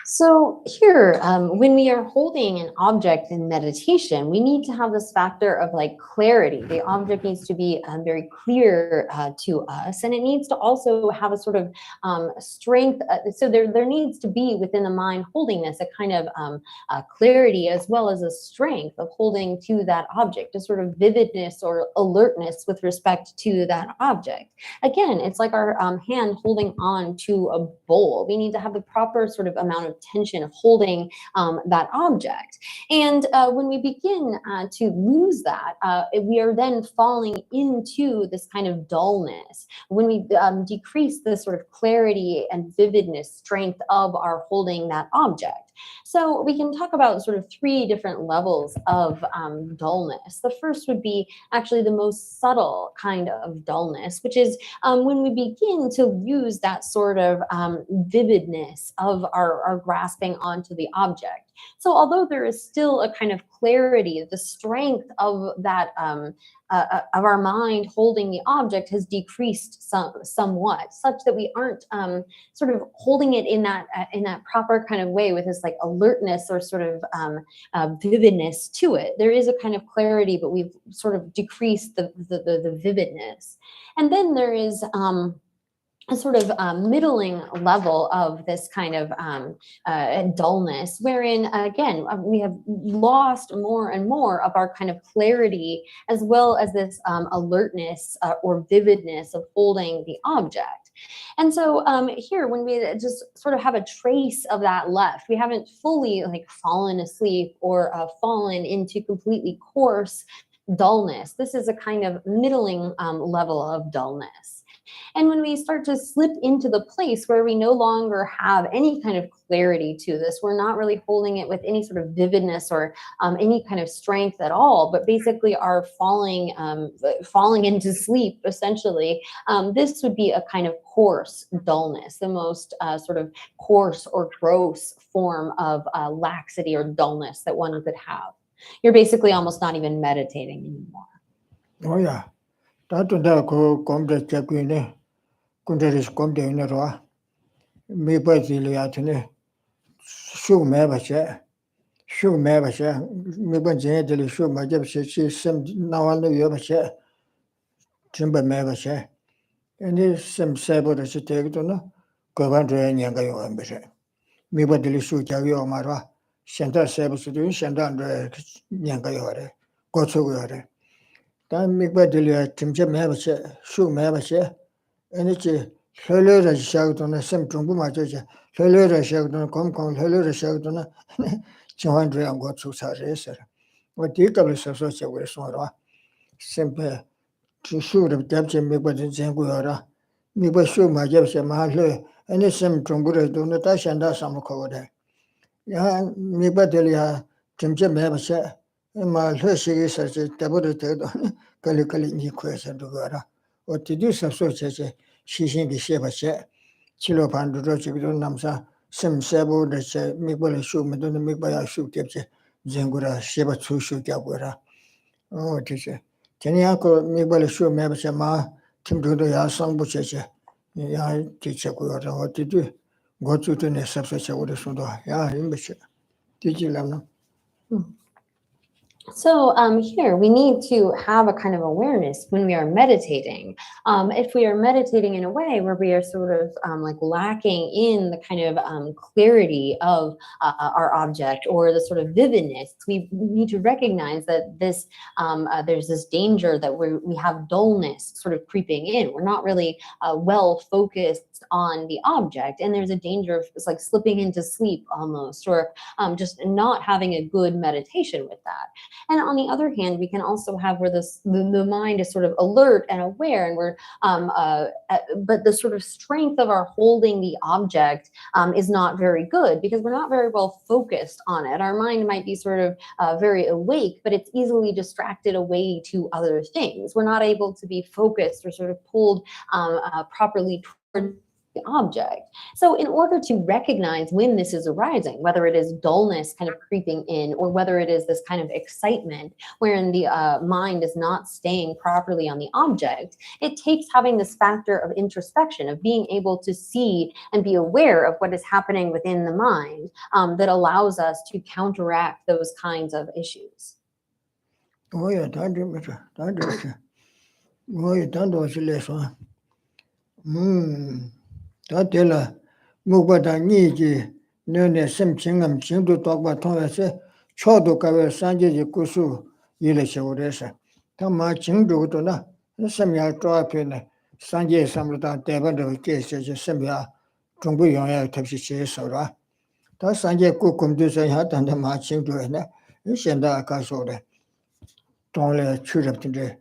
So here, when we are holding an object in meditation, we need to have this factor of like clarity. The object needs to be very clear to us, and it needs to also have a sort of strength. So there needs to be within the mind holding this a kind of clarity as well as a strength of holding to that object, a sort of vividness or alertness with respect to that object. Again, it's like our hand holding on to a bowl. We need to have the proper sort of amount of tension of holding that object. And when we begin to lose that, we are then falling into this kind of dullness. When we decrease the sort of clarity and vividness, strength of our holding that object. So we can talk about sort of 3 different levels of dullness. The first would be actually the most subtle kind of dullness, which is when we begin to lose that sort of vividness of our grasping onto the object. So although there is still a kind of clarity, the strength of that of our mind holding the object has decreased somewhat, such that we aren't sort of holding it in that proper kind of way with this like alertness or sort of vividness to it. There is a kind of clarity, but we've sort of decreased the vividness. And then there is a sort of middling level of this kind of dullness, wherein, again, we have lost more and more of our kind of clarity, as well as this alertness or vividness of holding the object. And so here, when we just sort of have a trace of that left, we haven't fully like fallen asleep or fallen into completely coarse dullness. This is a kind of middling level of dullness. And when we start to slip into the place where we no longer have any kind of clarity to this, we're not really holding it with any sort of vividness or any kind of strength at all, but basically are falling into sleep, essentially. This would be a kind of coarse dullness, the most sort of coarse or gross form of laxity or dullness that one could have. You're basically almost not even meditating anymore. Oh yeah, that to the complex check in there. Kunderis container wa me baziliatine shu mebashe me banjene de shu majabshe sem nawal yobashe jimba mebashe and some sabo de take to no go on to any younger yoambashe me badili shu jayo marwa shanta sabo to shanta and younger yore go to yore then me badili timja mebashe shu mebashe and it's 혈류를 시작하거나 심 정부 맞아죠. 혈류를 시작하거나 검검 혈류를 시작하거나 정한주한 거 조사해서 뭐 뒤값을 써서 그래서 심배 주수를 잡지 미버진 전구여라. 미버수 맞아서 말로 아니 심 정부를 돈을 다시 한다 삼고거든. 야 미버들이야 점점 매버서 말로 시기서 때부터 되도 걸리걸리 니코에서 누구라. 어디도 써서제 시신이 쉐바셰 치료 반도로 지금 남사 심세보를 제 미벌 쇼면도 미바야 쇼겠지 쟁구라 쉐바 추쇼자고라 어디세 제니하고 미벌 쇼면서 마 팀도도 야상부체제 야 뒤쳐고라 어디도 고추도 내서서 오르서도 야 임베시 뒤질라나 So here we need to have a kind of awareness when we are meditating. If we are meditating in a way where we are sort of like lacking in the kind of clarity of our object or the sort of vividness, we need to recognize that this there's this danger that we have dullness sort of creeping in. We're not really well focused on the object, and there's a danger of it's like slipping into sleep almost, or just not having a good meditation with that. And on the other hand, we can also have where the mind is sort of alert and aware, and we're but the sort of strength of our holding the object is not very good because we're not very well focused on it. Our mind might be sort of very awake, but it's easily distracted away to other things. We're not able to be focused or sort of pulled properly toward the object. So in order to recognize when this is arising, whether it is dullness kind of creeping in, or whether it is this kind of excitement wherein the mind is not staying properly on the object, it takes having this factor of introspection, of being able to see and be aware of what is happening within the mind, that allows us to counteract those kinds of issues. Oh yeah, that is. Oh yeah, that was less one. That tell move the need no something I'm to talk about Thomas. Chodo cover Sanjay Kusu, Yelesha. Tama Chindu to na, Samia drop in Sanjay Samrata, Devon of cases, Samia, Jumbu Young Tapsi Sora. That Sanjay Kukum to say hat and the marching to her. You send a castle. Don't let children to the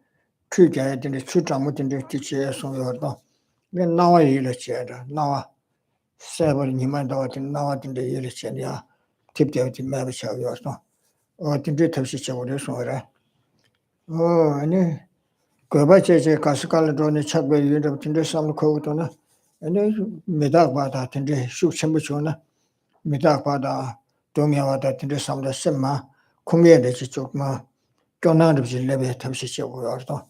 tree guide in the true drum in the teacher on your door. Then now I hear a chair. Now, several in my daughter, now in the year chair. Tipped out in Mavish of yours. Or to do Tapsi with this one. Oh, I know. Go back to the Cascal drone, chuck by you to the some coat on her. And then Medak Bada in the shoot Chambuchona. Medak Bada, Domia that in the some of the Sema, Kumia de Chokma. Don't know if you live at Tapsi or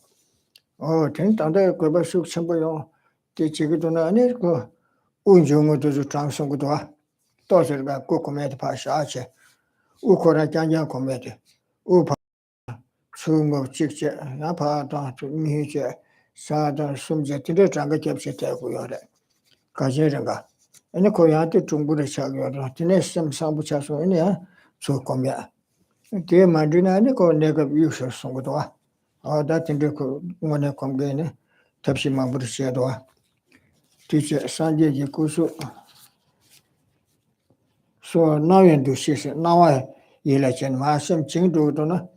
Oh, 听当代国外受全部用这几个多呢，那个温州我就是传送个多，到这个各个面的爬下去，我可能讲个面的，我爬出我直接，哪怕当就米节，啥的什么节，天天整个节不是在乎要的，感谢人个，那可样的中国的下个的，今天什么上不下说，人家做个面，这蛮着呢，那个有时送个多。that in the one complain, Tapsi Mabusia doa. Teacher Sanjay Kusu. So now you do see, now I election, some ching do dona,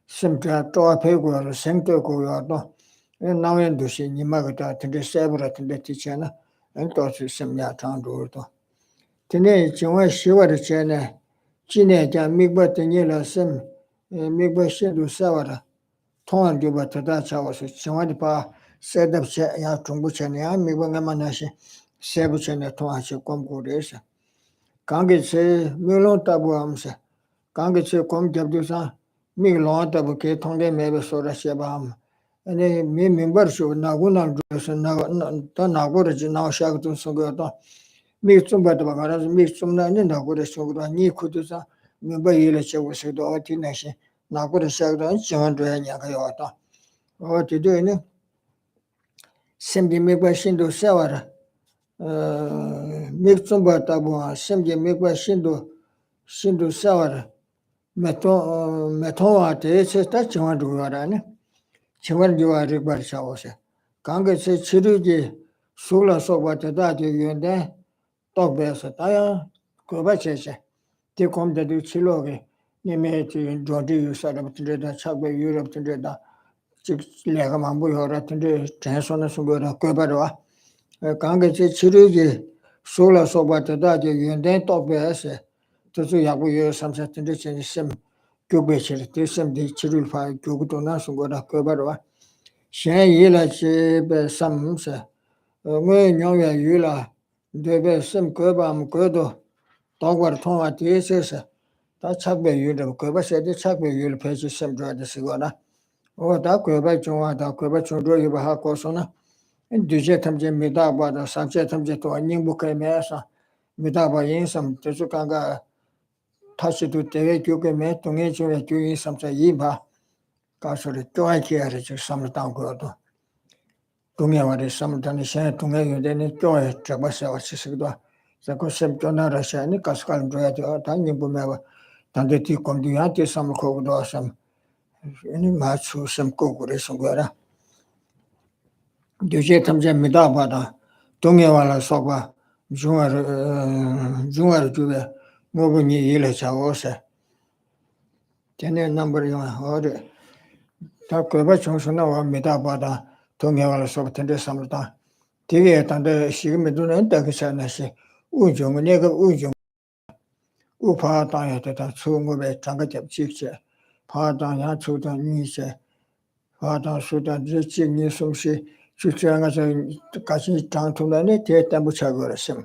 some to a paper or center go, and now you do see Nimagata to the several to the teacher and got to some yatan do. Today, Joa Shiva the China, China, Migba Tenila, some Migba Shindu Savara. 통한 교바 toda 차와서 정화리 봐 셋업체 야 중부천이야 미국에 만나시 세부천에 통하시 공부를 강게체 밀론 따부함세 강게체 공접도사 밀론 따부게 통대 매베 소라시바함 아니 미 멤버쇼 나고난 줘서 나더 나고르지 나샤고도 소거도 미좀바도 바가라서 미좀나는 나고르 소거도 니 쿠도사 멤버 일에 쳐고서도 어디나시 나고르 샤고도 정원도야 냐가요다 어디도네 심지 메바신도 세와라 미좀바다보 심지 메바신도 신도 세와라 메토와데 세다 정원도야라네 정원도야를 버셔오세 강게세 치르지 솔라소바다다 연데 똑배서 다야 그바체세 대콤데도 치료게 님의 조디 사람들다 차고 유럽들다 즉 내가 만부여라 근데 전선의 수고라 거바로와 강게제 치료지 솔라소바다다 연데 똑배서 저저 야구여 삼사든지 전심 교배실 대심디 치료를 파 교구도나 수고라 거바로와 현일라지 삼세 뭐 녀야 유라 대배 심 거밤 거도 도과를 통화 뒤에서 다 착배 유를 거바세디 착배 유를 배치 심조하듯이 시거나 다 거바 중화다 거바 중도에 바하고서나 뒤제 탐제 미다바다 산제 탐제 또 닝부케 메사 미다바 인삼 저주가가 다시도 대외 교계매 동해 중에 교인 삼자 이바 가서를 쪼아기야를 저 삼당 거도 동해와를 삼단이 새 동해 되는 쪼에 잡아서 왔으기도 자꾸 셈존나라샤니 가스칼 줘야죠 당님 보면 단대티 공디한테 삼고도 삼 아니 마추 삼고 그래서 거라 뒤제 탐제 미다바다 동해와라 소바 중화를 주에 뭐분이 일을 잡아서 전에 넘버를 어디 다 그거 정선나와 미다바다 동해와라 소부터 삼다 되게 단대 시금에 눈에 딱이잖아시 우정은 내가 우정 우파당에 되다 수응업에 장가접 직제 파당야 초단 니세 파당 수단 지직니 숨시 추추양아서 같이 장통단에 대 땜부차고 그랬음.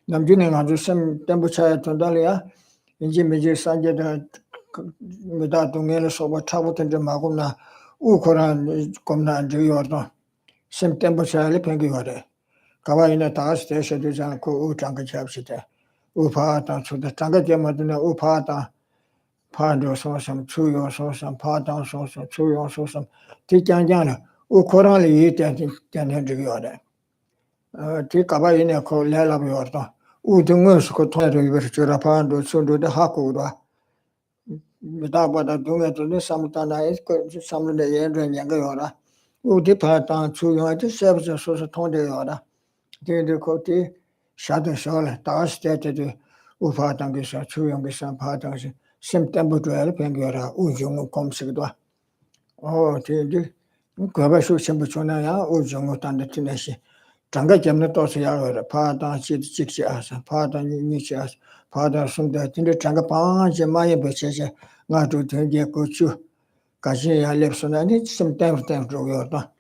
남준이 아주 쌤 땜부차에 돈달이야. 인지 미지 산제다 미다 동네를 소바 차부터 좀 하고나 우코란 겁나 저기어도 쌤 땜부차에 팽기 거래. 가와이나 다스 대셔도 않고 우장가 잡시대. 우파다 수다 장가 제마드나 우파다 파도 소섬 추요 소섬 파당 소섬 추요 소섬 뒤장장은 우코란을 이때는 저기어래. 뒤 가와이나 그 레라비어도 우등을 그 통해를 버스라 파도 순도도 하고라. 미다보다 동에도 삼다나에 그 삼는데 예를 연거라. 우디 파당 추요한테 세브서 소서 통되어라. 데데 코티 샤도 샤라 다스 때도 우파당에서 추용에서 파당에서 심템부터를 변경하라 우중을 검색도 데데 그바쇼 첨부초나야 우중을 단데티네시 장가 점는 또서야 파당 직시아서 파당 니치아서 파당 숨다 근데 장가 방제 많이 버쳐서 나도 되게 고추 같이 할렵소나니 심템부터 저거다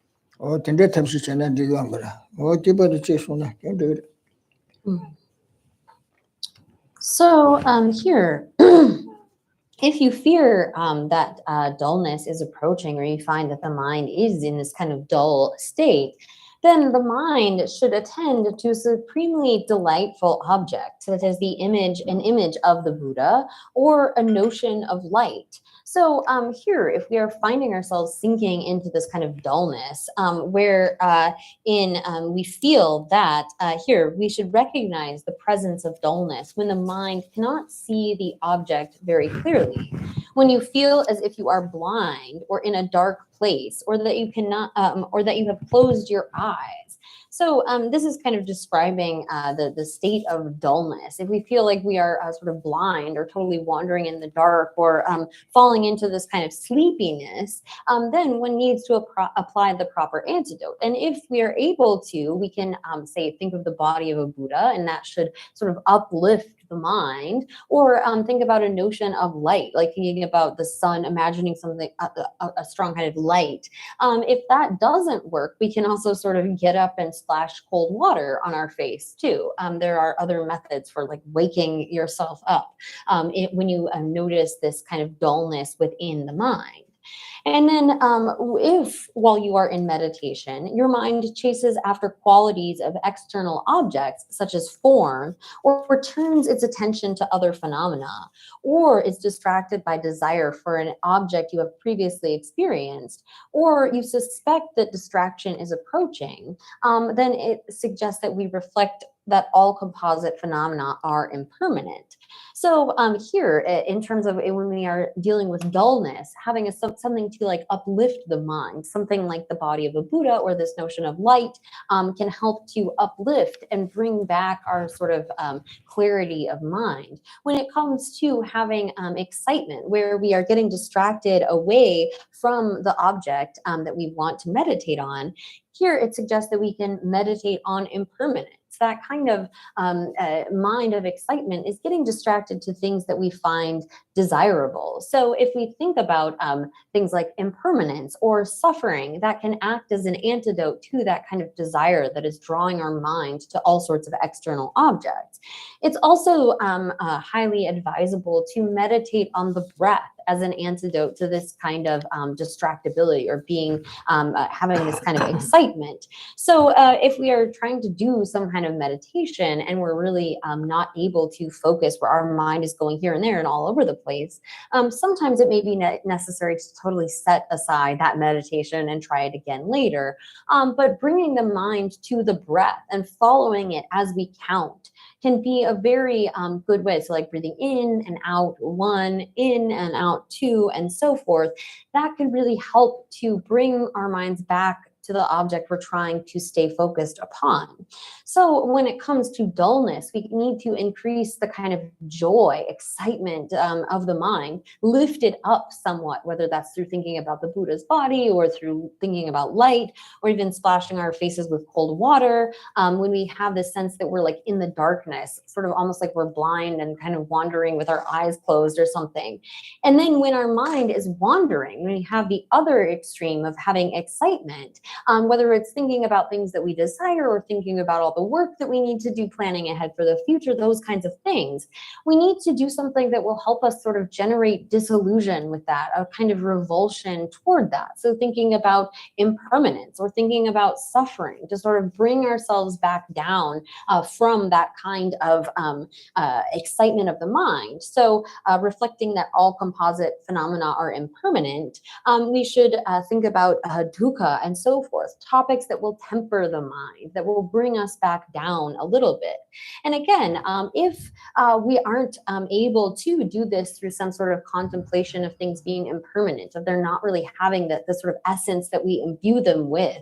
근데 탑시 전에 지금 거라 디버도 제소나 근데 So here, if you fear that dullness is approaching, or you find that the mind is in this kind of dull state, then the mind should attend to a supremely delightful object, such as an image of the Buddha, or a notion of light. So here, if we are finding ourselves sinking into this kind of dullness, where we feel that here we should recognize the presence of dullness when the mind cannot see the object very clearly. When you feel as if you are blind or in a dark place, or that you cannot, or that you have closed your eyes. So this is kind of describing the state of dullness. If we feel like we are sort of blind or totally wandering in the dark, or falling into this kind of sleepiness, then one needs to apply the proper antidote. And if we are able to, we can think of the body of a Buddha, and that should sort of uplift the mind, or think about a notion of light, like thinking about the sun, imagining something, a strong kind of light. If that doesn't work, we can also sort of get up and splash cold water on our face too. There are other methods for like waking yourself up when you notice this kind of dullness within the mind. And then if while you are in meditation, your mind chases after qualities of external objects, such as form, or turns its attention to other phenomena, or is distracted by desire for an object you have previously experienced, or you suspect that distraction is approaching, then it suggests that we reflect that all composite phenomena are impermanent. So here, in terms of when we are dealing with dullness, having something to like uplift the mind, something like the body of a Buddha or this notion of light can help to uplift and bring back our sort of clarity of mind. When it comes to having excitement, where we are getting distracted away from the object that we want to meditate on, here it suggests that we can meditate on impermanence. That kind of mind of excitement is getting distracted to things that we find desirable. So if we think about things like impermanence or suffering, that can act as an antidote to that kind of desire that is drawing our mind to all sorts of external objects. It's also highly advisable to meditate on the breath as an antidote to this kind of distractibility, or being having this kind of excitement. So if we are trying to do some kind of meditation and we're really not able to focus, where our mind is going here and there and all over the place, sometimes it may be necessary to totally set aside that meditation and try it again later. But bringing the mind to the breath and following it as we count can be a very good way. So like breathing in and out 1, in and out 2, and so forth. That can really help to bring our minds back to the object we're trying to stay focused upon. So when it comes to dullness, we need to increase the kind of joy, excitement of the mind, lift it up somewhat, whether that's through thinking about the Buddha's body, or through thinking about light, or even splashing our faces with cold water. When we have this sense that we're like in the darkness, sort of almost like we're blind and kind of wandering with our eyes closed or something. And then when our mind is wandering, when we have the other extreme of having excitement, whether it's thinking about things that we desire or thinking about all the work that we need to do, planning ahead for the future, those kinds of things. We need to do something that will help us sort of generate disillusion with that, a kind of revulsion toward that. So thinking about impermanence or thinking about suffering, to sort of bring ourselves back down from that kind of excitement of the mind. So reflecting that all composite phenomena are impermanent, we should think about dukkha and so forth, topics that will temper the mind, that will bring us back down a little bit. And again, if we aren't able to do this through some sort of contemplation of things being impermanent, if they're not really having the sort of essence that we imbue them with,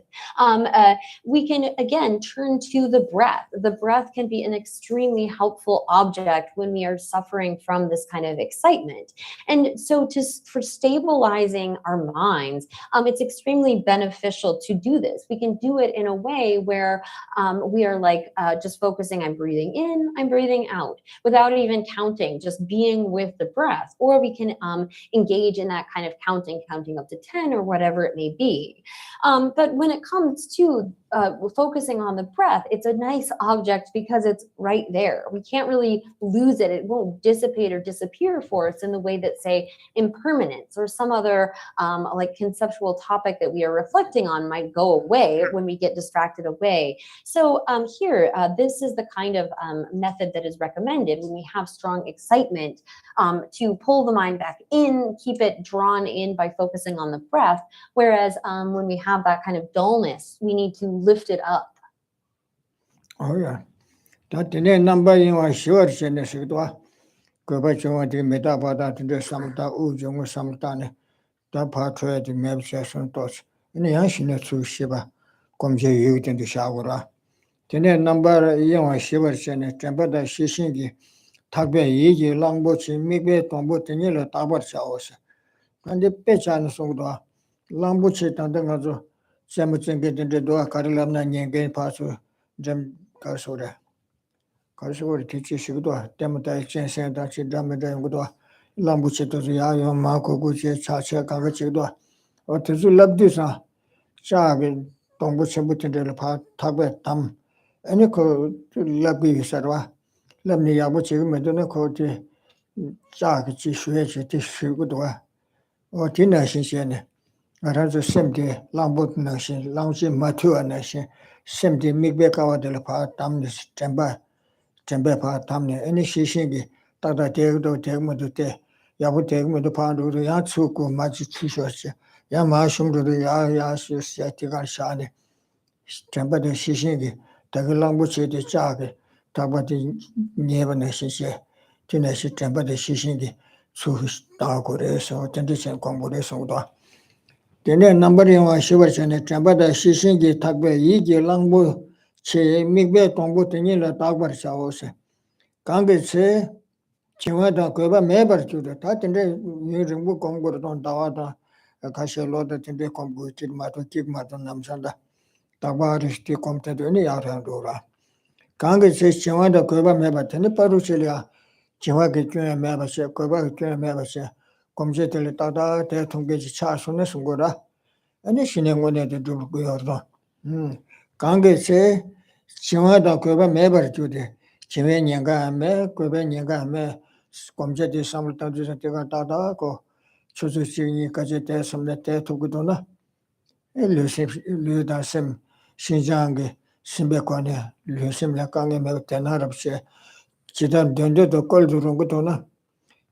we can again turn to the breath. The breath can be an extremely helpful object when we are suffering from this kind of excitement. And so for stabilizing our minds, it's extremely beneficial to do this. We can do it in a way where we are like just focusing, I'm breathing in, I'm breathing out, without even counting, just being with the breath. Or we can engage in that kind of counting up to 10 or whatever it may be. But when it comes to focusing on the breath, it's a nice object because it's right there. We can't really lose it. It won't dissipate or disappear for us in the way that, say, impermanence or some other like conceptual topic that we are reflecting on might go away when we get distracted away. So here, this is the kind of method that is recommended when we have strong excitement, to pull the mind back in, keep it drawn in by focusing on the breath. Whereas when we have that kind of dullness, we need to lift it up. Oh yeah. That the number in our sure genesis to go back to the metabada to the samta ujung samtane. That part where the map session thoughts. In the ancient to Shiva comes a youth in the shower. The number in our shiver genesis, temper that she shingy. Tagbe Yi Langbochi, Migbe Tombo Tenila Tabar Chaos. And the Pechan Soda, Lambuchi Tandangazo, Samuchin getting the door, Karilamna Yangan Pasu, Jam Karsura. Karsura teaches Shigua, Demota Chen Santa Chidamada Gudua, Lambuchi to the Yayo, Marco Gucci, Chacha Kagachido, or to Labdisa, Chag, Tombuchi Butin de la Tagbe Tam, and you could Labi Sarwa. Lamni Yabuchi Meduna Cote Jag Chishuchi Tishugua or Tina Shin, rather Semde, Lambot Nation, Lounging Matua Nation, Semde Migbeka de la Part, Tamnis, Temba Tamne, any Shishingi, Tata Tegdo Tegmodute, Yabu Tegmo the Pandu, Yatsuku, Machuchi, Yamashum to the Yasu Satigan Shani, Temba de Shishingi, Tagalambuchi de Jag. Tabati never necessary to necessary temper the shishingi to Dagore, so 10% Congores. The number in our shivers and a temper the shishingi tagbe yigi langbo che migbe tombo tenila tagbar shawose. Kange Chimada Kuba member to the Tatende using book on Gordon Tawada, a cashier loader in the computed matter, keep Maton Namsanda. Tabaris to come to any Arandura. Kange says Chimada Kuba member, Teneparusilia, Chimaki membership, Kuba membership, Comjetele Tada, Tetungi Charsones Gora, and the Shining wanted to do Gordon. Kange say Chimada Kuba member to the Chimenianga me, Kubenianga me, Comjeti sometimes Tada, go Chusi Kajete, some letter to Gudona. Ludasim, Shinjangi, Simbekone, Lusim Lakangi, Tenarabse, Chidan Dundu to Koldurungutona,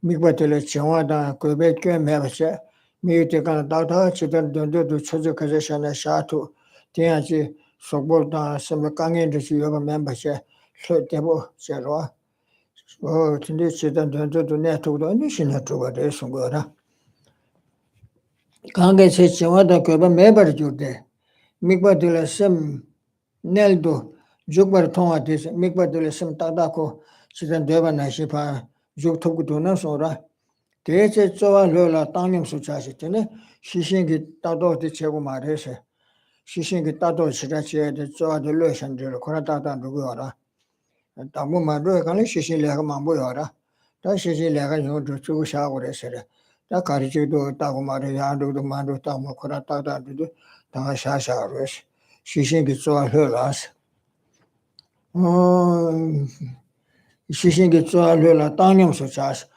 Migbatele Chiwada, Quebec, Mavase, Mutikan Data, Chidan Dundu to Chuzukazation and Shatu, Tianchi, Sobolda, Simakangi, the Yoga membership, Tebo, Serra. Oh, Chidan Dundu to Neto, the Nation to what is Gora. Kange says Chiwada Kuba member Jude. Mikba de la Sim Neldo, Jugbar Tomatis, Mikba de la Sim Tadako, Sidan Deva Nashipa, Jugtokutuna Sora. Teche Zoa Lola Tangim Suchasitine, Shishingi Tado de Chegumarese, Shishingi Tado Sirachi, the Zoa de Lucian de Corata and Gura. And Tamuma Rukan, Shishilia Mamboyara, that Shishilia to Chusha or Esere. That Karichido, Tagumari, Yadu, the Mando Tamo Corata, 당아 샤샤르스 시신기 쪼알려라스 시신기 쪼알려라 땅념서 자스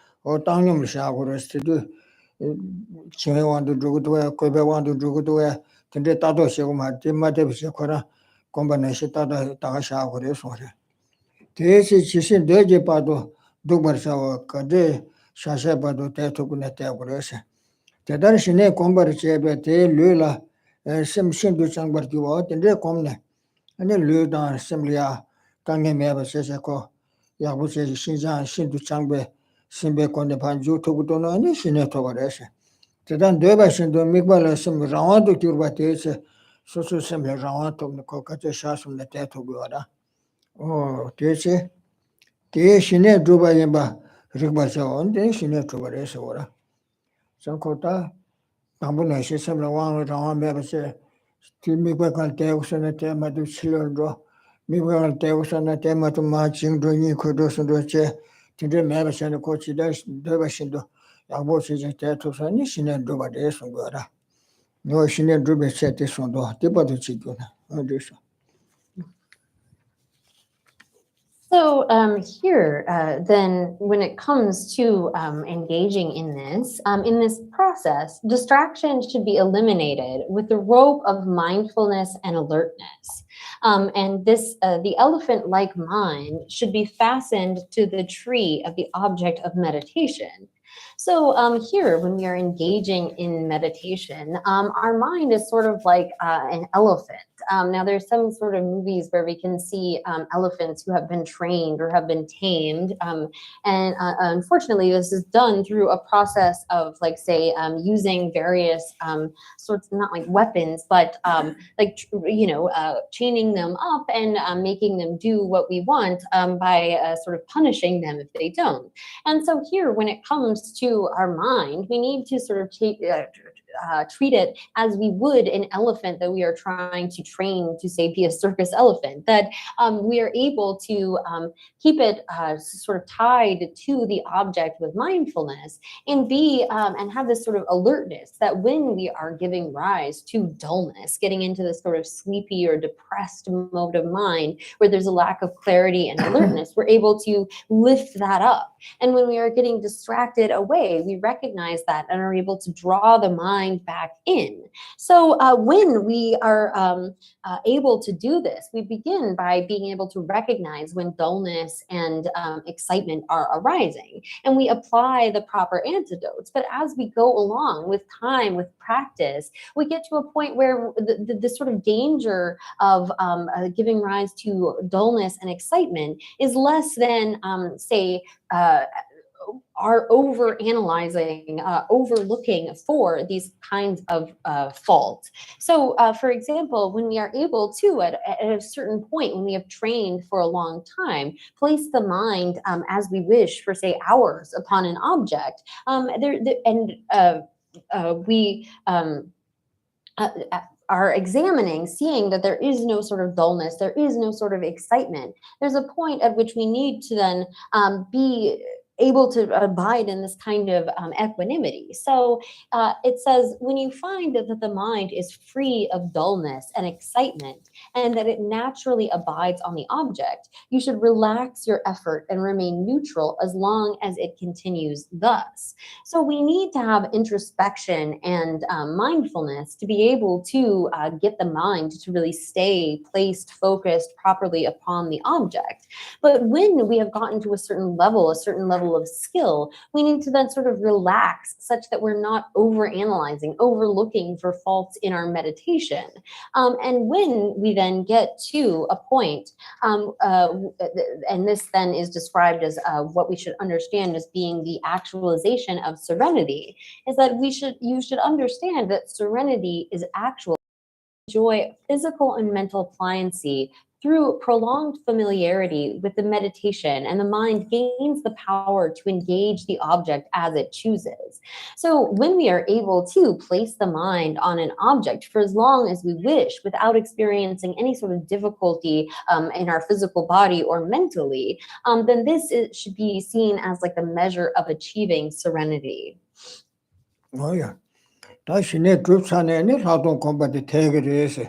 땅념을 샤고르스도 지회wan도 누구도야 고배wan도 누구도야 근데 따도 시고 마디마데 비서거라 콤바네시 따다 다가 샤고르스 소리 대시 지신 내게 봐도 누버샤와 그데 샤샤 봐도 대토군에 대고르스 대단 신의 공부를 제베 대르라 심심도 장버기와 근데 공네 아니 르다 심리아 강에 매버세세고 야부세 신장 신도 장배 신배 건데 반주 토구도는 아니 신의 토거래서 대단 뇌바 신도 미발을 심 라와도 큐르바테세 소소 심리 라와도 거까지 샤스네 대토구와라 대세 대신에 두바이바 르바서 온데 신의 토거래서 오라 정코다 당분의 시스템을 왕을 당하면서 미국을 대우선의 때마도 실현도 미국을 대우선의 때마도 마징도니 그도선도체 진짜 매버선의 고치다 대바신도 양보시지 대토선이 신현도 받아서 거라 너 신현도 배치했대 손도 대바도 지구나 어디서 So here, then, when it comes to engaging in this process, distraction should be eliminated with the rope of mindfulness and alertness. And this, the elephant-like mind should be fastened to the tree of the object of meditation. So here, when we are engaging in meditation, our mind is sort of like an elephant. Now, there's some sort of movies where we can see elephants who have been trained or have been tamed. And unfortunately, this is done through a process of, like, say, using various sorts, not like weapons, but like, chaining them up and making them do what we want by sort of punishing them if they don't. And so here, when it comes to our mind, we need to sort of treat it as we would an elephant that we are trying to train to, say, be a circus elephant, that we are able to keep it sort of tied to the object with mindfulness and and have this sort of alertness that when we are giving rise to dullness, getting into this sort of sleepy or depressed mode of mind where there's a lack of clarity and alertness, we're able to lift that up. And when we are getting distracted away, we recognize that and are able to draw the mind back in. So when we are able to do this, we begin by being able to recognize when dullness and excitement are arising, and we apply the proper antidotes. But as we go along with time, with practice, we get to a point where the sort of danger of giving rise to dullness and excitement is less than, say, are over-analyzing, overlooking for these kinds of faults. So, for example, when we are able to, at a certain point, when we have trained for a long time, place the mind as we wish for, say, hours upon an object, we are examining, seeing that there is no sort of dullness, there is no sort of excitement, there's a point at which we need to then be able to abide in this kind of equanimity. So it says, when you find that the mind is free of dullness and excitement, and that it naturally abides on the object, you should relax your effort and remain neutral as long as it continues thus. So we need to have introspection and mindfulness to be able to get the mind to really stay placed, focused properly upon the object. But when we have gotten to a certain level of skill, we need to then sort of relax such that we're not over-analyzing, overlooking for faults in our meditation. And when we then get to a point, and this then is described as what we should understand as being the actualization of serenity, is that you should understand that serenity is actual joy, physical and mental pliancy through prolonged familiarity with the meditation, and the mind gains the power to engage the object as it chooses. So when we are able to place the mind on an object for as long as we wish without experiencing any sort of difficulty in our physical body or mentally, then this should be seen as like the measure of achieving serenity. Oh yeah. 다시 내 줍산에는 하동 공부도 대그레스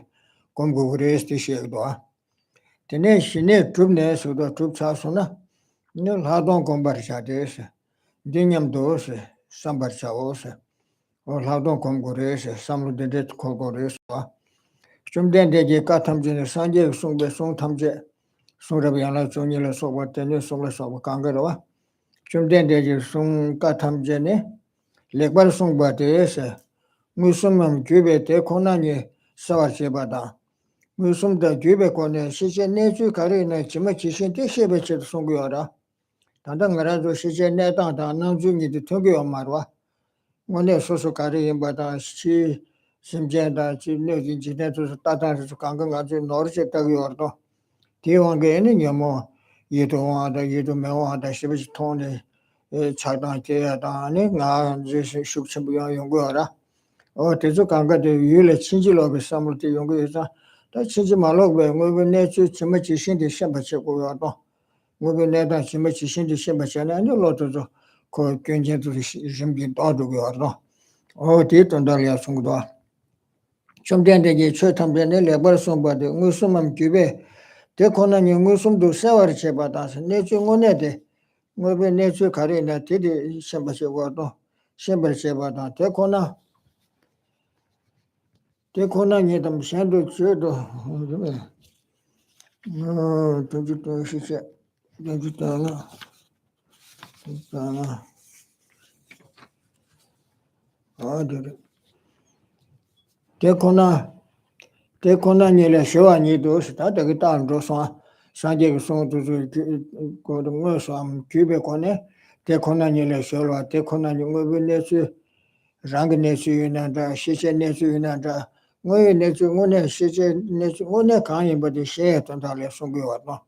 공부그레스 시에도 되네 신의 줍내서도 줍사서나 늘 하동 공부를 자대서 딩냠도스 삼바차오스 하동 공부레스 삼루데 고고레스 좀 된데게 까탐진의 산제 송배 송탐제 송라비안라 종일을 소버때니 송을 소버 강거로와 좀 된데게 송 까탐제네 렉발 송바데에서 무슨만 규베때 고난이 사와제바다 무슨다 규베고네 시제 내주 가리네 지마 지신데 셰베체 송고여라 단단가라도 시제 내당다 남중이도 통교 말와 오늘 소소 가리바다 시 심제다 지내진 지내도 따다서 강강가지 노르셨다고 요도 대왕게는 여모 예도와다 예도 매와다 시비지 통네 차단제야다 아니 나 이제 숙침부야 연구하라 대조 강가도 유래 친지로be 삼을때 연구해서 다 친지 말로 왜 뭐가 내주 지마 지신데 셈바치고 요도 뭐가 내다 지마 지신데 셈바치나 아니 로도도 그 견제도 준비 도와주고 요도 뒤던달이야 송도 좀 된데게 최탐변에 레벌 송바데 무슨만 규베 대코나니 무슨도 세월 제바다서 내주 오네데 뭐베 내주 가리나 되게 셈바치고도 셈바치바다 대코나니 좀 셴도 줘도 저기도 시세 저기다나 있잖아 아들 대코나니를 쇼아니도 스타트가 단도서 산제 송도 고등어 som 규베코네 대코나니를 쇼로 대코나니 뭐베네스 랑네스유나다 시체네스유나다 뭐네스 뭐네 시체네스 뭐네 강이버디 셰던달에 송고와도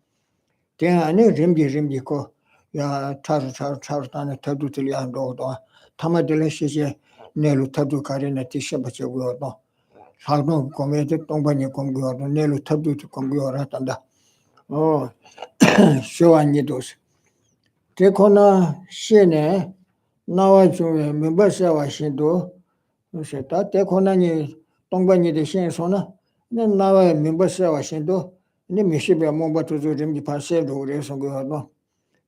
대안에 림비코 야 타르타르타르타네 타두틀이안도도 타마들레 시체 내로 타두 가리네 티셔버쳐고도 살동 고메데 동반이 공부하도 내로 타두 공부하라 한다 쇼안니도스 대코나 시네 나와 중에 멤버스와 신도 세다 대코나니 동반이 대신 소나 나와 멤버스와 신도 네 미시베 몸바투 좀 파세도 그래서 그거도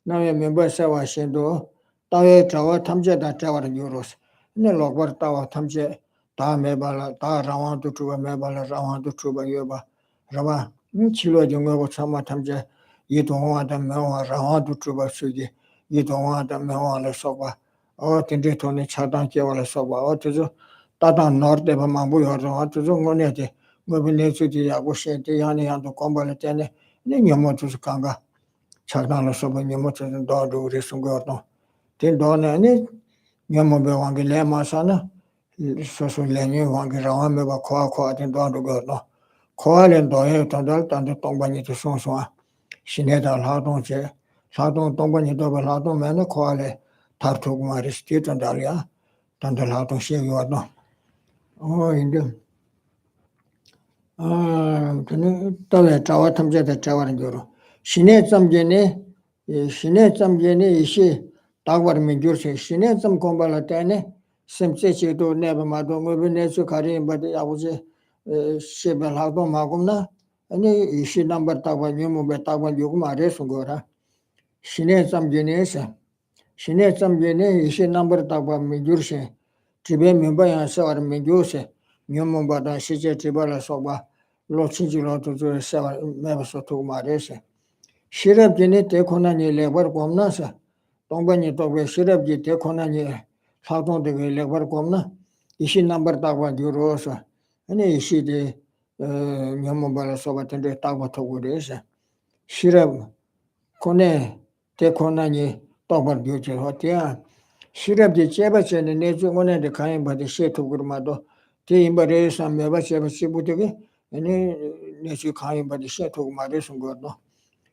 나와 멤버스와 신도 따에 자와 탐제다 자와를 요로스 네 로버 따와 탐제 다 매발라 다 라완도 투바 매발라 라완도 투바 요바 라바 치료 정하고 참아 탐제 이동하다 매와 라완도 투바 수지 이동하다 매와를 써봐 텐데 돈에 차단 개월을 써봐 어쩌죠 따단 너르데바 망부여서 어쩌죠 뭐네데 뭐빈에 주지 하고 셰데 야네 한도 공부할 때네 네 녀모투스 강가 차단을 써봐 녀모투는 더도 그랬은 거도 된 돈에 녀모베 왕게 레마사나 소소레니 왕게 라와메바 코아코아 된 돈도 거도 코아렌 도에 단달 단도 동반이도 송송아 신에다 하동제 사동 동반이도 하동면에 코아레 타투고 말이스 뒤던달이야 단달 하동 시에요도 인데 근데 또에 자와 탐제다 자와는 저로 신의 점제네 신의 점제네 이시 다과르면 줄세 신의 점 공부할 때네 심세치도 내버마도 뭐베네스 가리 바데 아버지 시벨 하고 마고나 아니 이시 넘버 다과 뉴모베 다과 요구 말해서 거라 신의 점제네서 신의 점제네 이시 넘버 다과 미줄세 집에 멤버야서 와르면 조세 뉴모바다 시제 집발을 써봐 로치지로도 저 세와 매버서 두고 말해서 시럽진이 대코나니 레버 곰나서 동반이 또왜 시럽지 대코나니 사동되게 레버 곰나 이시 넘버 다과 주로서 아니 이시디 뉴모바를 써봤던데 다과 두고 그래서 시럽 코네 대코나니 또벌 교체 어때야 시럽지 제바체는 내주 오는데 가인 받이 시토그마도 대임바레서 매바체바 시부되게 아니 내주 가인 받이 시토그 말해서 거도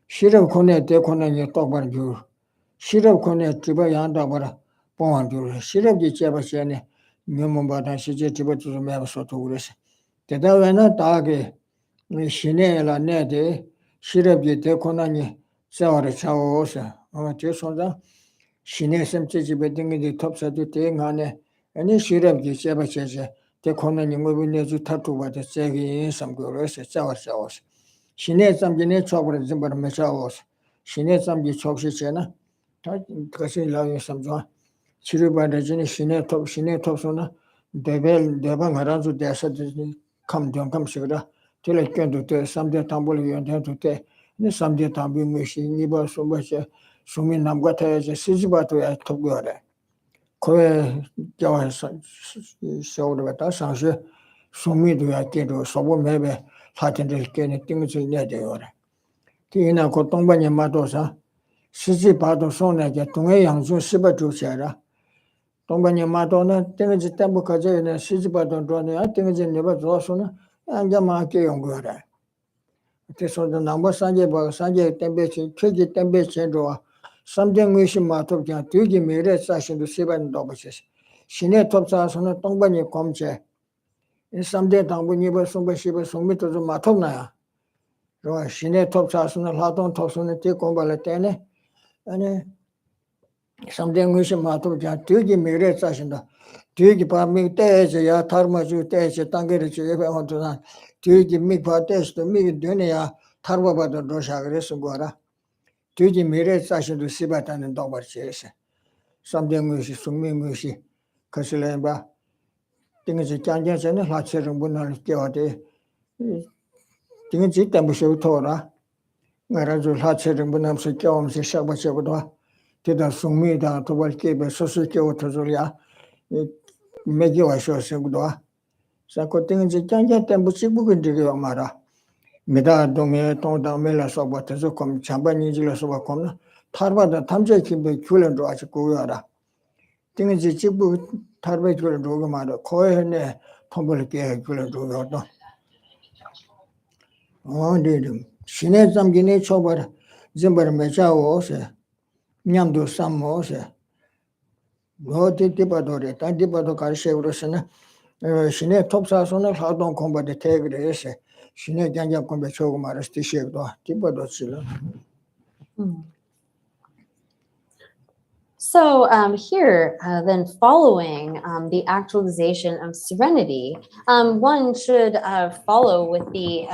시럽 코네 대코나니 또벌 주 시럽 코네 집어 양다 봐라 봉안 주 시럽지 제바체네 명문바다 시제 집어 주 매바서 또 그래서 대다외나 다게 신에라 내데 시럽지 대코나니 세월에 차오서 죄송합니다 신의 샘체 집에 등이 톱사도 대행하네 Any shirab gi cheba cheche, te kona ni mubi nezu tatu wate tsegi yin samgu rese, tsawa tsawas. Shine tsamgi ne chokra zimbar mecha was. Shine tsamgi chokshi chena, kasi lao yin samzwa. Chiruba rajini shine top sona, deba ngaranzu desa kam dion kam shikra. Tila kyendu te, samde tambuli yon tentu te, ni samde tambi mushi, niba sumba che, sumi namga taya che, sijibato ya tobu yore. Kowe jawa shawda bata sangshe, sumi do ya kendo, sobo mebe, hatindil kene tingizu nede yore. Ti ina ko tongba nye mato sa, sijibato sona ja, tunga yangzu siba tu chayra. Tongba nye mato na, tingizu tembu kaze na, sijibato drone, tingizu neba droso na, anja maa ke yongu yore. Te soda namba sanje baga, sanje tembe chen, keji tembe chen roa, samde nguishi mato jan, tuji mere sashindu siba ndoba ches. Shine top sa sona tongba nye komche. Samde tangbu niba sumba shiba sumi tozo mato na ya. Roa shine top sa sona latong top sona te komba la tene. Ane samde nguishi mato jan, tuji mere sashindu. Tuji pa mi teche ya, tarma ju teche, tangere chu ebe onto na. Tuji mi pa teche, mi dune ya, tarma bada doshagre sungwara. Tuji mere sashindu siba tani ndobar chese. Samde nguishi, sumi nguishi, kasilemba. Tingizi kyanjan chene, lache rumbu nal kiawa te. Tingizi tembu shew tora. Ngarazu lache rumbu namsi kiawa msi shakba chebudwa. Tida sumi da tobal kebe, sosu kiawa tozulya. Megi wa shew singudwa. Sako tingizi kyanjan tembu chikbu kundigiwa mara. Mida donge tongda mela soba tezo kom, chamba nijila soba komna. Tarba da tamze kimbe kyulen do achi kuyara. Tingizi chikbu tarba kyulen do mara. Koe ne tombol kiawa kyulen do yodo. Oh, dedim. Shine zamgine chobar zimbar mecha ose. Nyamdo sam ose. No tipa dore, tan tipa do karshe urosana. Shine top sa sona hadon komba de tegre ese. Shine janja kombe chogo maras tishek do. Tipa do sila. So here, then following the actualization of serenity, one should follow with the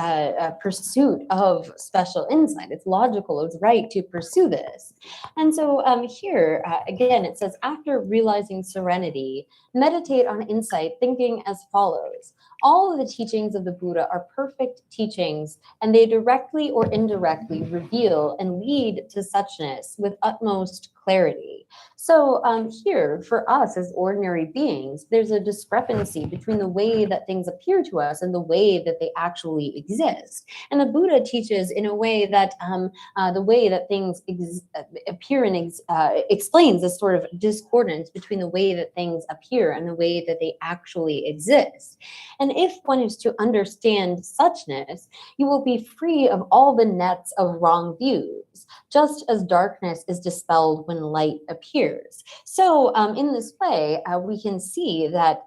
pursuit of special insight. It's logical, it's right to pursue this. And so here, again, it says, after realizing serenity, meditate on insight, thinking as follows. All of the teachings of the Buddha are perfect teachings, and they directly or indirectly reveal and lead to suchness with utmost clarity. So here, for us as ordinary beings, there's a discrepancy between the way that things appear to us and the way that they actually exist. And the Buddha teaches in a way that the way that things appear and explains this sort of discordance between the way that things appear and the way that they actually exist. And if one is to understand suchness, you will be free of all the nets of wrong views, just as darkness is dispelled when light appears. So in this way, we can see that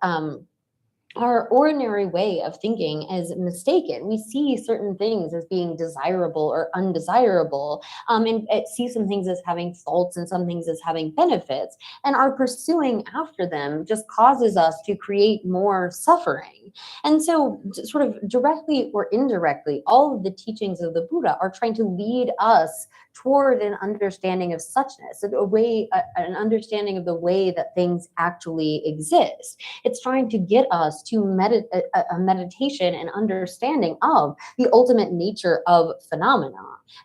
our ordinary way of thinking is mistaken. We see certain things as being desirable or undesirable, and see some things as having faults and some things as having benefits. And our pursuing after them just causes us to create more suffering. And so sort of directly or indirectly, all of the teachings of the Buddha are trying to lead us toward an understanding of suchness, an understanding of the way that things actually exist. It's trying to get us to a meditation and understanding of the ultimate nature of phenomena.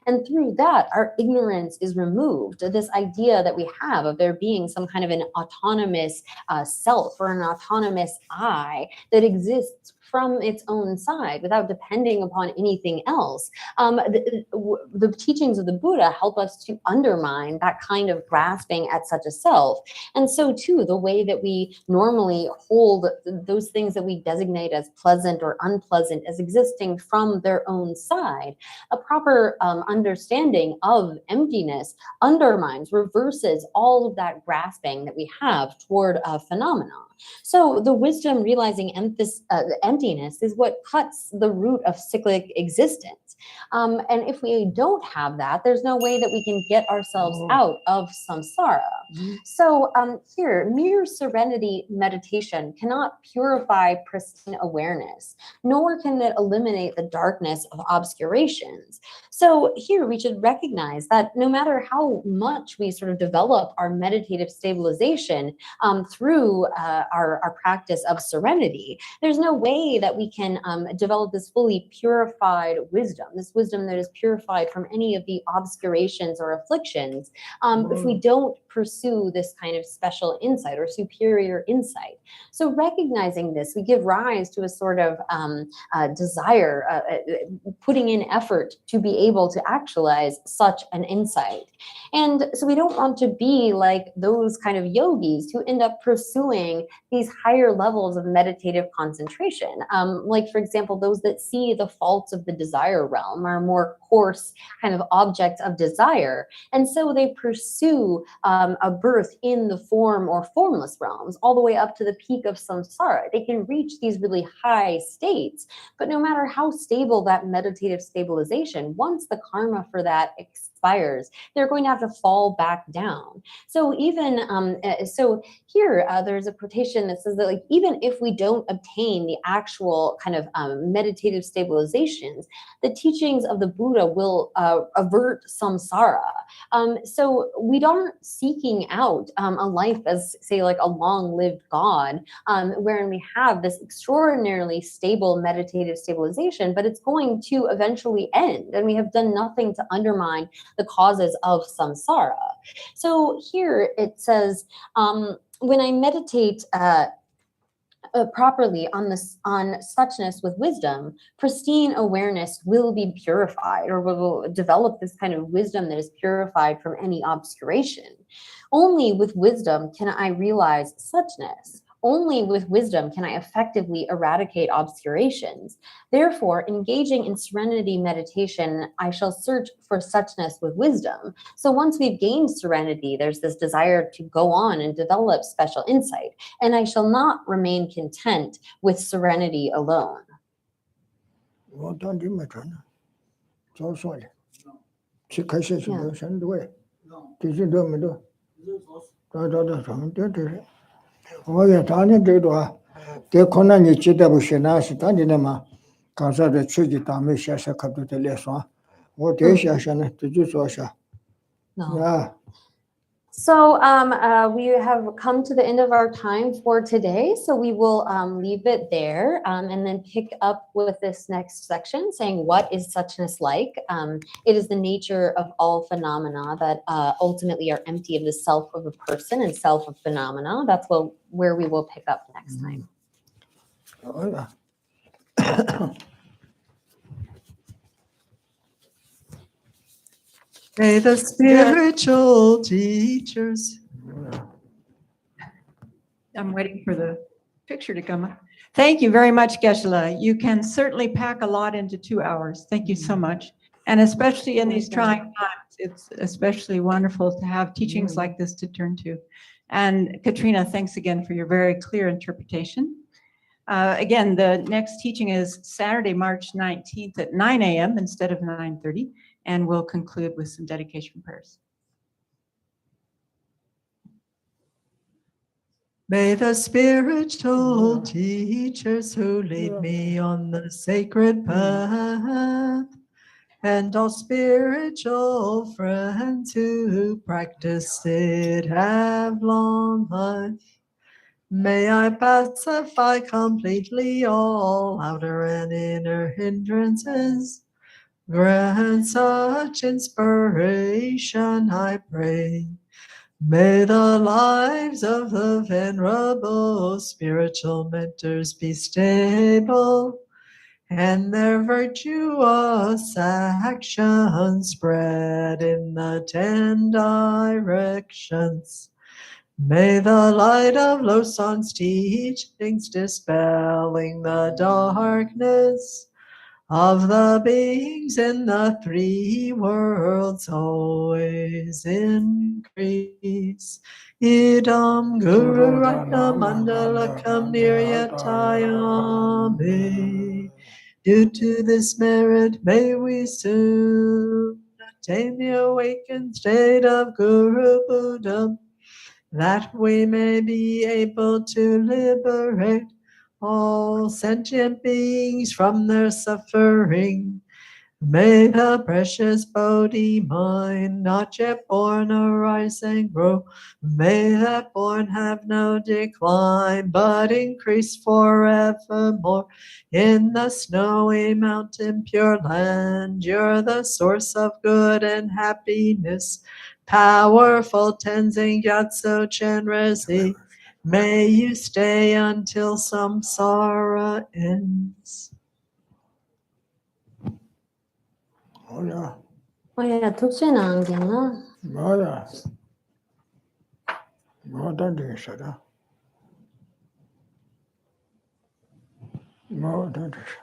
And through that, our ignorance is removed. This idea that we have of there being some kind of an autonomous self or an autonomous I that exists from its own side without depending upon anything else. The teachings of the Buddha help us to undermine that kind of grasping at such a self. And so too, the way that we normally hold those things that we designate as pleasant or unpleasant as existing from their own side, a proper understanding of emptiness undermines, reverses all of that grasping that we have toward a phenomena. So the wisdom realizing emptiness emptiness is what cuts the root of cyclic existence. And if we don't have that, there's no way that we can get ourselves out of samsara. So here, mere serenity meditation cannot purify pristine awareness, nor can it eliminate the darkness of obscurations. So here we should recognize that no matter how much we sort of develop our meditative stabilization through our practice of serenity, there's no way that we can develop this fully purified wisdom, this wisdom that is purified from any of the obscurations or afflictions, if we don't pursue this kind of special insight or superior insight. So recognizing this, we give rise to a sort of desire, putting in effort to be able to actualize such an insight. And so we don't want to be like those kind of yogis who end up pursuing these higher levels of meditative concentration. Like, for example, those that see the faults of the desire realm are more coarse kind of objects of desire. And so they pursue a birth in the form or formless realms all the way up to the peak of samsara. They can reach these really high states, but no matter how stable that meditative stabilization, once the karma for that expires, they're going to have to fall back down. So even so here there's a quotation that says that, like, even if we don't obtain the actual kind of meditative stabilizations, the teachings of the Buddha will avert samsara. So we aren't seeking out a life as, say, like a long-lived God, wherein we have this extraordinarily stable meditative stabilization, but it's going to eventually end, and we have done nothing to undermine the causes of samsara. So here it says, when I meditate properly on suchness with wisdom, pristine awareness will be purified, or will develop this kind of wisdom that is purified from any obscuration. Only with wisdom can I realize suchness. Only with wisdom can I effectively eradicate obscurations. Therefore, engaging in serenity meditation, I shall search for suchness with wisdom. So once we've gained serenity, there's this desire to go on and develop special insight. And I shall not remain content with serenity alone. No. So we have come to the end of our time for today, so we will leave it there and then pick up with this next section saying, what is suchness like? It is the nature of all phenomena that ultimately are empty of the self of a person and self of phenomena. That's where we will pick up next time. May the spiritual teachers. I'm waiting for the picture to come up. Thank you very much, Geshe. You can certainly pack a lot into 2 hours. Thank you so much. And especially in these trying times, it's especially wonderful to have teachings like this to turn to. And Katrina, thanks again for your very clear interpretation. Again, the next teaching is Saturday, March 19th at 9 a.m. instead of 9:30, and we'll conclude with some dedication prayers. May the spiritual teachers who lead me on the sacred path, and all spiritual friends who practice it have long life. May I pacify completely all outer and inner hindrances. Grant such inspiration, I pray. May the lives of the venerable spiritual mentors be stable, and their virtuous actions spread in the 10 directions. May the light of Losong's teachings dispelling the darkness of the beings in the three worlds always increase. Idam Guru Ratna Mandalakam Niryatayami. Due to this merit, may we soon attain the awakened state of Guru Buddha, that we may be able to liberate all sentient beings from their suffering. May the precious Bodhi mind, not yet born, arise and grow. May that born have no decline, but increase forevermore. In the snowy mountain pure land, you're the source of good and happiness. Powerful Tenzin Gyatso Chenrezig, may you stay until samsara ends. Hola, Oya, tukchena angena. Mara. Mara Desha. Mara Desha.